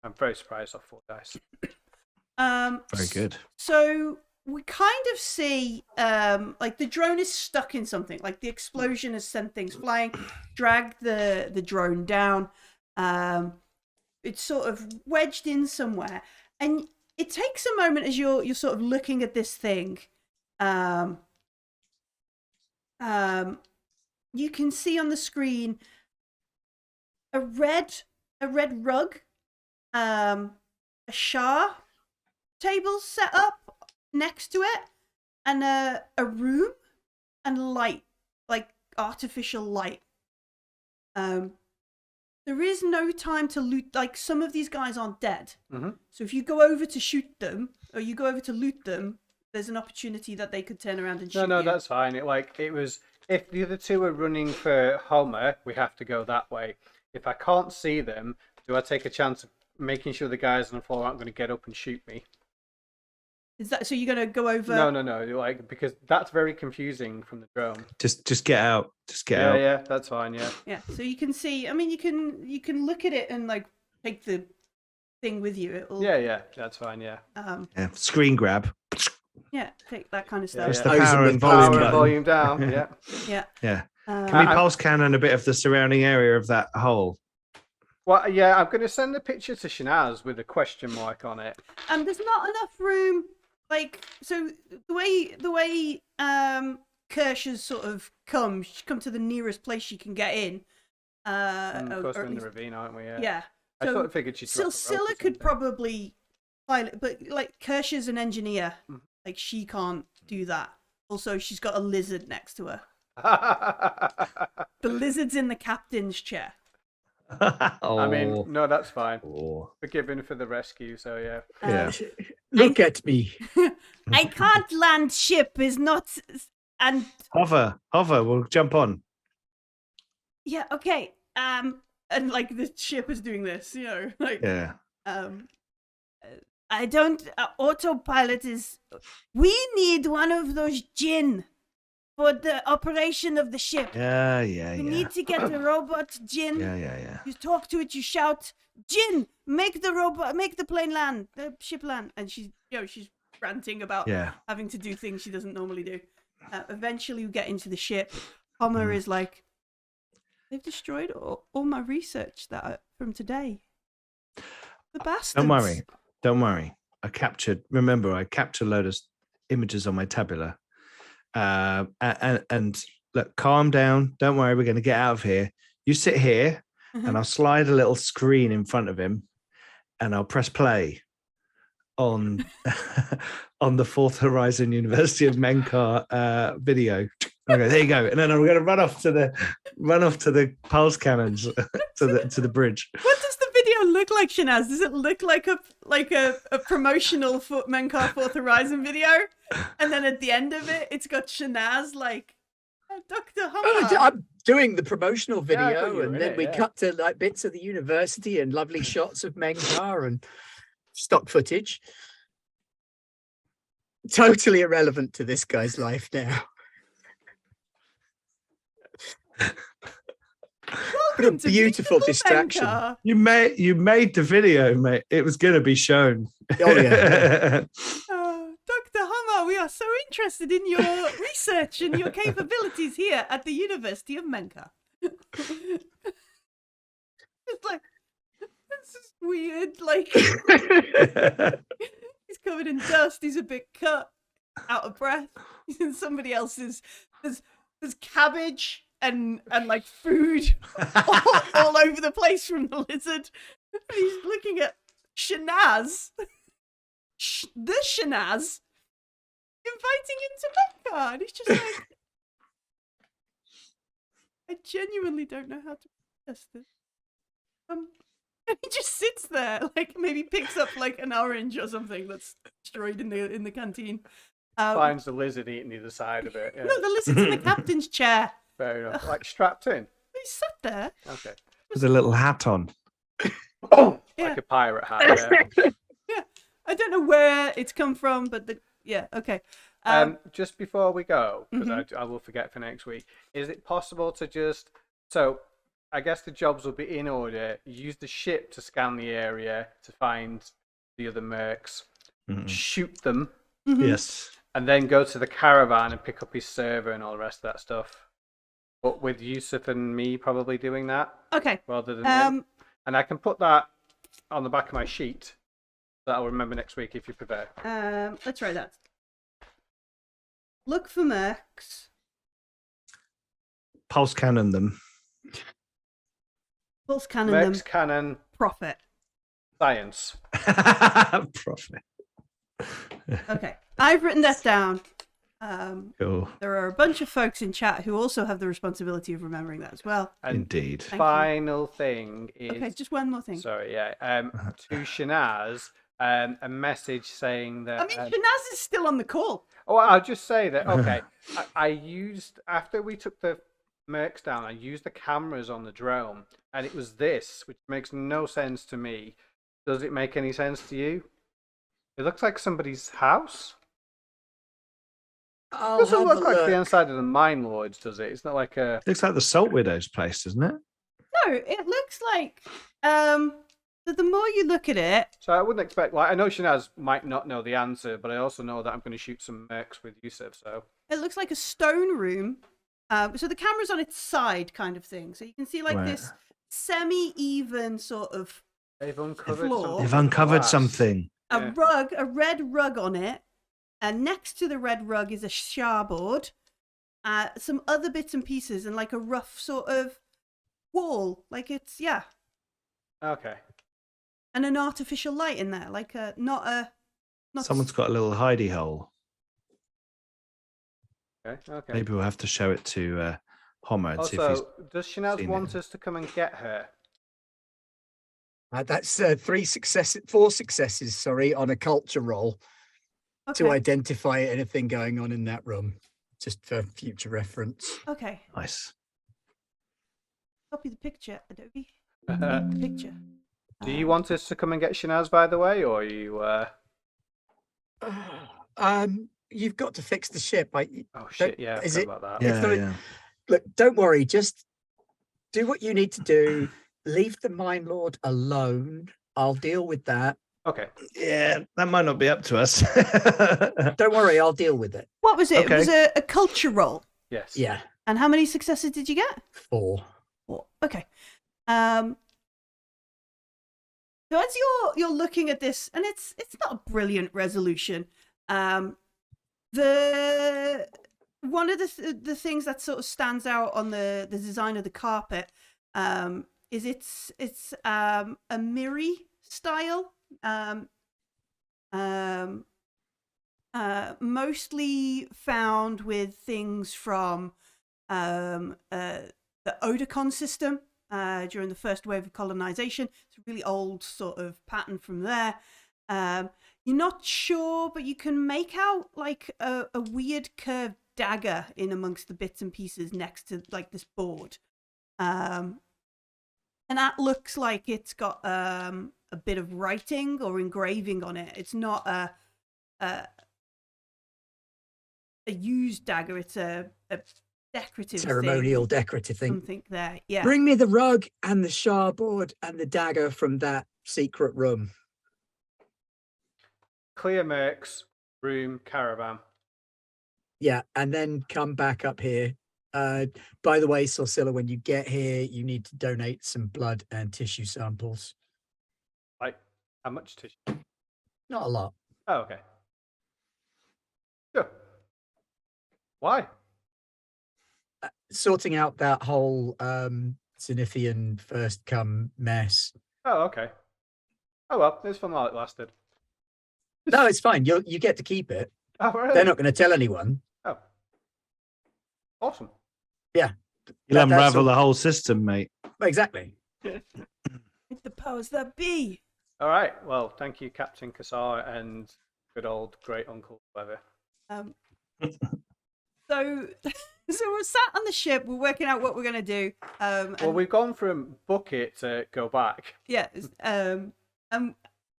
I'm very surprised off 4 dice. Very good. So we kind of see like the drone is stuck in something. Like the explosion has sent things flying, dragged the drone down. It's sort of wedged in somewhere, and it takes a moment as you're sort of looking at this thing. You can see on the screen a red rug, a Shah table set up next to it, and a room and light, like artificial light. There is no time to loot. Like some of these guys aren't dead, so if you go over to shoot them or you go over to loot them, there's an opportunity that they could turn around and shoot No, you. that's fine. It was if the other two are running for Homer, we have to go that way. If I can't see them, do I take a chance of making sure the guys on the floor aren't going to get up and shoot me. Is that so? You're gonna go over? No. Like because that's very confusing from the drone. Just get out. Just get out. Yeah, that's fine. Yeah. Yeah. So you can see. I mean, you can look at it and like take the thing with you. It'll. Yeah, that's fine. Yeah. Yeah. Screen grab. Yeah. Take that kind of Yeah, stuff. Press yeah. the Those power are and the volume power Power and button. volume down. Yeah. Yeah. Yeah. Um, Can we pulse cannon a bit of the surrounding area of that hole? Well, yeah, I'm going to send the picture to Shanaz with a question mark on it. There's not enough room. Like so, the way Kirsch has sort of she's come to the nearest place she can get in. Of course, or we're at in the least- ravine, aren't we? Yeah. Yeah. I So sort of figured she'd drop a rope or Scylla could something. probably pilot, but like Kirsch is an engineer. Mhm. Like she can't do that. Also, she's got a lizard next to her. The lizard's in the captain's chair. I mean, no, that's fine. Oh. Forgiven for the rescue, so yeah. Yeah. Look at me. I can't land ship is not and Hover. We'll jump on. yeah, okay. And like the ship is doing this, like Yeah. I don't autopilot is we need one of those Jinn for the operation of the ship. Yeah. We need to get the robot Jinn. Yeah. You talk to it, you shout, Jinn, make the plane land, the ship land. And she's ranting about Yeah. having to do things she doesn't normally do. Eventually, we get into the ship. Homer is like, they've destroyed all my research from today. The bastards. Don't worry. I captured a load of images on my tabula. And look, calm down. Don't worry. We're going to get out of here. You sit here and I'll slide a little screen in front of him and I'll press play on on the Fourth Horizon University of Menkar video. Okay, there you go. And then I'm going to run off to the pulse cannons to the bridge. What does the video look like, Shanaz? Does it look like a promotional Menkar Fourth Horizon video? And then at the end of it, it's got Shanaz like, Dr. Hummer. I'm doing the promotional Yeah, I thought video, you were and in then it, we yeah. cut to like bits of the university and lovely shots of Menkar and stock footage. Totally irrelevant to this guy's life now. What a Welcome to beautiful Beautiful distraction. Menkar. You made the video, mate. It was going to be shown. Oh, yeah. Dr. Hummer, we are so interested in your research and your capabilities here at the University of Menkar. It's like, this is weird. Like, he's covered in dust. He's a bit cut, out of breath. He's in somebody else's. There's cabbage and like food all over the place from the lizard. And he's looking at Shanaz. The Shanaz inviting him to Menkar. And he's just like, I genuinely don't know how to process this. And he just sits there, like maybe picks up like an orange or something that's destroyed in the canteen. Finds the lizard eating either side of it. Yeah. No, the lizard's in the captain's chair. Fair enough. Like strapped in. He sat there. Okay. With a little hat on. Yeah. Like a pirate hat. Yeah. Yeah, I don't know where it's come from, but okay. Just before we go, because I will forget for next week, is it possible to just I guess the jobs will be in order. Use the ship to scan the area to find the other mercs, shoot them, Yes. and then go to the caravan and pick up his server and all the rest of that stuff. But with Yusuf and me probably doing that Okay. rather than him. And I can put that on the back of my sheet that I'll remember next week if you prefer. Let's try that. Look for mercs. Pulse cannon them. Pulse cannon Mercs, them. cannon, Profit. science. Profit. Okay, I've written that down. Cool. There are a bunch of folks in chat who also have the responsibility of remembering that as well. And Indeed. Thank you. final thing is Okay, just one more thing. sorry, yeah. To Shanaz, a message saying that. I mean, Shanaz is still on the call. Oh, I'll just say that. Okay, I used after we took the mercs down. I used the cameras on the drone, and it was this, which makes no sense to me. Does it make any sense to you? It looks like somebody's house. It I'll doesn't have look a like the look. inside of the Mine Lords, does it? It's not like a. Looks like the Salt Widow's place, doesn't it? No, it looks like the more you look at it, So I wouldn't expect. Like I know Shanaz might not know the answer, but I also know that I'm going to shoot some mercs with Yusuf. So it looks like a stone room. So the camera's on its side, kind of thing. So you can see like Right. this semi-even sort of they've uncovered. floor. something They've in uncovered glass. something. Yeah. a red rug on it, and next to the red rug is a starboard, some other bits and pieces, and like a rough sort of wall, like it's Okay. and an artificial light in there, like not Someone's got a little hidey hole. Okay. Maybe we'll have to show it to Homer and see if he's. Also, does Shanaz seen want it. us to come and get her? That's 4 successes. Sorry, on a culture roll okay. to identify anything going on in that room, just for future reference. Okay, Nice. copy the picture, Adobe. The picture. Do you want us to come and get Shanaz, by the way, or are you? You've got to fix the ship. Oh shit! Yeah, I is forgot it- about that. If Yeah, there- yeah. Look, don't worry. Just do what you need to do. Leave the Mine Lord alone. I'll deal with that. Okay. Yeah, that might not be up to us. Don't worry, I'll deal with it. What was it? Okay. It was a culture roll. Yes. Yeah, And how many successes did you get? 4. 4. Okay. So as you're looking at this, and it's not a brilliant resolution. The one of the things that sort of stands out on the design of the carpet is it's a Miri style, mostly found with things from the Oedicon system during the first wave of colonization. It's a really old sort of pattern from there. You're not sure, but you can make out like a weird curved dagger in amongst the bits and pieces next to like this board. And that looks like it's got a bit of writing or engraving on it. It's not a used dagger. It's a decorative ceremonial decorative thing. something there. Yeah. Bring me the rug and the starboard and the dagger from that secret room. Clear mercs, room, caravan. Yeah, and then come back up here. By the way, Sorcilla, when you get here, you need to donate some blood and tissue samples. Like how much tissue? Not a lot. Oh, okay. Sure. Why? Sorting out that whole Zenithian first come mess. Oh, okay. Oh well, it's fun while it lasted. No, it's fine. You get to keep it. Oh, really? They're not going to tell anyone. Oh, awesome. You'll That's unravel all- the whole system, mate. Exactly. With the powers that be. All right. Well, thank you, Captain Kassar and good old great uncle Weather. So we're sat on the ship. We're working out what we're gonna do. Well, we've gone from bucket to go back. Yeah.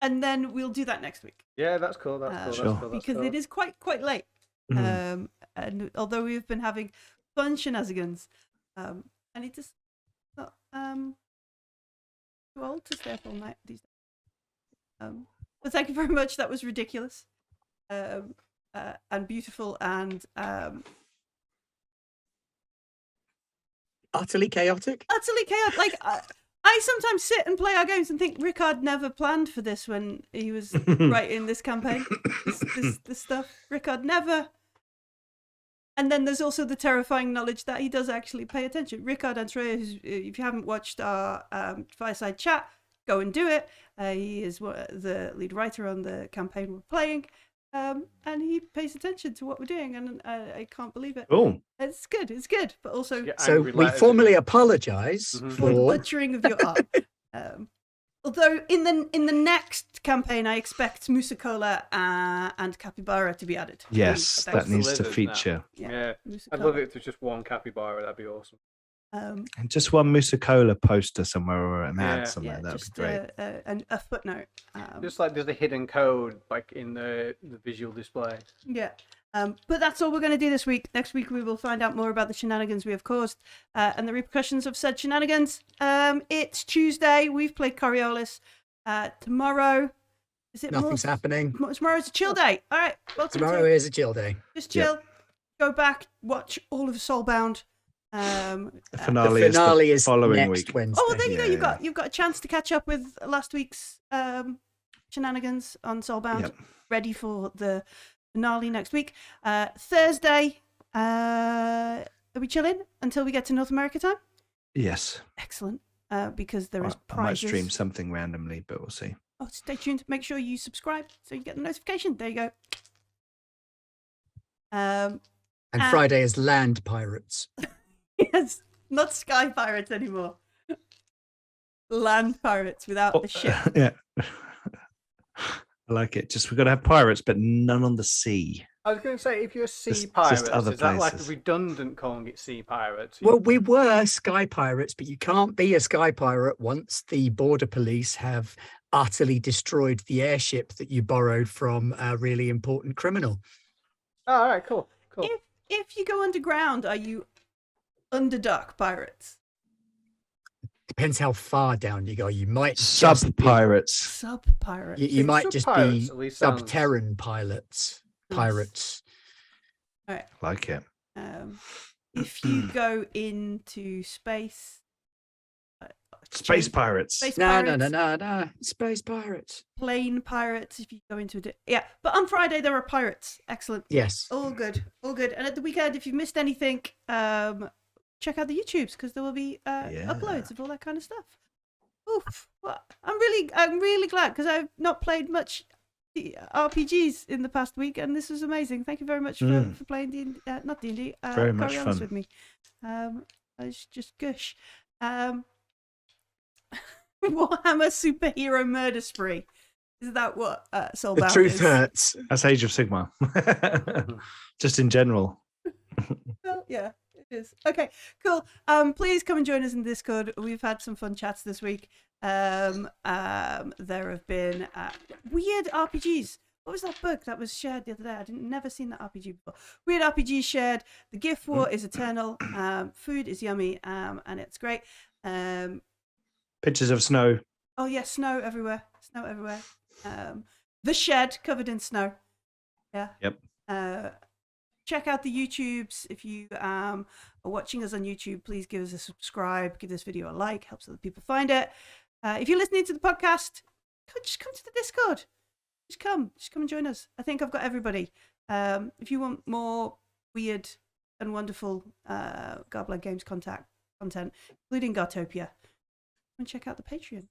And then we'll do that next week Yeah, that's cool. That's cool. Sure. That's cool. That's because cool. it is quite late. Mhm. And although we've been having fun shenanigans, I need to not too old to stay up all night these days. But thank you very much. That was ridiculous, and beautiful, and Utterly chaotic. utterly chaotic. Like I sometimes sit and play our games and think Rickard never planned for this when he was writing this campaign, this stuff. Rickard never. And then there's also the terrifying knowledge that he does actually pay attention. Rickard Andrea, if you haven't watched our Fireside Chat, go and do it. He is the lead writer on the campaign we're playing, and he pays attention to what we're doing, and I can't believe it. Oh, It's good, but also Get So angry we letters formally in. apologise Mhm. for the for. butchering of your art. Although in the next campaign, I expect Musaa Kula and Capybara to be added. yes, That that was- needs to lizard now. feature. Yeah, Musaa I'd Kula. love it if it was just one capybara. That'd be awesome. And just one Musaa Kula poster somewhere or an ad Yeah. somewhere. That'd just be great. a footnote. Just like there's a hidden code like in the visual display. Yeah. But that's all we're going to do this week. Next week, we will find out more about the shenanigans we have caused and the repercussions of said shenanigans. It's Tuesday. We've played Coriolis. Tomorrow, is it Nothing's happening. Tomorrow's a chill day. All right. Welcome Tomorrow is a chill day. Just chill. Go back, watch all of Soulbound. The The finale, finale is is the following next week. Wednesday. Oh, well, there you go. Yeah, You've got a chance to catch up with last week's shenanigans on Soulbound. Yep. Ready for the finale next week. Thursday, are we chilling until we get to North America time? Yes. Excellent. Because there is I might prizes. stream something randomly, but we'll see. Oh, stay tuned. Make sure you subscribe so you get the notification. There you go. And Friday is Land Pirates. Yes, not Sky Pirates anymore. Land Pirates without a ship. Yeah. I like it. Just we've got to have pirates, but none on the sea. I was going to say, if you're sea Just pirates, other is that like places. redundant calling it sea pirates? Well, we were Sky Pirates, but you can't be a Sky Pirate once the border police have utterly destroyed the airship that you borrowed from a really important criminal. Oh, all right, cool. If you go underground, are you underdock pirates? Depends how far down you go. You might Sub just be- pirates. Sub pirates. You might just be Sub-pirates at least sounds- subterran pirates. Pirates. All right. Like it. If you go into space, Space pirates. space No, pirates, no. Space pirates. plane pirates. If you go into yeah, but on Friday there are pirates. Excellent. Yes. All good, all good. And at the weekend, if you've missed anything, check out the YouTubes because there will be uploads of all that kind of stuff. Oof! Well, I'm really glad because I've not played much RPGs in the past week, and this was amazing. Thank you very much for playing D&D, not D&D. Very much Coriolis fun with me. I was just gush. Warhammer Superhero Murder Spree. Is that what Soulbound The truth is? hurts. That's Age of Sigmar. Just in general. Well, yeah, it is. Okay, cool. Please come and join us in Discord. We've had some fun chats this week. There have been weird RPGs. What was that book that was shared the other day? I didn't never seen that RPG before. Weird RPG shared. The gift war is eternal. Food is yummy. And it's great. Pictures of snow. Oh yeah, snow everywhere. Snow everywhere. The shed covered in snow. Yeah. Yep. Check out the YouTubes. If you are watching us on YouTube, please give us a subscribe. Give this video a like. Helps other people find it. If you're listening to the podcast, just come to the Discord. Just come and join us. I think I've got everybody. If you want more weird and wonderful Garblag Games content, including Gartopia, and check out the Patreon.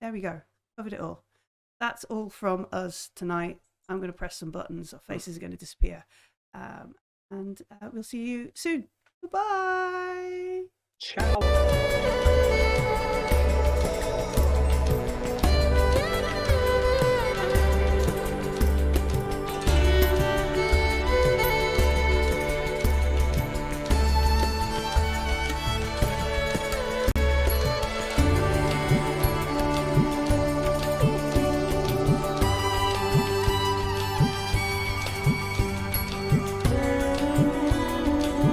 There we go. Covered it all. That's all from us tonight. I'm going to press some buttons. Our faces are going to disappear. And we'll see you soon. Goodbye. Ciao.